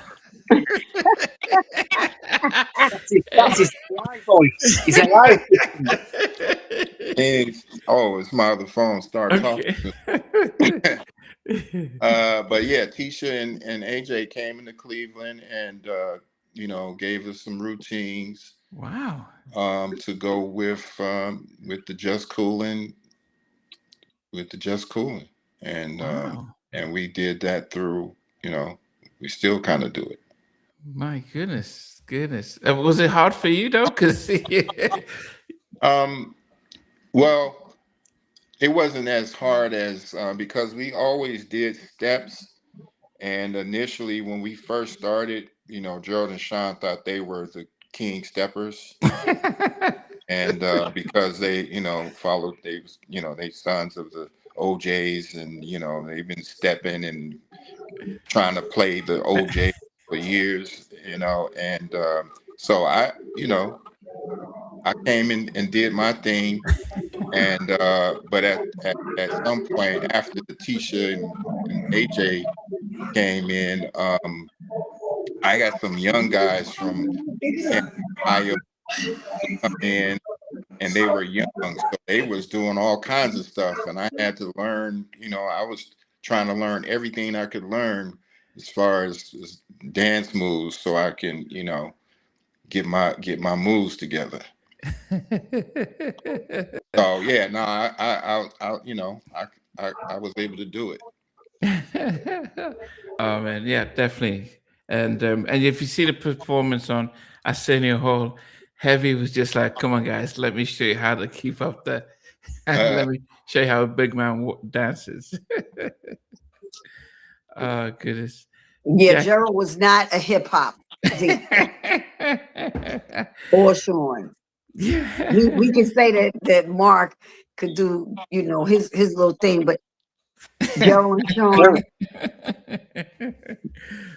That's his live voice. He's alive. It's my other phone. Start talking. But yeah, Tisha and AJ came into Cleveland and gave us some routines. Wow. To go with the Just Coolin, and wow. And we did that through, we still kind of do it. My goodness. Was it hard for you though? Because well, it wasn't as hard as because we always did steps. And initially, when we first started, Gerald and Sean thought they were the king steppers, and because they, followed, they sons of the OJs, and they've been stepping and trying to play the OJ for years, and so I came in and did my thing, and but at some point after the Tisha and AJ came in, I got some young guys from Ohio to come in, and they were young, so they was doing all kinds of stuff, and I had to learn. I was trying to learn everything I could learn as far as dance moves, so I can, get my moves together. So yeah, no, I was able to do it. Oh man, yeah, definitely. And if you see the performance on Arsenio Hall, Heavy was just like, "Come on, guys, let me show you how to keep up the. Let me show you how a big man dances." Oh goodness. Yeah, Gerald was not a hip hop or Sean. Yeah. We can say that Mark could do, his little thing, but Gerald and Sean,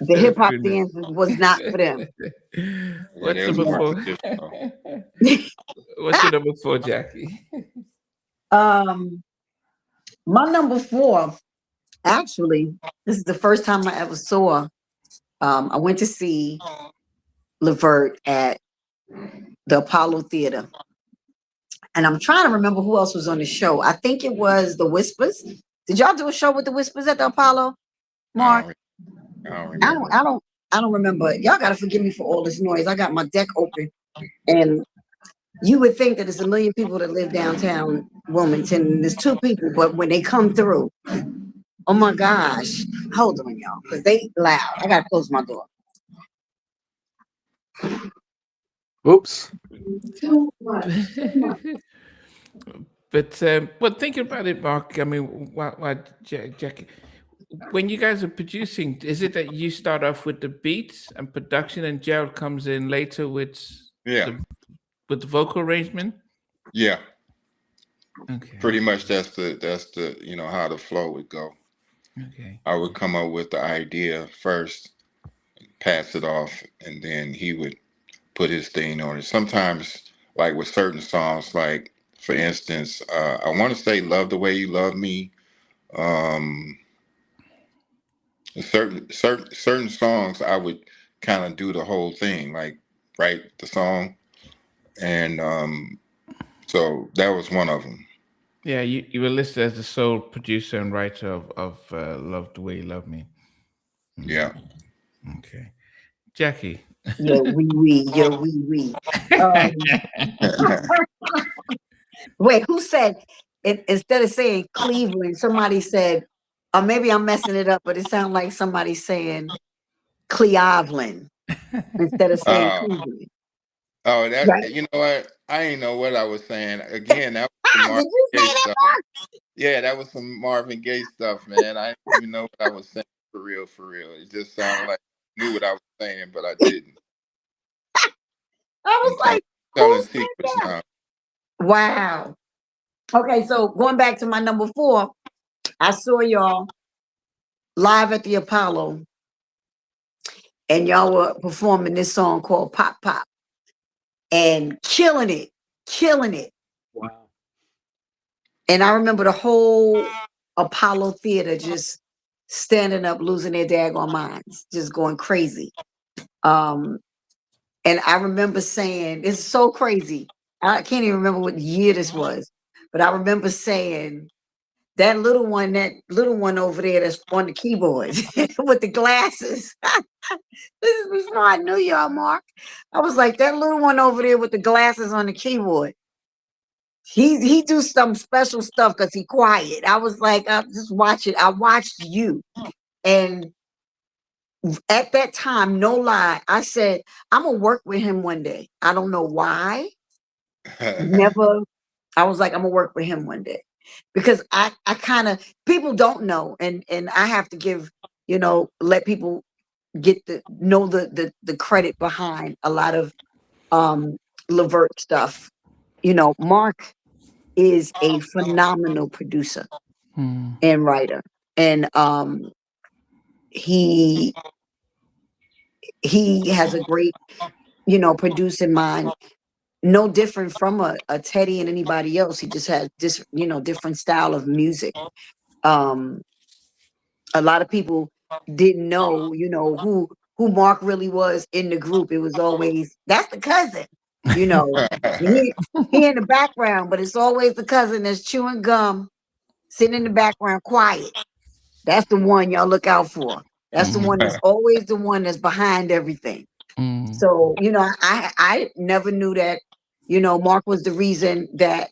the hip hop dance was not for them. What's number 4? What's your number 4, Jackie? My number 4, actually, this is the first time I ever saw. I went to see LeVert at the Apollo Theater, and I'm trying to remember who else was on the show. I think it was the Whispers. Did y'all do a show with the Whispers at the Apollo, Mark? I don't remember. Y'all gotta forgive me for all this noise. I got my deck open, and you would think that there's a million people that live downtown Wilmington. There's 2 people, but when they come through, oh my gosh! Hold on, y'all, because they loud. I gotta close my door. Oops. But thinking about it, Mark, I mean, Jackie, when you guys are producing, is it that you start off with the beats and production, and Gerald comes in later with Yeah, the vocal arrangement? yeah. Okay. Pretty much that's the how the flow would go. Okay. I would come up with the idea first, pass it off, and then he would put his thing on it. Sometimes, like with certain songs, like for instance, I want to say "Love the Way You Love Me." Um, certain songs, I would kind of do the whole thing, like write the song, and so that was one of them. Yeah, you were listed as the sole producer and writer of "Love the Way You Love Me." Yeah. Okay, Jackie. Yo, wee. Um, Wait, who said instead of saying Cleveland, somebody said, or maybe I'm messing it up, but it sounded like somebody saying Cleveland instead of saying Oh, Cleveland. that Right? you know what? I didn't know what I was saying. Again, that was some Did Marvin you say Gaye that, stuff. Mark? Yeah, that was some Marvin Gaye stuff, man. I didn't even know what I was saying for real, for real. It just sounded like I knew what I was saying, but I didn't. I was I'm telling, like, telling who said secrets that? now. Wow. Okay, so going back to my number 4, I saw y'all live at the Apollo, and y'all were performing this song called Pop Pop and killing it. Wow. And I remember the whole Apollo Theater just standing up, losing their daggone minds, just going crazy. Um, and I remember saying, it's so crazy. I can't even remember what year this was, but I remember saying, that little one over there that's on the keyboard with the glasses. This is before I knew y'all, Mark. I was like, that little one over there with the glasses on the keyboard. He do some special stuff because he quiet. I was like, I'm just watching. I watched you, and at that time, no lie, I said I'm gonna work with him one day. I don't know why. Never. I was like, I'm gonna work with him one day because I kind of people don't know, and I have to give let people get the credit behind a lot of LeVert stuff. Mark is a phenomenal producer and writer, and he has a great producing mind, no different from a Teddy and anybody else. He just has this different style of music. um a lot of people didn't know who Mark really was in the group. It was always, that's the cousin, you know he, he in the background, but it's always the cousin that's chewing gum, sitting in the background quiet. That's the one y'all look out for. That's the one that's always the one that's behind everything. So, I never knew that, Mark was the reason that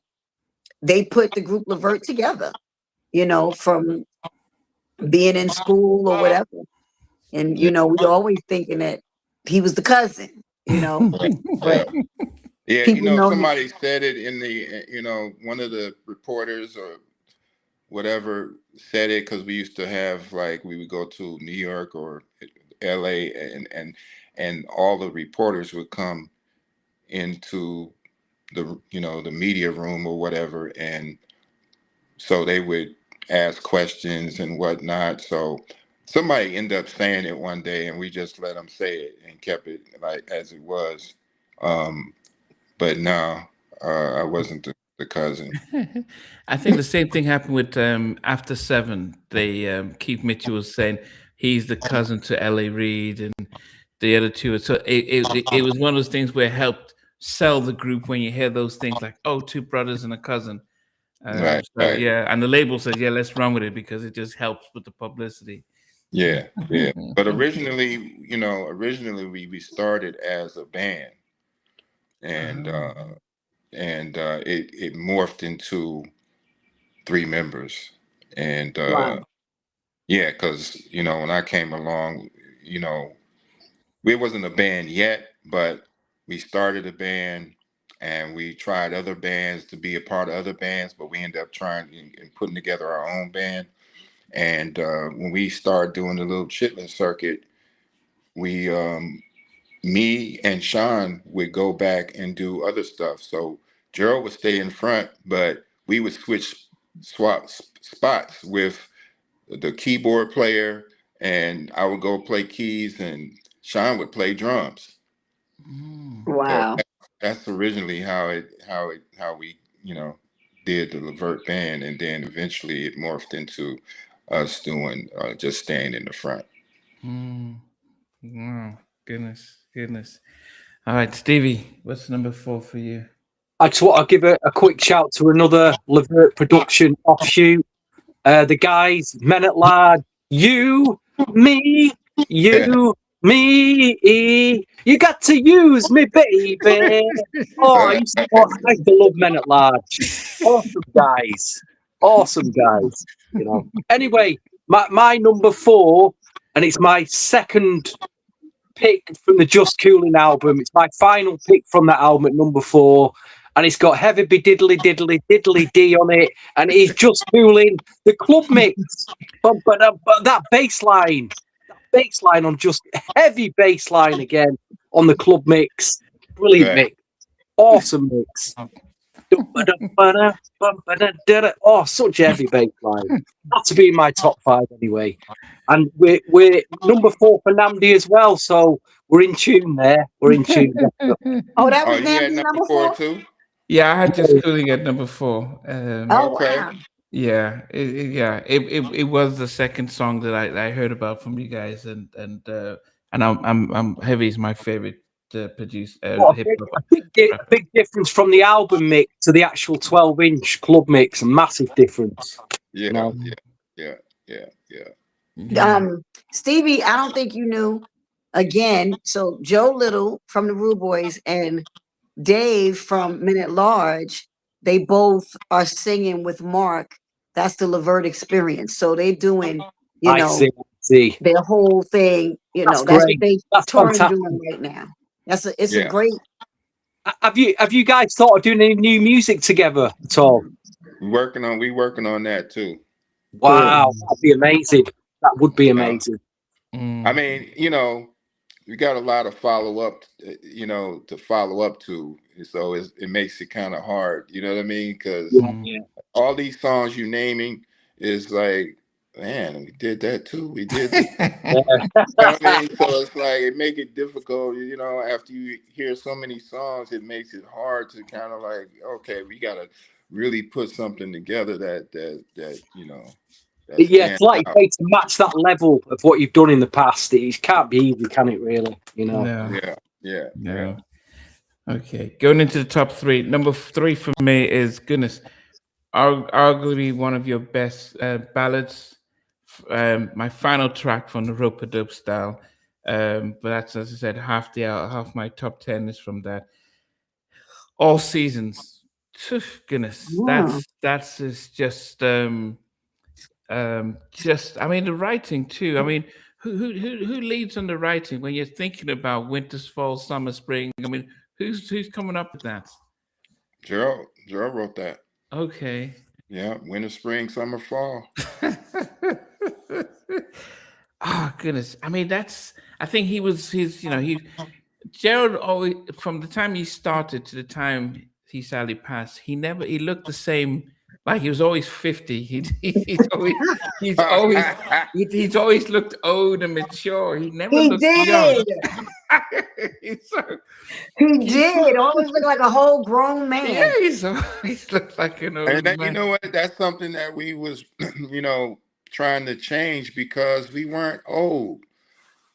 they put the group LeVert together, from being in school or whatever. And, we always thinking that he was the cousin, but Yeah, people know him. somebody said it in the, one of the reporters or whatever said it because we used to have, like, we would go to New York or LA, and all the reporters would come into the media room or whatever, and so they would ask questions and whatnot. So somebody ended up saying it one day, and we just let them say it and kept it like as it was. Um, but no, I wasn't the cousin. I think the same thing happened with After Seven. They Keith Mitchell was saying he's the cousin to L.A. Reid and the other two. So it was one of those things where it helped sell the group when you hear those things like, oh, two brothers and a cousin. Right, So right. yeah, and the label says, yeah, let's run with it because it just helps with the publicity. Yeah, yeah. But originally we started as a band, and it morphed into 3 members, and Wow. yeah, because when I came along, it wasn't a band yet, but we started a band. and we tried other bands to be a part of other bands, but we ended up trying and putting together our own band. And when we started doing the little chitlin circuit, we me and Sean would go back and do other stuff. So Gerald would stay in front, but we would swap spots with the keyboard player, and I would go play keys, and Sean would play drums. So Wow. that's originally how we did the LeVert band, and then eventually it morphed into us doing just staying in the front. Wow, goodness. All right, Stevie, what's number 4 for you? I just want to give a quick shout to another LeVert production offshoot. The guys, Men at Large, you, me, you, me. You got to use me, baby. Oh, I used to love Men at Large. Awesome guys. You know. Anyway, my number 4, and it's my second pick from the Just Coolin album. It's my final pick from that album at number 4. And it's got Heavy Be Diddly Diddly Diddly D on it. And it's Just Coolin, the club mix. But that bass line on just heavy bass line again on the club mix. Brilliant mix. Awesome mix. Oh, such a heavy bass line. Had to be in my top 5 anyway. And we're number 4 for Namdi as well. So we're in tune there. We're in tune. Oh, that was you had Namdi number 4 too? Yeah, I had Just Coolin at number 4. Okay. Wow. Yeah, it was the second song that I heard about from you guys, and I'm Heavy is my favorite producer. A big difference from the album mix to the actual 12-inch club mix. A massive difference. Yeah. Stevie, I don't think you knew. Again, so Joe Little from the Rude Boys and Dave from Men at Large, they both are singing with Mark. That's the LeVert experience. So they're doing, see. their whole thing. That's great. what they That's touring fantastic. doing right now. It's a great. Have you guys thought of doing any new music together at all? We working on that too. Wow, that'd be amazing. That would be amazing. I mean, we got a lot of follow up, to follow up to. So it makes it kind of hard. You know what I mean? Because all these songs you naming is like, man, we did that too. We did this. You know what I mean? So it's like it make it difficult. After you hear so many songs, it makes it hard to kind of like, okay, we gotta really put something together that. It's like to match that level of what you've done in the past. It can't be easy, can it? Really, No. Yeah. Okay, going into the top 3. Number 3 for me is arguably one of your best ballads. My final track from the rope-a-dope style. But that's, as I said, half my top 10 is from that. All Seasons. Goodness, that's just I mean, the writing too. I mean, who leads on the writing when you're thinking about winters, fall, summer, spring? I mean, who's coming up with that? Gerald wrote that. Okay. Yeah, winter, spring, summer, fall. Oh goodness! I mean, I think Gerald always, from the time he started to the time he sadly passed, he looked the same. Like he was always 50. He's always looked old and mature. He never looked young. He did. Always looked like a whole grown man. Yeah, he's always looked like an old man. You know what? That's something that we was, trying to change because we weren't old.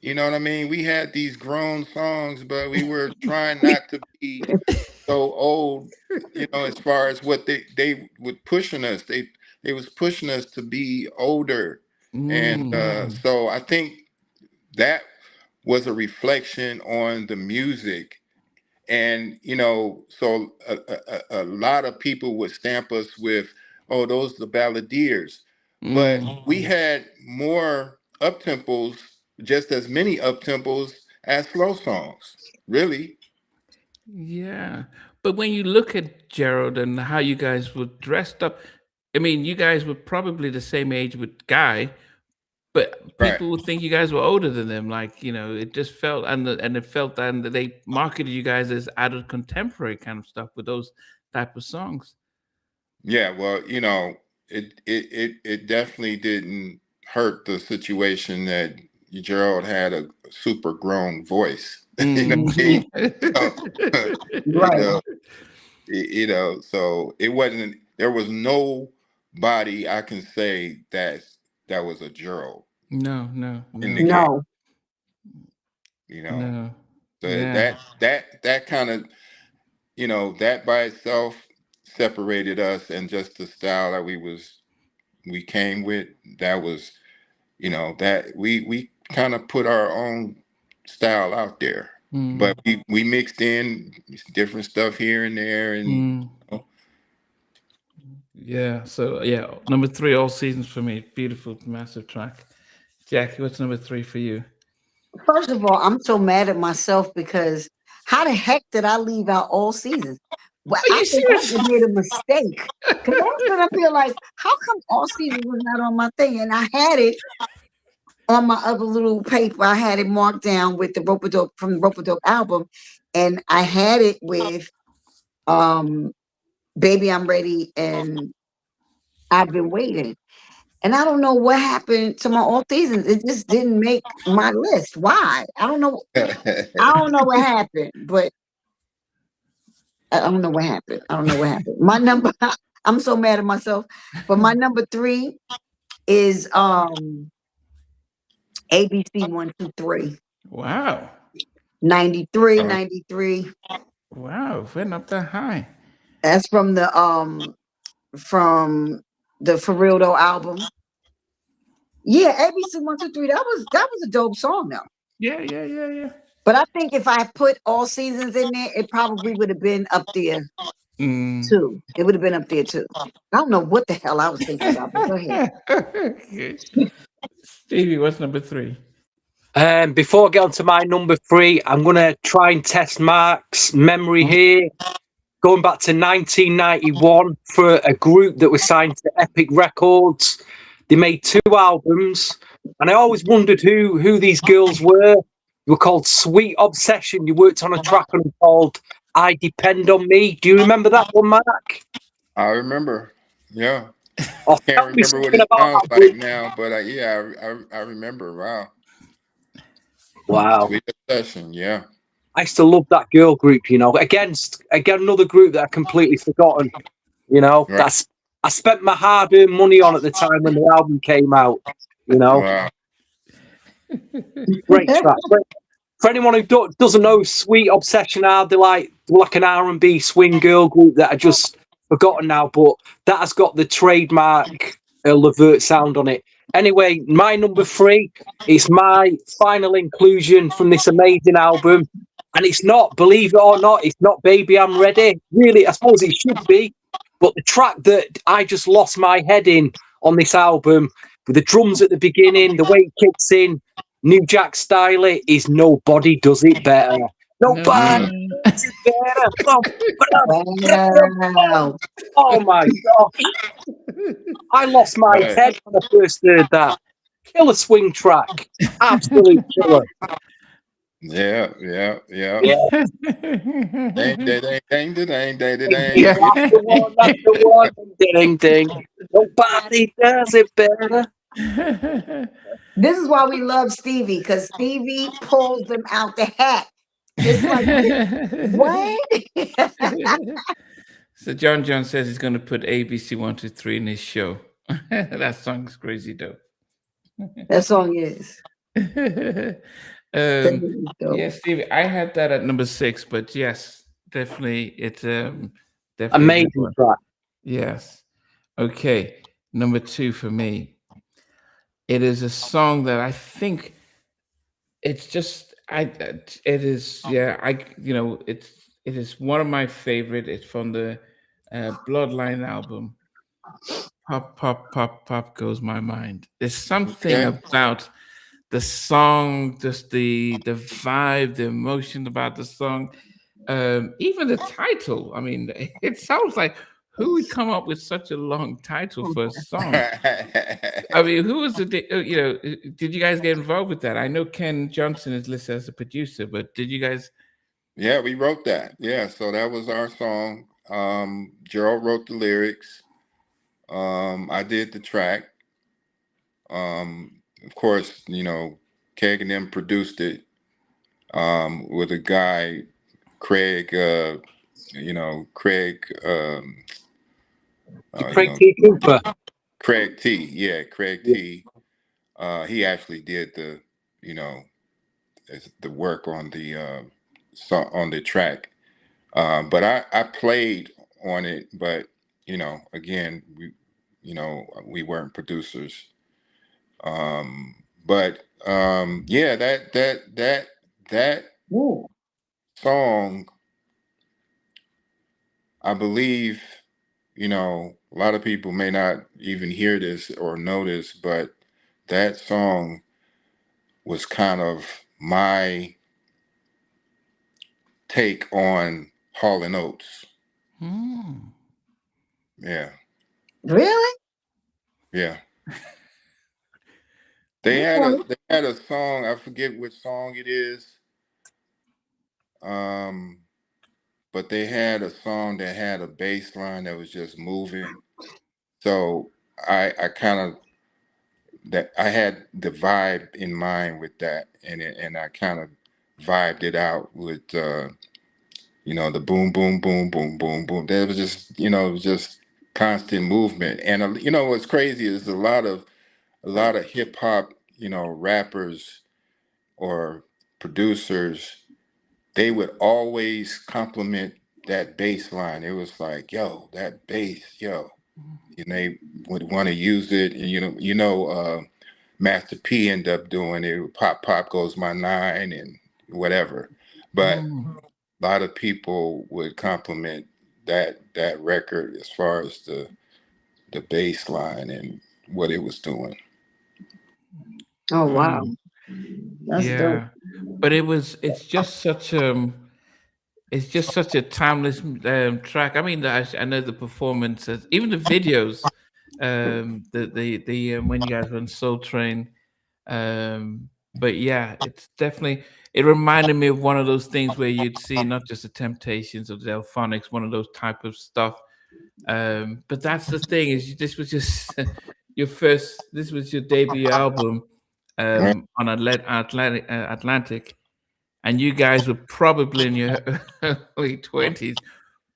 You know what I mean? We had these grown songs, but we were trying not to be so old, as far as what they would pushing us. They was pushing us to be older. And so I think that was a reflection on the music. And, so a lot of people would stamp us with, oh, those are the balladeers. But we had more up-tempos, just as many up-tempos as slow songs, really. Yeah. But when you look at Gerald and how you guys were dressed up, I mean, you guys were probably the same age with Guy, but Right. people would think you guys were older than them. Like, it just felt, and it felt, and they marketed you guys as adult contemporary kind of stuff with those type of songs. Yeah, well, it definitely didn't hurt the situation that Gerald had a super grown voice. You know what I mean? Right. So it wasn't. There was nobody I can say that was a Gerald. No. In the game. No. No. So Yeah. that kind of, that by itself separated us, and just the style that we came with, that was, that we kind of put our own style out there, but we mixed in different stuff here and there, and Yeah. So yeah, number 3, All Seasons for me. Beautiful, massive track. Jackie, what's number 3 for you? First of all, I'm so mad at myself because how the heck did I leave out All Seasons? Well, Are you I think I serious? just made a mistake. Because I was gonna feel like, how come All Seasons was not on my thing? And I had it on my other little paper. I had it marked down with the Rope-a-Dope from the Rope-a-Dope album, and I had it with Baby I'm Ready and I've Been Waiting. And I don't know what happened to my All Seasons. It just didn't make my list. Why? I don't know. I don't know what happened, but I don't know what happened. I don't know what happened. My number, I'm so mad at myself. But my number 3 is ABC 1, 2, 3. Wow. 93. Wow, went up that high. That's from the For Real Though album. Yeah, ABC 1, 2, 3. That was a dope song though. Yeah. But I think if I put All Seasons in there, it probably would have been up there too. It would have been up there too. I don't know what the hell I was thinking about, but go ahead. Okay. Stevie, what's number 3? Before I get on to my number 3, I'm going to try and test Mark's memory here. Going back to 1991 for a group that was signed to Epic Records. They made 2 albums, and I always wondered who these girls were. They were called Sweet Obsession. You worked on a track on them called I Depend on Me. Do you remember that one, Mark? I remember. Yeah. Oh, Can't remember what it sounds like now, but I remember. Wow. Sweet Obsession, yeah. I used to love that girl group, again, another group that I completely forgotten, Right. I spent my hard-earned money on at the time when the album came out, Wow. Great track. For anyone who doesn't know, Sweet Obsession are they're like an R&B swing girl group that I just forgotten now, but that has got the trademark LeVert sound on it. Anyway, my number 3 is my final inclusion from this amazing album. And it's not, believe it or not, it's not Baby I'm Ready. Really, I suppose it should be. But the track that I just lost my head in on this album, with the drums at the beginning, the way it kicks in, New Jack style, is Nobody Does It Better. Nobody does it better. Wow. Oh my God. I lost my head when I first heard that. Killer swing track. Absolute killer. Yeah. Yeah. Dang, dang, dang, dang, dang, dang. Yeah. That's the one. Ding, ding. Nobody does it better. This is why we love Stevie, because Stevie pulls them out the hat. It's like, what? So John says he's going to put ABC 1, 2, 3 in his show. That song's crazy dope. That song is. Yeah, Stevie, I had that at number 6, but yes, definitely it's definitely amazing track. Yes. Okay, number 2 for me. It is a song that I think it's just it is it is one of my favorite. It's from the Bloodline album. Pop, pop, pop, pop goes my mind. There's something about the song, just the vibe, the emotion about the song. even the title. I mean, it sounds like who would come up with such a long title for a song? I mean, who was did you guys get involved with that? I know Ken Johnson is listed as a producer, but did you guys? Yeah, we wrote that. Yeah, so that was our song. Gerald wrote the lyrics. I did the track. Of course, Keg and them produced it with a guy, Craig. Craig. Craig T. Cooper. Craig T. Yeah, Craig T. He actually did the work on the song, on the track. But I played on it, but again, we weren't producers. But yeah, that Ooh. song, I believe, a lot of people may not even hear this or know this, but that song was kind of my take on Hall and Oates. Yeah. Really? Yeah. They had a song, I forget which song it is. But they had a song that had a bass line that was just moving. So I kind of I had the vibe in mind with that, and I kind of vibed it out with the boom boom boom boom boom boom. That was just it was just constant movement. And what's crazy is a lot of hip hop rappers or producers, they would always compliment that bass line. It was like, yo, that bass, yo. And they would want to use it. And Master P ended up doing it. Pop Pop Goes My Nine and whatever. But a lot of people would compliment that record as far as the bass line and what it was doing. Oh wow. That's dope. But it's just such a timeless track. I mean, I know the performances, even the videos, the when you guys were on Soul Train. But yeah, it's definitely, it reminded me of one of those things where you'd see not just the Temptations or the Delphonics, one of those type of stuff. But that's the thing, is this was just this was your debut album on Atlantic, and you guys were probably in your early 20s,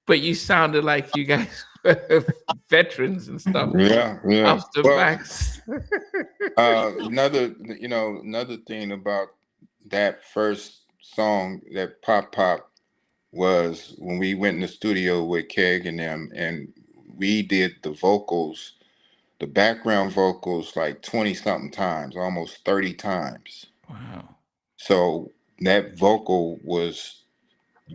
but you sounded like you guys were veterans and stuff. Yeah. Off the backs. Another thing about that first song, that Pop Pop, was when we went in the studio with Keg and them, and we did the vocals, the background vocals, like 20 something times, almost 30 times. Wow. So that vocal was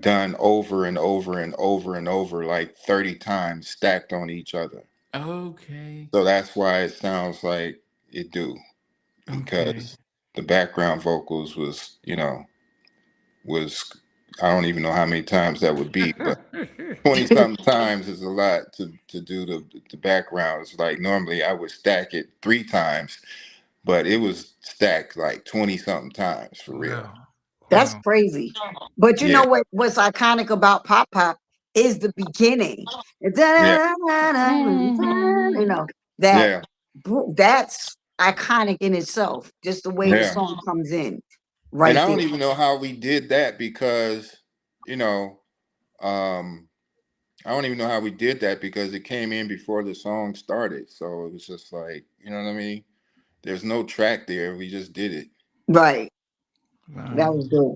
done over and over and over and over, like 30 times stacked on each other. Okay. So that's why it sounds like it do, because the background vocals was, I don't even know how many times that would be, but 20 something times is a lot to do the background. It's like normally I would stack it 3 times, but it was stacked like 20 something times for real. That's crazy. But you know what's iconic about Pop Pop is the beginning. That's iconic in itself, just the way the song comes in. Right. And I don't even know how we did that, because I don't even know how we did that, because it came in before the song started. So it was just like, you know what I mean? There's no track there. We just did it. Right. Wow. That was good.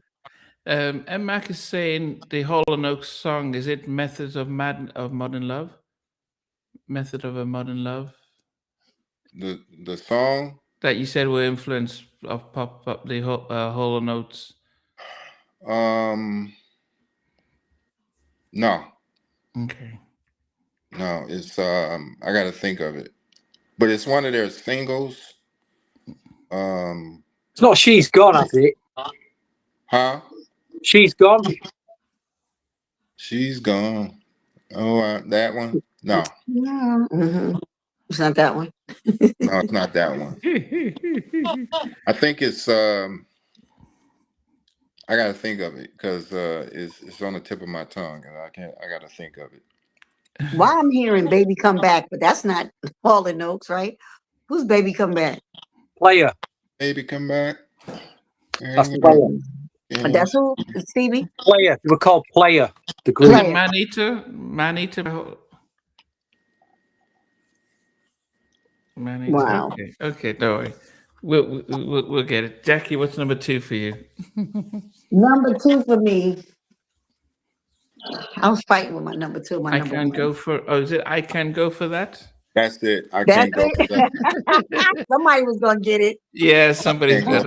And Mac is saying the Hall & Oates song, is it Methods of Modern Love? Method of a Modern Love? The song? That you said were influence of Pop Up, the Hall & Oates. No. Okay. No, it's I gotta think of it. But it's one of their singles. It's not She's Gone, has it? Huh? She's Gone. She's gone. Oh, that one? No, It's not that one. no, it's not that one. I think it's. I gotta think of it because it's on the tip of my tongue, and I can't. I gotta think of it. Why I'm hearing "Baby Come Back," but that's not Hall and Oates, right? Who's "Baby Come Back"? Player. Baby, come back. That's Player. That's who, Stevie? Player. They were called Player. The group. Player. Manita. Wow. Okay, don't worry. We'll get it. Jackie, what's number 2 for you? Number 2 for me. I was fighting with my number 2. I can go for. Oh, is it? I can go for that. That's it. I can't go for that. Somebody was gonna get it. Yeah, somebody's got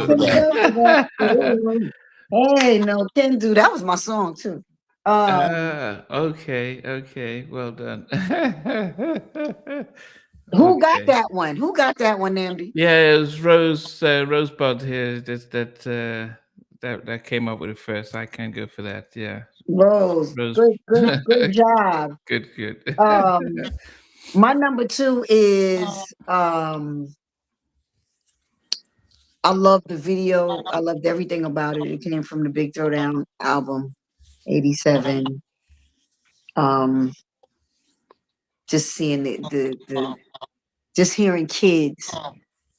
it. Hey, no, can do. That was my song too. Okay. Well done. Who got that one? Who got that one, Namdi? Yeah, it was Rosebud here that came up with it first. I can go for that. Yeah. Rose. Good job. Good. My number 2 is I love the video. I loved everything about it. It came from the Big Throwdown album, 87. Just seeing the just hearing kids,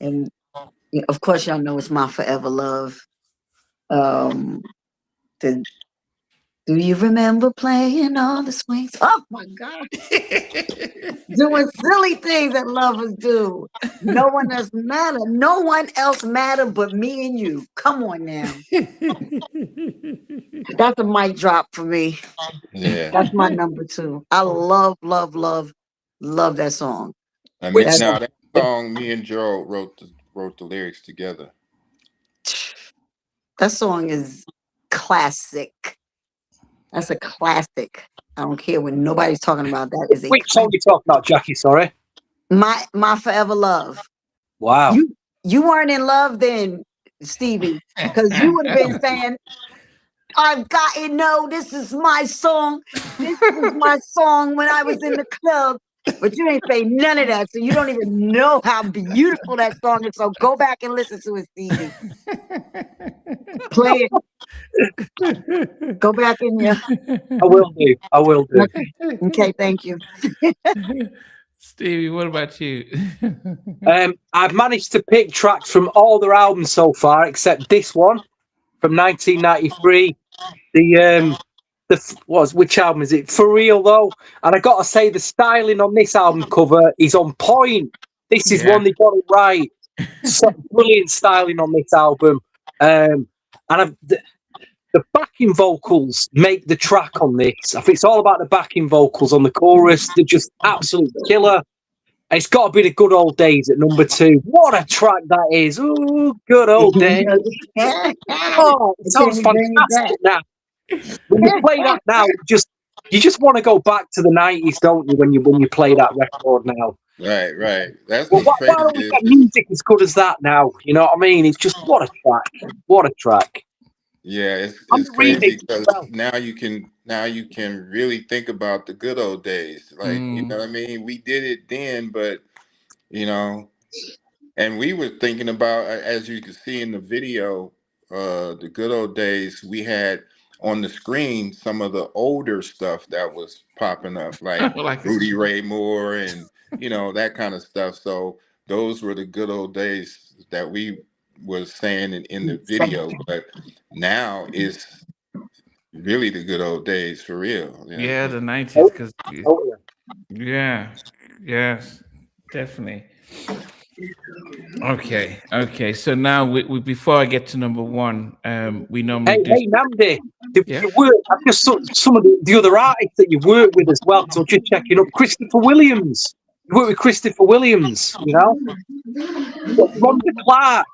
and of course y'all know it's My Forever Love. Do you remember playing all the swings? Oh my God. Doing silly things that lovers do. No one else matter. No one else matter but me and you. Come on now. That's a mic drop for me. Yeah. That's my number 2. I love that song. I mean, now that song, me and Gerald wrote the lyrics together. That song is classic. That's a classic. I don't care what nobody's talking about. That is a Which song you talking about, Jackie? Sorry. My Forever Love. Wow. You weren't in love then, Stevie, because you would have been saying, I've got to know this is my song. This is my song when I was in the club. But you ain't say none of that, so you don't even know how beautiful that song is. So go back and listen to it, Stevie. Play it. Go back in there. I will do. Okay, thank you. Stevie, what about you? I've managed to pick tracks from all their albums so far, except this one from 1993. Which album is it? For Real though, and I gotta say the styling on this album cover is on point. This is one they got it right. So brilliant styling on this album, and the backing vocals make the track on this. I think it's all about the backing vocals on the chorus. They're just absolute killer. And it's got to be the Good Old Days at number 2. What a track that is! Ooh, good old days. Oh, it sounds fantastic now. When you play that now, you just want to go back to the 90s, don't you? When you play that record now, right. That's why don't we get music as good as that now? You know what I mean? It's just what a track. Yeah, it's crazy because now you can really think about the good old days. Like you know what I mean? We did it then, but and we were thinking about, as you can see in the video, the good old days. We had on the screen some of the older stuff that was popping up, like Rudy Ray Moore and that kind of stuff. So those were the good old days that we was saying in the video, but now it's really the good old days for real. Yeah, the 90s, because yes, definitely. Okay. So now we before I get to number 1, we normally Hey, Namdi, you work. I've just some of the other artists that you've worked with as well. So just checking up. Christopher Williams. You work with Christopher Williams. Rhonda Clark.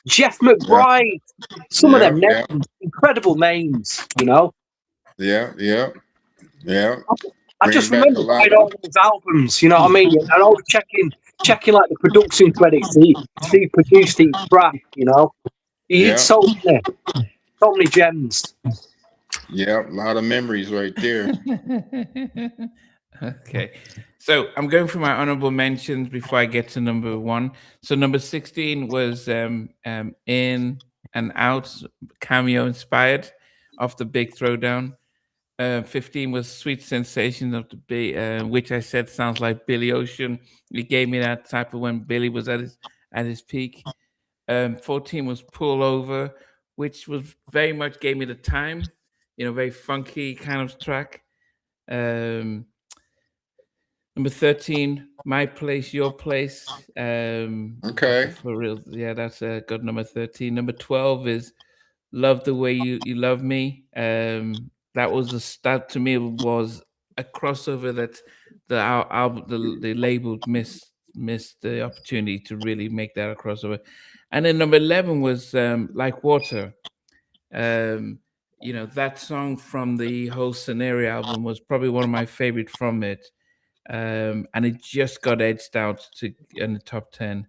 Jeff McBride. Some of them names, incredible names. Yeah. I just remember buying all those albums. You know what I mean? And I was checking like the production credits. He produced each track. He did so many gems. Yeah, a lot of memories right there. Okay, so I'm going for my honorable mentions before I get to number one. So number 16 was In and Out, cameo inspired, off the Big Throwdown. 15 was Sweet Sensation of the Bay, which I said sounds like Billy Ocean. It gave me that type of when Billy was at his peak. 14 was Pull Over, which was very much gave me the time, very funky kind of track. Um, Number 13, My Place, Your Place. Okay. For real, yeah, that's a good number 13. Number 12 is Love the Way You Love Me. That was that to me was a crossover that the album, the label missed the opportunity to really make that a crossover. And then number 11 was Like Water. That song from the whole Scenario album was probably one of my favorite from it. And it just got edged out to in the top 10.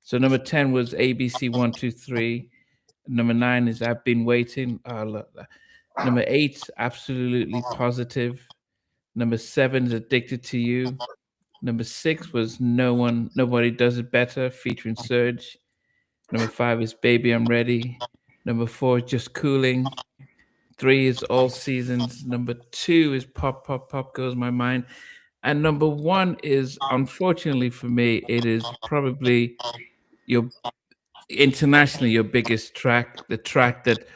So number 10 was ABC 123. Number 9 is I've Been Waiting. Oh, look. Number 8, Absolutely Positive. Number 7 is Addicted to You. Number 6 was Nobody Does It Better, featuring Surge. Number 5 is Baby I'm Ready. Number 4 is Just Cooling. 3 is All Seasons. Number 2 is Pop Pop Pop Goes My Mind. And number 1 is, unfortunately for me, it is probably internationally your biggest track, the track that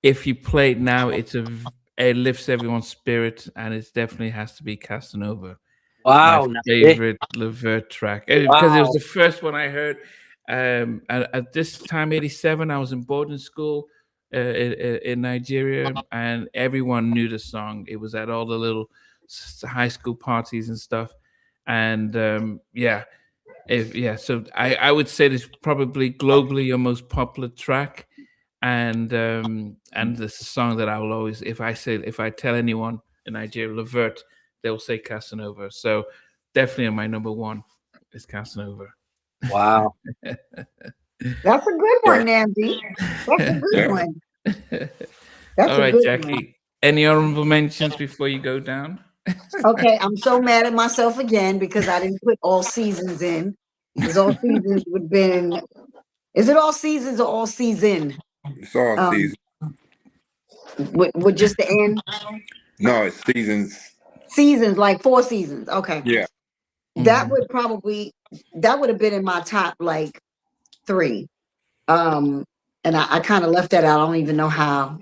if you play it now, it lifts everyone's spirit, and it definitely has to be Casanova. Wow, My favorite LeVert track, because it was wow. the first one I heard. At this time, 87, I was in boarding school in Nigeria, and everyone knew the song. It was at all the little high school parties and stuff. And so I would say this probably globally your most popular track, and this is a song that I will always, if I tell anyone in Nigeria LeVert, they'll say Casanova. So definitely on my number 1 is Casanova. Wow. That's a good one, Nancy. That's a good one. That's All right, good Jackie. one. Any honorable mentions before you go down? Okay, I'm so mad at myself again because I didn't put All Seasons in. Because All Seasons would have been. Is it All Seasons or All Season? It's all season. With just the end? No, it's seasons. Seasons, like 4 seasons. Okay. Yeah. That would have been in my top like 3. And I kind of left that out. I don't even know how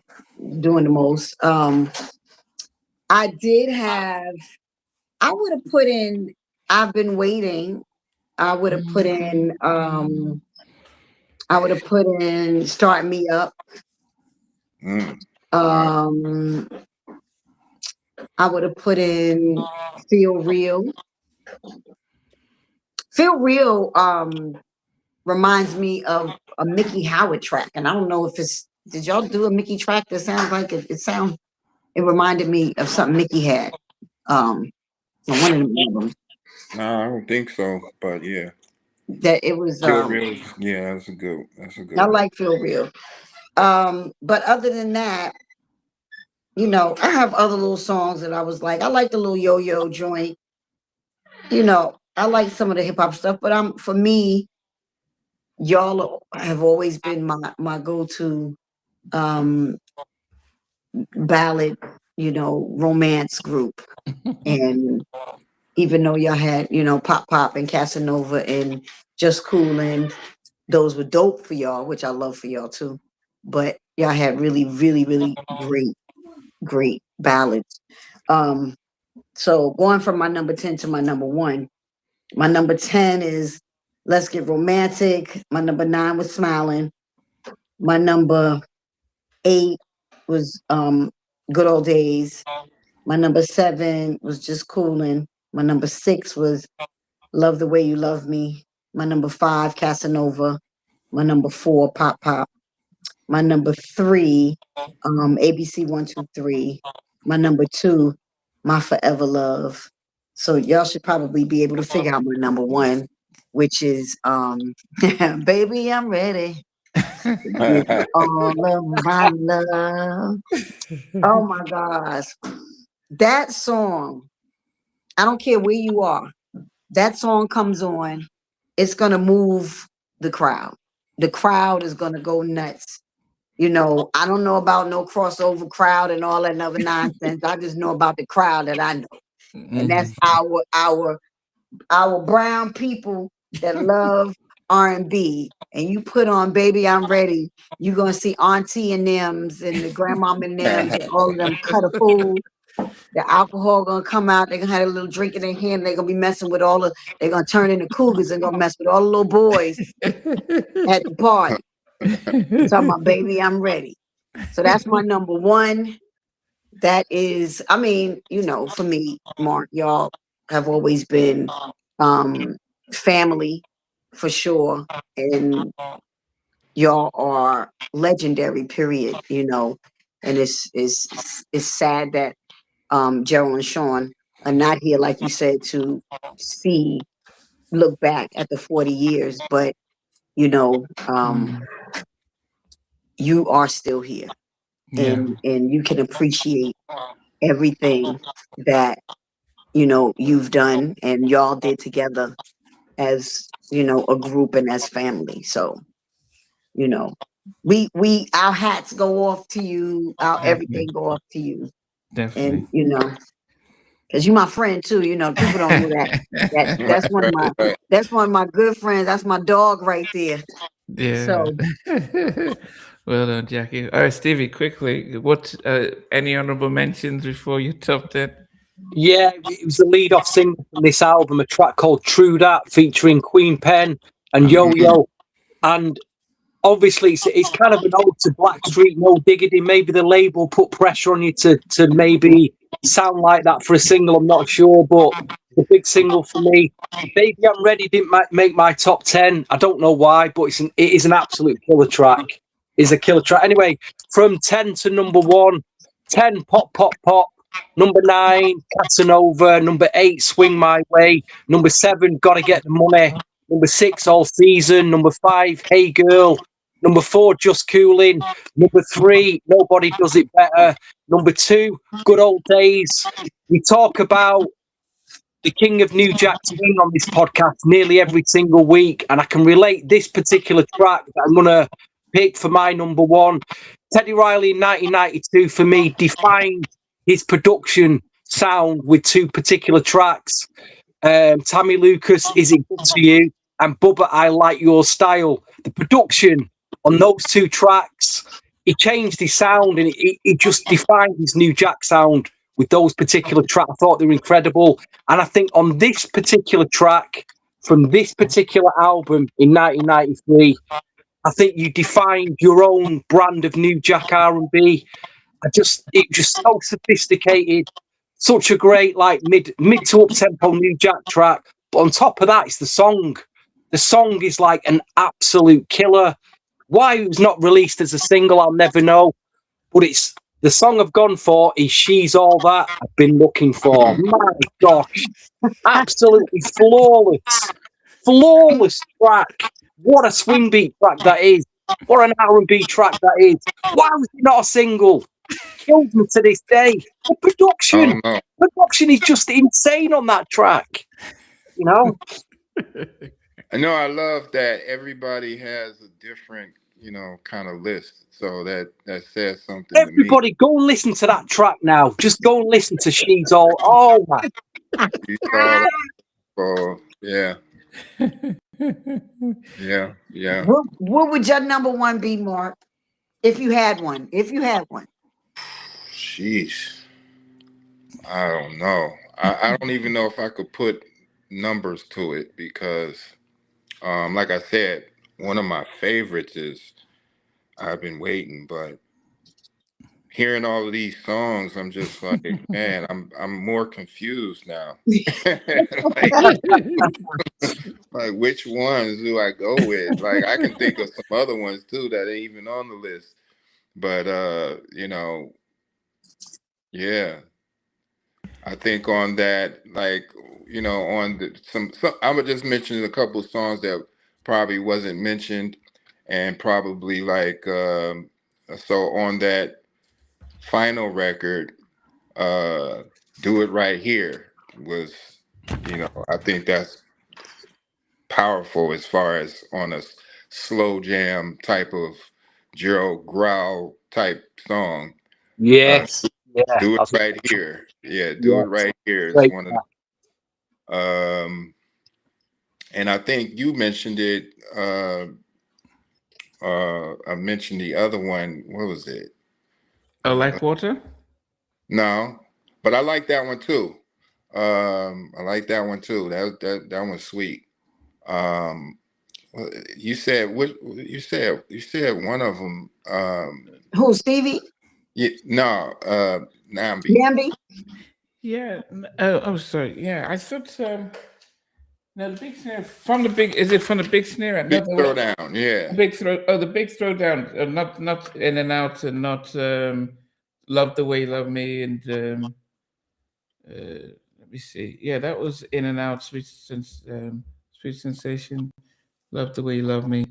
doing the most. I would have put in I've Been Waiting. I would have put in Start Me Up. I would have put in Feel Real. Feel Real reminds me of a Mickey Howard track. And I don't know if did y'all do a Mickey track that sounds like it reminded me of something Mickey had. On one of the albums. No, I don't think so, but yeah. That it was Feel Real. Yeah, that's a good I like Feel Real. But other than that, I have other little songs that I was like, I like the little yo-yo joint. I like some of the hip hop stuff, but for me, y'all have always been my go-to ballad, romance group. And even though y'all had, Pop Pop and Casanova and Just Coolin, those were dope for y'all, which I love for y'all too. But y'all had really, really, really great ballads. So going from my number 10 to my number 1, my number 10 is Let's Get Romantic. My number 9 was Smiling. My number 8 was Good Old Days. My number 7 was Just Coolin'. My number 6 was Love the Way You Love Me. My number 5, Casanova. My number 4, Pop Pop. My number 3, ABC 123. My number 2, My Forever Love. So y'all should probably be able to figure out my number 1, which is Baby I'm Ready. Give you all of my love. Oh my gosh. That song, I don't care where you are. That song comes on, it's going to move the crowd. The crowd is going to go nuts. You know, I don't know about no crossover crowd and all that other nonsense. I just know about the crowd that I know. And that's our brown people that love R&B. And you put on Baby I'm Ready, you're going to see Auntie and them's and the grandmama and them's and all of them cut a fool. The alcohol gonna come out. They're gonna have a little drink in their hand. They're gonna be messing with all the. They're gonna turn into cougars and gonna mess with all the little boys at the party. Talking about Baby, I'm Ready. So that's my number one. That is, I mean, you know, for me, Mark, y'all have always been family for sure, and y'all are legendary. Period. You know, and it's sad that Gerald and Sean are not here, like you said, to look back at the 40 years, but you know, you are still here, and you can appreciate everything that you know you've done and y'all did together as you know a group and as family. So you know, we our hats go off to you, our everything go off to you, Definitely. and you know. Cause you my friend too, you know. People don't know that. That's one of my good friends. That's my dog right there. Yeah. So well done, Jackie. All right, Stevie, quickly, what any honorable mentions before you top 10? Yeah, it was the lead-off single from this album, a track called True Dat, featuring Queen Pen and Yo Yo. And obviously, it's kind of an ode to Blackstreet, No Diggity. Maybe the label put pressure on you to maybe sound like that for a single. I'm not sure, but the big single for me. Baby I'm Ready didn't make my top 10. I don't know why, but it is an absolute killer track. It's a killer track. Anyway, from 10 to number 1, 10, Pop, Pop, Pop. Number 9, Casanova. Number 8, Swing My Way. Number 7, Gotta Get the Money. Number 6, All Season. Number 5, Hey Girl. Number 4, Just Coolin. Number 3, Nobody Does It Better. Number 2, Good Old Days. We talk about the King of New Jack Swing on this podcast nearly every single week, and I can relate this particular track that I'm going to pick for my number 1. Teddy Riley in 1992 for me defined his production sound with 2 particular tracks. Tammy Lucas, Is It Good to You? And Bubba, I Like Your Style. The production on those 2 tracks, he changed his sound, and he just defined his New Jack sound with those particular tracks. I thought they were incredible. And I think on this particular track, from this particular album in 1993, I think you defined your own brand of New Jack R&B. It just so sophisticated, such a great like mid to up tempo New Jack track. But on top of that, it's the song. The song is like an absolute killer. Why it was not released as a single, I'll never know. But it's the song I've gone for is She's All That I've Been Looking For. My gosh, absolutely flawless track. What a swing beat track that is. What an R&B track that is. Why was it not a single? Kills me to this day. The production is just insane on that track. You know? I know. I love that everybody has a different, you know, kind of list. So that says something. Everybody, go and listen to that track now. Just go and listen to She's All. Oh my. She's All. Oh yeah. Yeah. What would your number 1 be, Mark? If you had one. Sheesh. I don't know. I don't even know if I could put numbers to it because, like I said, one of my favorites is I've Been Waiting, but hearing all of these songs, I'm just like, man, I'm more confused now. like which ones do I go with? Like I can think of some other ones too that ain't even on the list. But you know, yeah. I think on that, like, you know, on some I would just mention a couple of songs that probably wasn't mentioned. and probably like so on that final record, "Do It Right Here" was, I think that's powerful as far as on a slow jam type of Gerald growl type song. Yes. Yeah. Do It That's Right Here. Yeah, Do It yes. Right Here is Great. one of and I think you mentioned it. I mentioned the other one. What was it? Oh, like water? No, but I like that one too. I like that one too. That one's sweet. Um, you said what? You said one of them. Who, Stevie? Yeah, no, Nambi. Nambi? Yeah. Oh, sorry. Yeah, I thought. No, the big snare from the big. Is it from the big snare? Big Another one. Throwdown. Yeah. Big throw. Oh, the big throwdown. Not in and out, and not love the way you love me, and let me see. Yeah, that was in and out. Sweet sensation. Love the way you love me.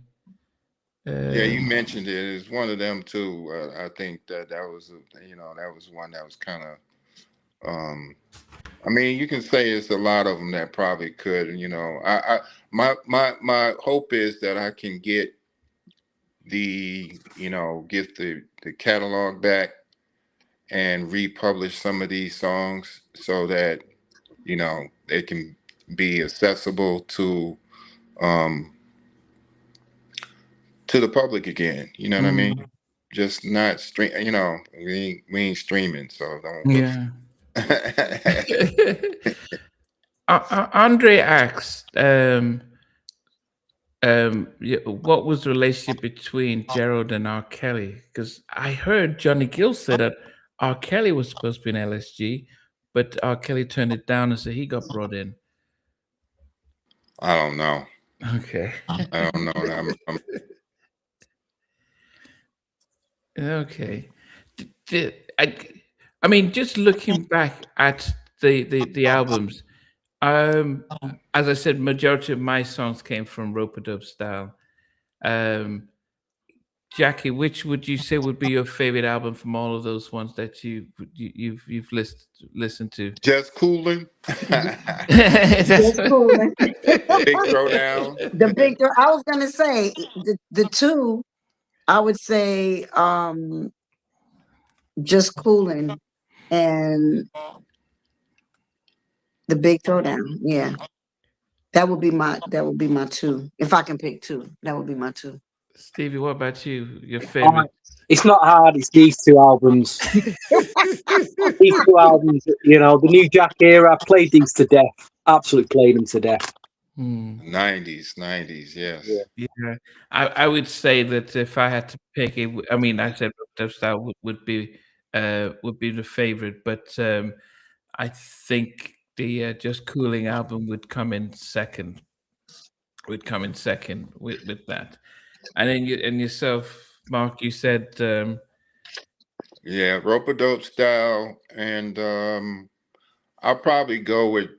Yeah, you Um, mentioned it. It's one of them too. I think that was, that was one that was kind of. I mean, you can say it's a lot of them that probably could. My hope is that I can get the catalog back and republish some of these songs so that they can be accessible um to the public again. You know what I mean? Just not stream. We ain't streaming, so don't look. yeah. Andre asked, what was the relationship between Gerald and R. Kelly? Because I heard Johnny Gill say that R. Kelly was supposed to be an LSG, but R. Kelly turned it down and said he got brought in. I don't know. Okay. I don't know. Okay. I mean, just looking back at the albums, as I said, majority of my songs came from rope-a-dope style. Um, Jackie, which would you say would be your favorite album from all of those ones that you've listened to? Just Coolin. Just Coolin. Big Throwdown. The big throw. I was gonna say the two. I would say Just Coolin and the Big Throwdown. Yeah, that would be my two. If I can pick two, that would be my two. Stevie, what about you? Your favorite? It's not hard. It's these two albums. These two albums. The New Jack era. I've played these to death. Absolutely played them to death. 90s, yes. Yeah, I would say that if I had to pick it, I mean, I said rope style would be the favorite, but I think the Just Cooling album would come in second. With that, and then yourself, Mark, you said Yeah, rope-a-dope style, and I'll probably go with.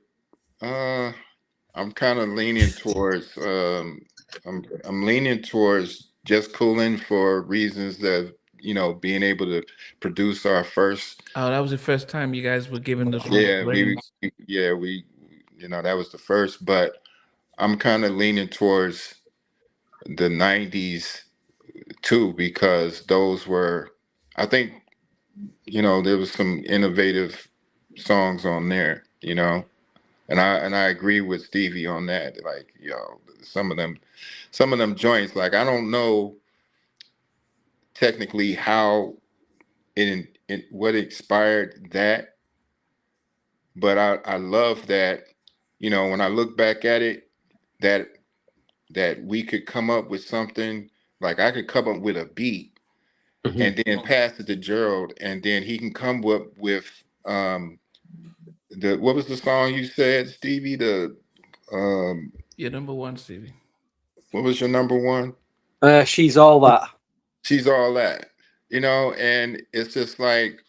I'm kind of leaning towards. I'm leaning towards Just Coolin for reasons that being able to produce our first. oh, that was the first time you guys were given those Yeah, ratings. we that was the first, but I'm kind of leaning towards the 90s too, because those were, I think, there was some innovative songs on there, and I agree with Stevie on that. Like, some of them joints, like, I don't know technically how what inspired that, but I love that, when I look back at it, that we could come up with something, like I could come up with a beat and then pass it to Gerald, and then he can come up with what was the song you said, Stevie? Your number one, Stevie. What was your number one? She's All That. She's All That. And it's just like,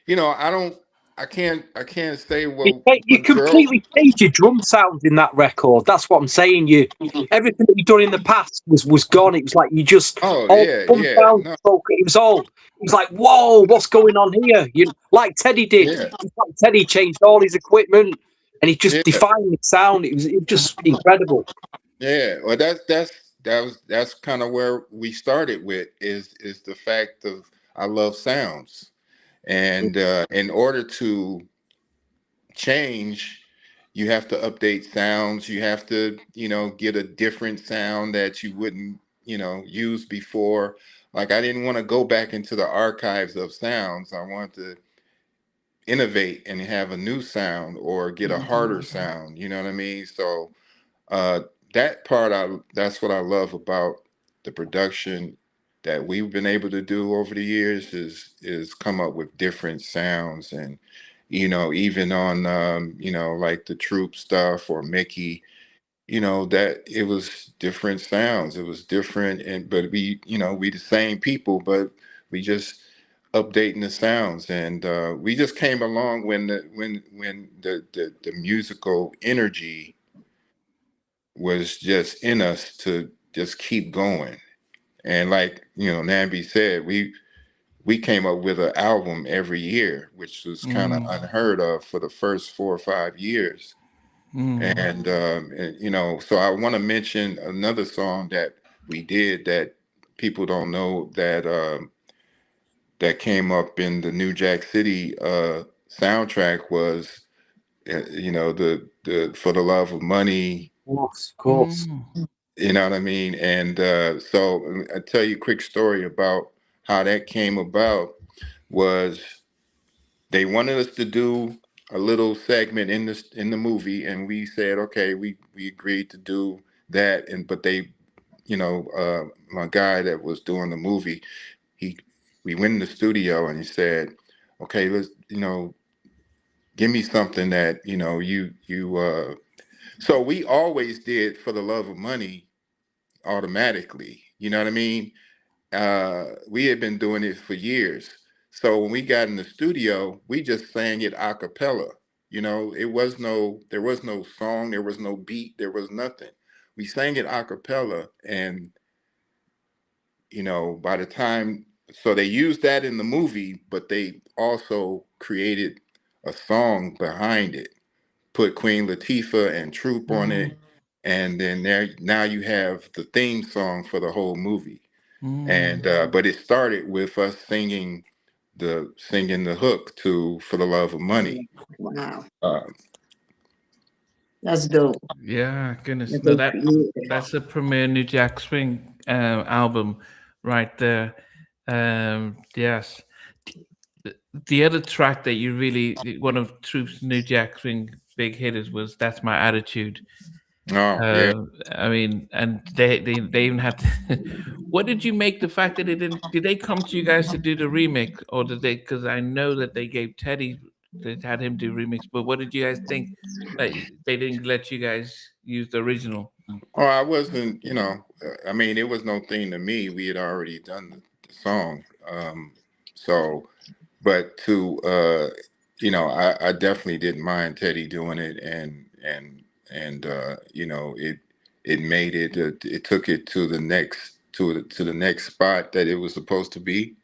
I don't I can't say You what Gerald. completely changed your drum sound in that record. That's what I'm saying. Everything that you've done in the past was gone. It was like you just Oh all yeah, drum yeah, sound no, spoke. It was like, whoa, what's going on here? Like Teddy did. yeah, Just like Teddy changed all his equipment and he just yeah, defined the sound. It was just incredible. yeah. Well, that's kind of where we started with is the fact of I love sounds, and in order to change, you have to update sounds. You have to, get a different sound that you wouldn't, use before. Like I didn't want to go back into the archives of sounds. I wanted to innovate and have a new sound or get a harder sound. You know what I mean? So uh, that part, that's what I love about the production that we've been able to do over the years is come up with different sounds and even on like the Troop stuff or Mickey, that it was different sounds. It was different, and but we the same people, but we just updating the sounds, and we just came along when the musical energy was just in us to just keep going. And like Nambi said, we came up with an album every year, which was kind of unheard of for the first 4 or 5 years. And so I want to mention another song that we did that people don't know that came up in the New Jack City soundtrack was the For the Love of Money. Of course. You know what I mean? And so I tell you a quick story about how that came about was they wanted us to do a little segment in the movie, and we said, okay, we agreed to do that. And but they, my guy that was doing the movie, he we went in the studio and he said, okay, let's give me something that you. So we always did For the Love of Money automatically. You know what I mean? We had been doing it for years. So when we got in the studio, we just sang it a cappella. There was no song, there was no beat, there was nothing. We sang it a cappella, and by the time, so they used that in the movie, but they also created a song behind it, put Queen Latifah and Troop on it, and then now you have the theme song for the whole movie. And but it started with us singing the hook to For the Love of Money. Wow, Uh, that's dope. Yeah, goodness. That No, they created that. that's a premier New Jack Swing album right there. Yes. The other track that you really, one of Troop's New Jack Swing big hitters was "That's My Attitude." oh yeah. I mean, and they even had. What did you make the fact that they didn't? Did they come to you guys to do the remix, or did they? Because I know that they gave Teddy, they had him do remix. But what did you guys think that they didn't let you guys use the original? Oh, I wasn't. I mean, it was no thing to me. We had already done the song. So, but I definitely didn't mind Teddy doing it, and it made it. It took it to the next spot that it was supposed to be.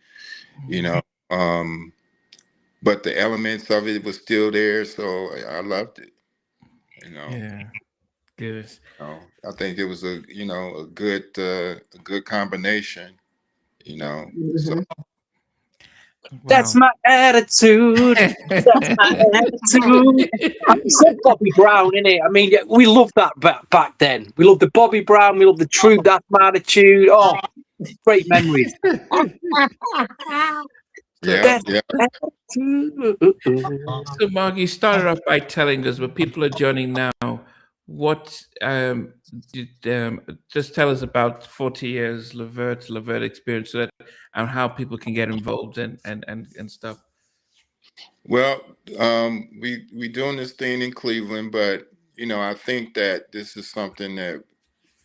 You know. Um, but the elements of it was still there, so I loved it. You know, Yeah, good. I think it was a good combination. So Mhm. That's Wow. my attitude. That's my attitude. You said Bobby Brown, innit? I mean, we loved that back then. We loved the Bobby Brown. We loved the True. That's my attitude. Oh, great memories. So, yeah, That's yeah. attitude. so Mark, you started off by telling us, but people are joining now. What just tell us about 40 years LeVert experience, so that, and how people can get involved and stuff. Well, we doing this thing in Cleveland, but I think that this is something that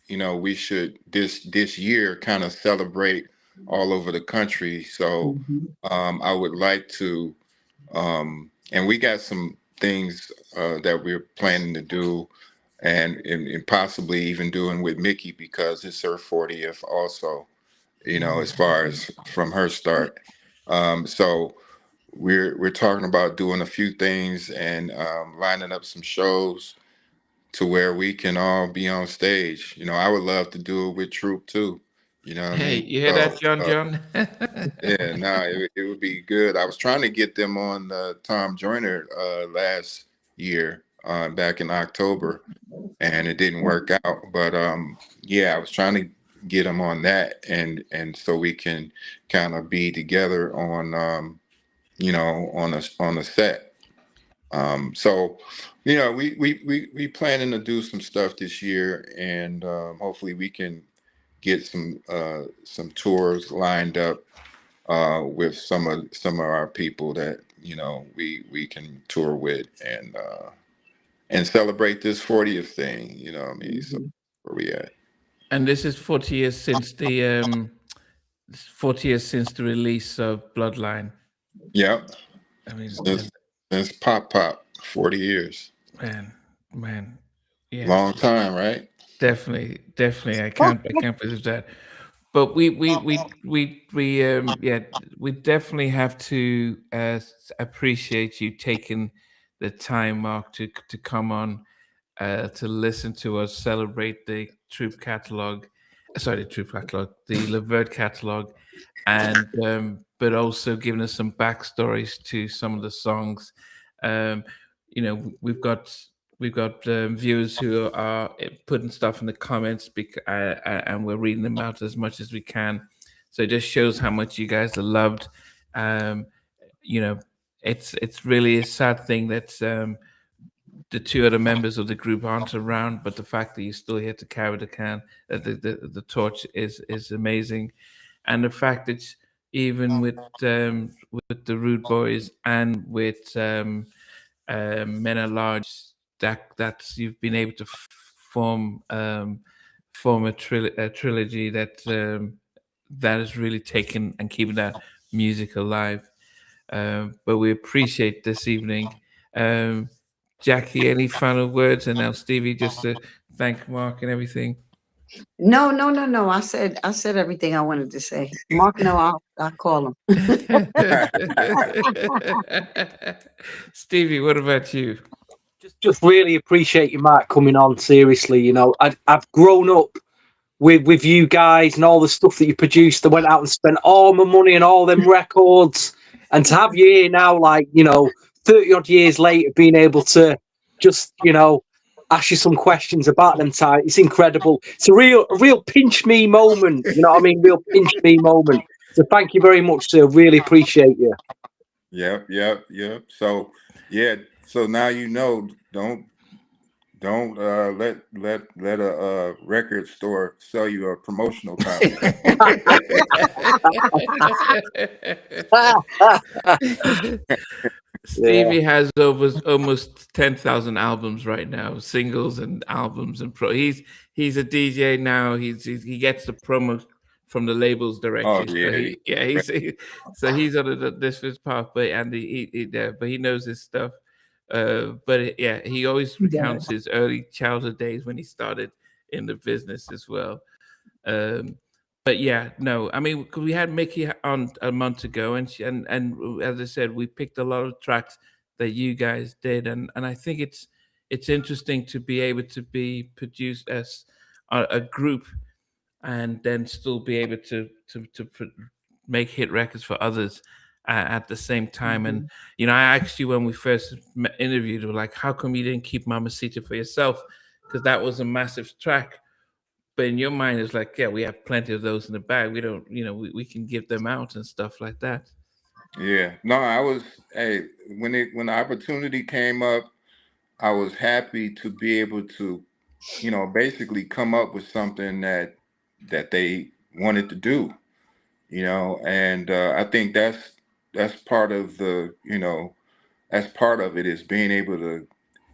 we should this year kind of celebrate all over the country. So Mhm. I would like to And we got some things that we're planning to do, and possibly even doing with Mickey, because it's her 40th also, as far as from her start. So we're talking about doing a few things and lining up some shows to where we can all be on stage. I would love to do it with Troop too. You know what I Hey, mean? you hear So that, John? yeah, no, it would be good. I was trying to get them on Tom Joyner last year, back in October, and it didn't work out. But yeah, I was trying to get them on that, and so we can kind of be together on on a set. So we planning to do some stuff this year, and hopefully we can get some tours lined up with some of our people that we can tour with, and celebrate this 40th thing. You know what I mean? So where we at? And this is 40 years since the 40 years since the release of Bloodline. Yep. I mean, Since Pop 40 years. man, yeah, Long time, right? definitely. I can't believe that. But we definitely have to appreciate you taking the time, Mark, to come on, to listen to us celebrate the Troop catalog. Sorry, the Troop catalog, the LeVert catalog, and but also giving us some backstories to some of the songs. Um, we've got viewers who are putting stuff in the comments, and we're reading them out as much as we can. So it just shows how much you guys are loved. Um, you know, it's really a sad thing that the two other members of the group aren't around, but the fact that you're still here to carry the torch is amazing, and the fact that even with the Rude Boys and with Men at Large, that's you've been able to form form a trilogy that is really taken and keeping that music alive. But we appreciate this evening. Jackie, any final words? And now Stevie, just to thank Mark and everything. No. I said everything I wanted to say. Mark, no, I'll call him. Stevie, what about you? Just really appreciate you, Mark, coming on. Seriously, I've grown up with you guys and all the stuff that you produced. I went out and spent all my money and all them records, and to have you here now, 30 odd years later, being able to just ask you some questions about them time, it's incredible. It's a real pinch me moment. You know what I mean? Real pinch me moment. So thank you very much, sir. Really appreciate you. Yep. So yeah, so now don't let a record store sell you a promotional copy. Stevie has over almost 10,000 albums right now, singles and albums and pro. He's a DJ now. He gets the promo from the labels Oh directly. yeah, So he's on this path, but he knows his stuff. But yeah, he always recounts his early childhood days when he started in the business as well. Um, but yeah, no, I mean, 'cause we had Mickey on a month ago, and as I said, we picked a lot of tracks that you guys did, and I think it's interesting to be able to be produced as a group, and then still be able to make hit records for others at the same time. And I asked you when we first interviewed, we're like, how come you didn't keep Mamacita for yourself? Because that was a massive track. But in your mind, it's like, yeah, we have plenty of those in the bag. We don't, we can give them out and stuff like that. yeah. No, I was. Hey, when the opportunity came up, I was happy to be able to, basically come up with something that they wanted to do. And I think that's part of that's part of it, is being able to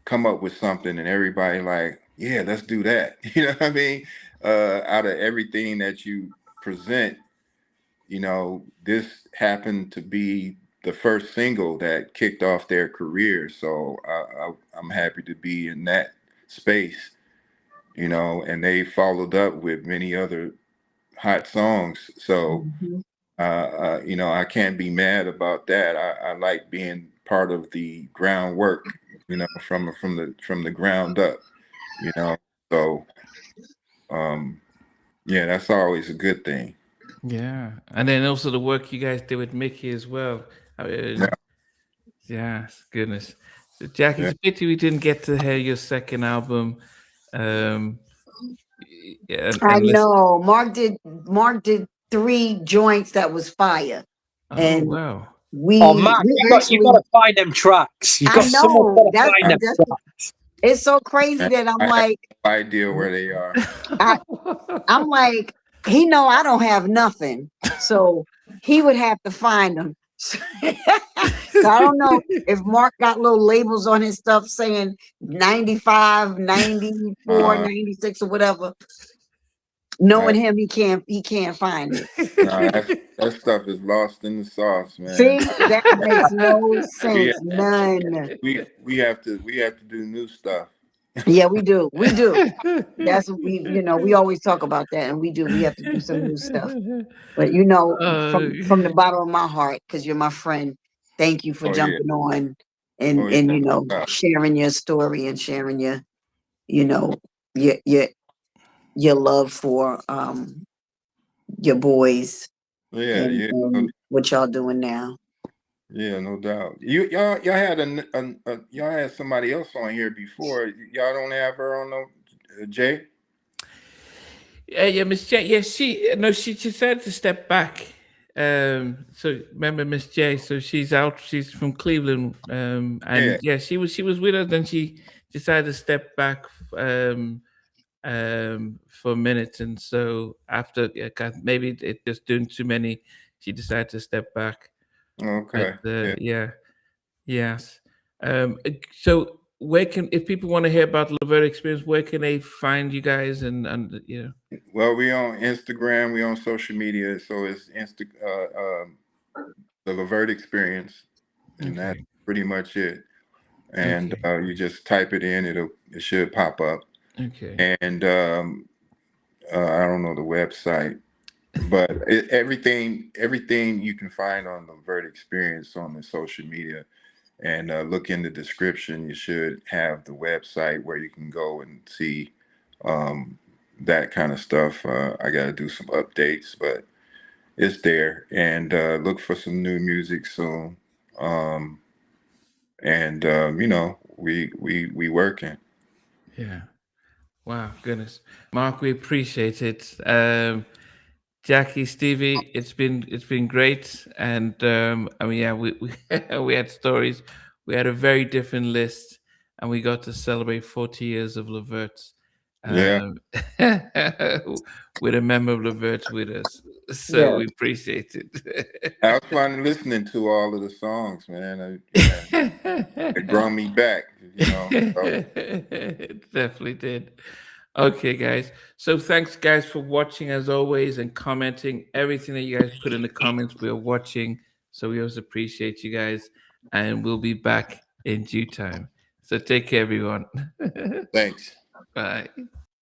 come up with something and everybody like, yeah, let's do that. You know what I mean? Out of everything that you present, this happened to be the first single that kicked off their career. So I'm happy to be in that space, you know, and they followed up with many other hot songs. So, you know, I can't be mad about that. I like being part of the groundwork, you know, from the ground up, you know. So, yeah, that's always a good thing. Yeah, and then also the work you guys did with Mickey as well. I mean, yeah, goodness. So Jackie, it's a pity we didn't get to hear your second album. I know. Mark did 3 joints that was fire. Oh, And wow. we Mark, you got to find them tracks. You got someone got to find them tracks. It's so crazy that I'm like, have no idea where they are. I'm like, he know I don't have nothing, so he would have to find them. So I don't know if Mark got little labels on his stuff saying 95, 94, 96 or whatever. Knowing him, he can't find it. That stuff is lost in the sauce, man. See, that makes no sense. None. We have to do new stuff. Yeah, we do. That's what we always talk about that, and we have to do some new stuff. But from the bottom of my heart, because you're my friend, thank you for jumping on and sharing your story and sharing your love for your boys. And what y'all doing now. Yeah, no doubt. Y'all had somebody else on here before. Y'all don't have her on no Jay? Yeah, Miss J. Yeah, she decided to step back. So remember Miss J. So she's out. She's from Cleveland. She was with us. Then she decided to step back for a minute, and so after maybe it just doing too many, she decided to step back. Okay. But, yes. So where if people want to hear about LeVert Experience, where can they find you guys? And Well, we on Instagram, we on social media, so it's the LeVert Experience, and that's pretty much it. And you just type it in, it should pop up. Okay. And I don't know the website, but everything you can find on the LeVert Experience on the social media, and look in the description. You should have the website where you can go and see that kind of stuff. I got to do some updates, but it's there. And look for some new music soon. We working. Yeah. Wow, goodness, Mark, we appreciate it. Jackie, Stevie, it's been great, and we had stories. We had a very different list, and we got to celebrate 40 years of LeVert. With a member of LeVert with us, so we appreciate it. I was fun listening to all of the songs, man. It brought me back, So. It definitely did. Okay, guys. So thanks, guys, for watching as always and commenting. Everything that you guys put in the comments, we are watching. So we always appreciate you guys, and we'll be back in due time. So take care, everyone. Thanks. Bye.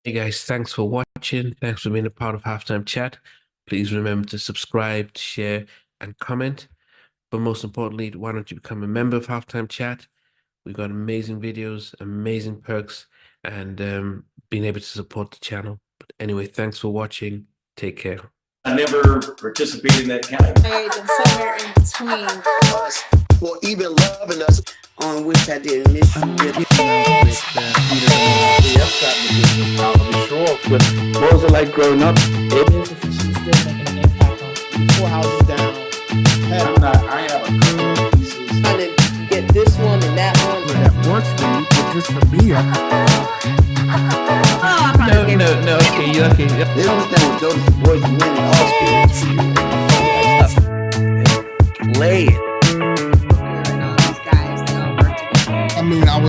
Hey guys, thanks for watching. Thanks for being a part of Halftime Chat. Please remember to subscribe, share, and comment. But most importantly, why don't you become a member of Halftime Chat? We've got amazing videos, amazing perks, and being able to support the channel. But anyway, thanks for watching. Take care. I never participated in that category. And somewhere in between us, or even loving us, on which I did miss you really. What was it like growing up? She's still making an impact on 4 houses down. I have a couple of pieces. Trying to get this one and that one. That works for you, but just for me, No. Okay. They don't understand what Jonas' voice winning all spirits. Play it. And all these guys, they all work together. I mean, I was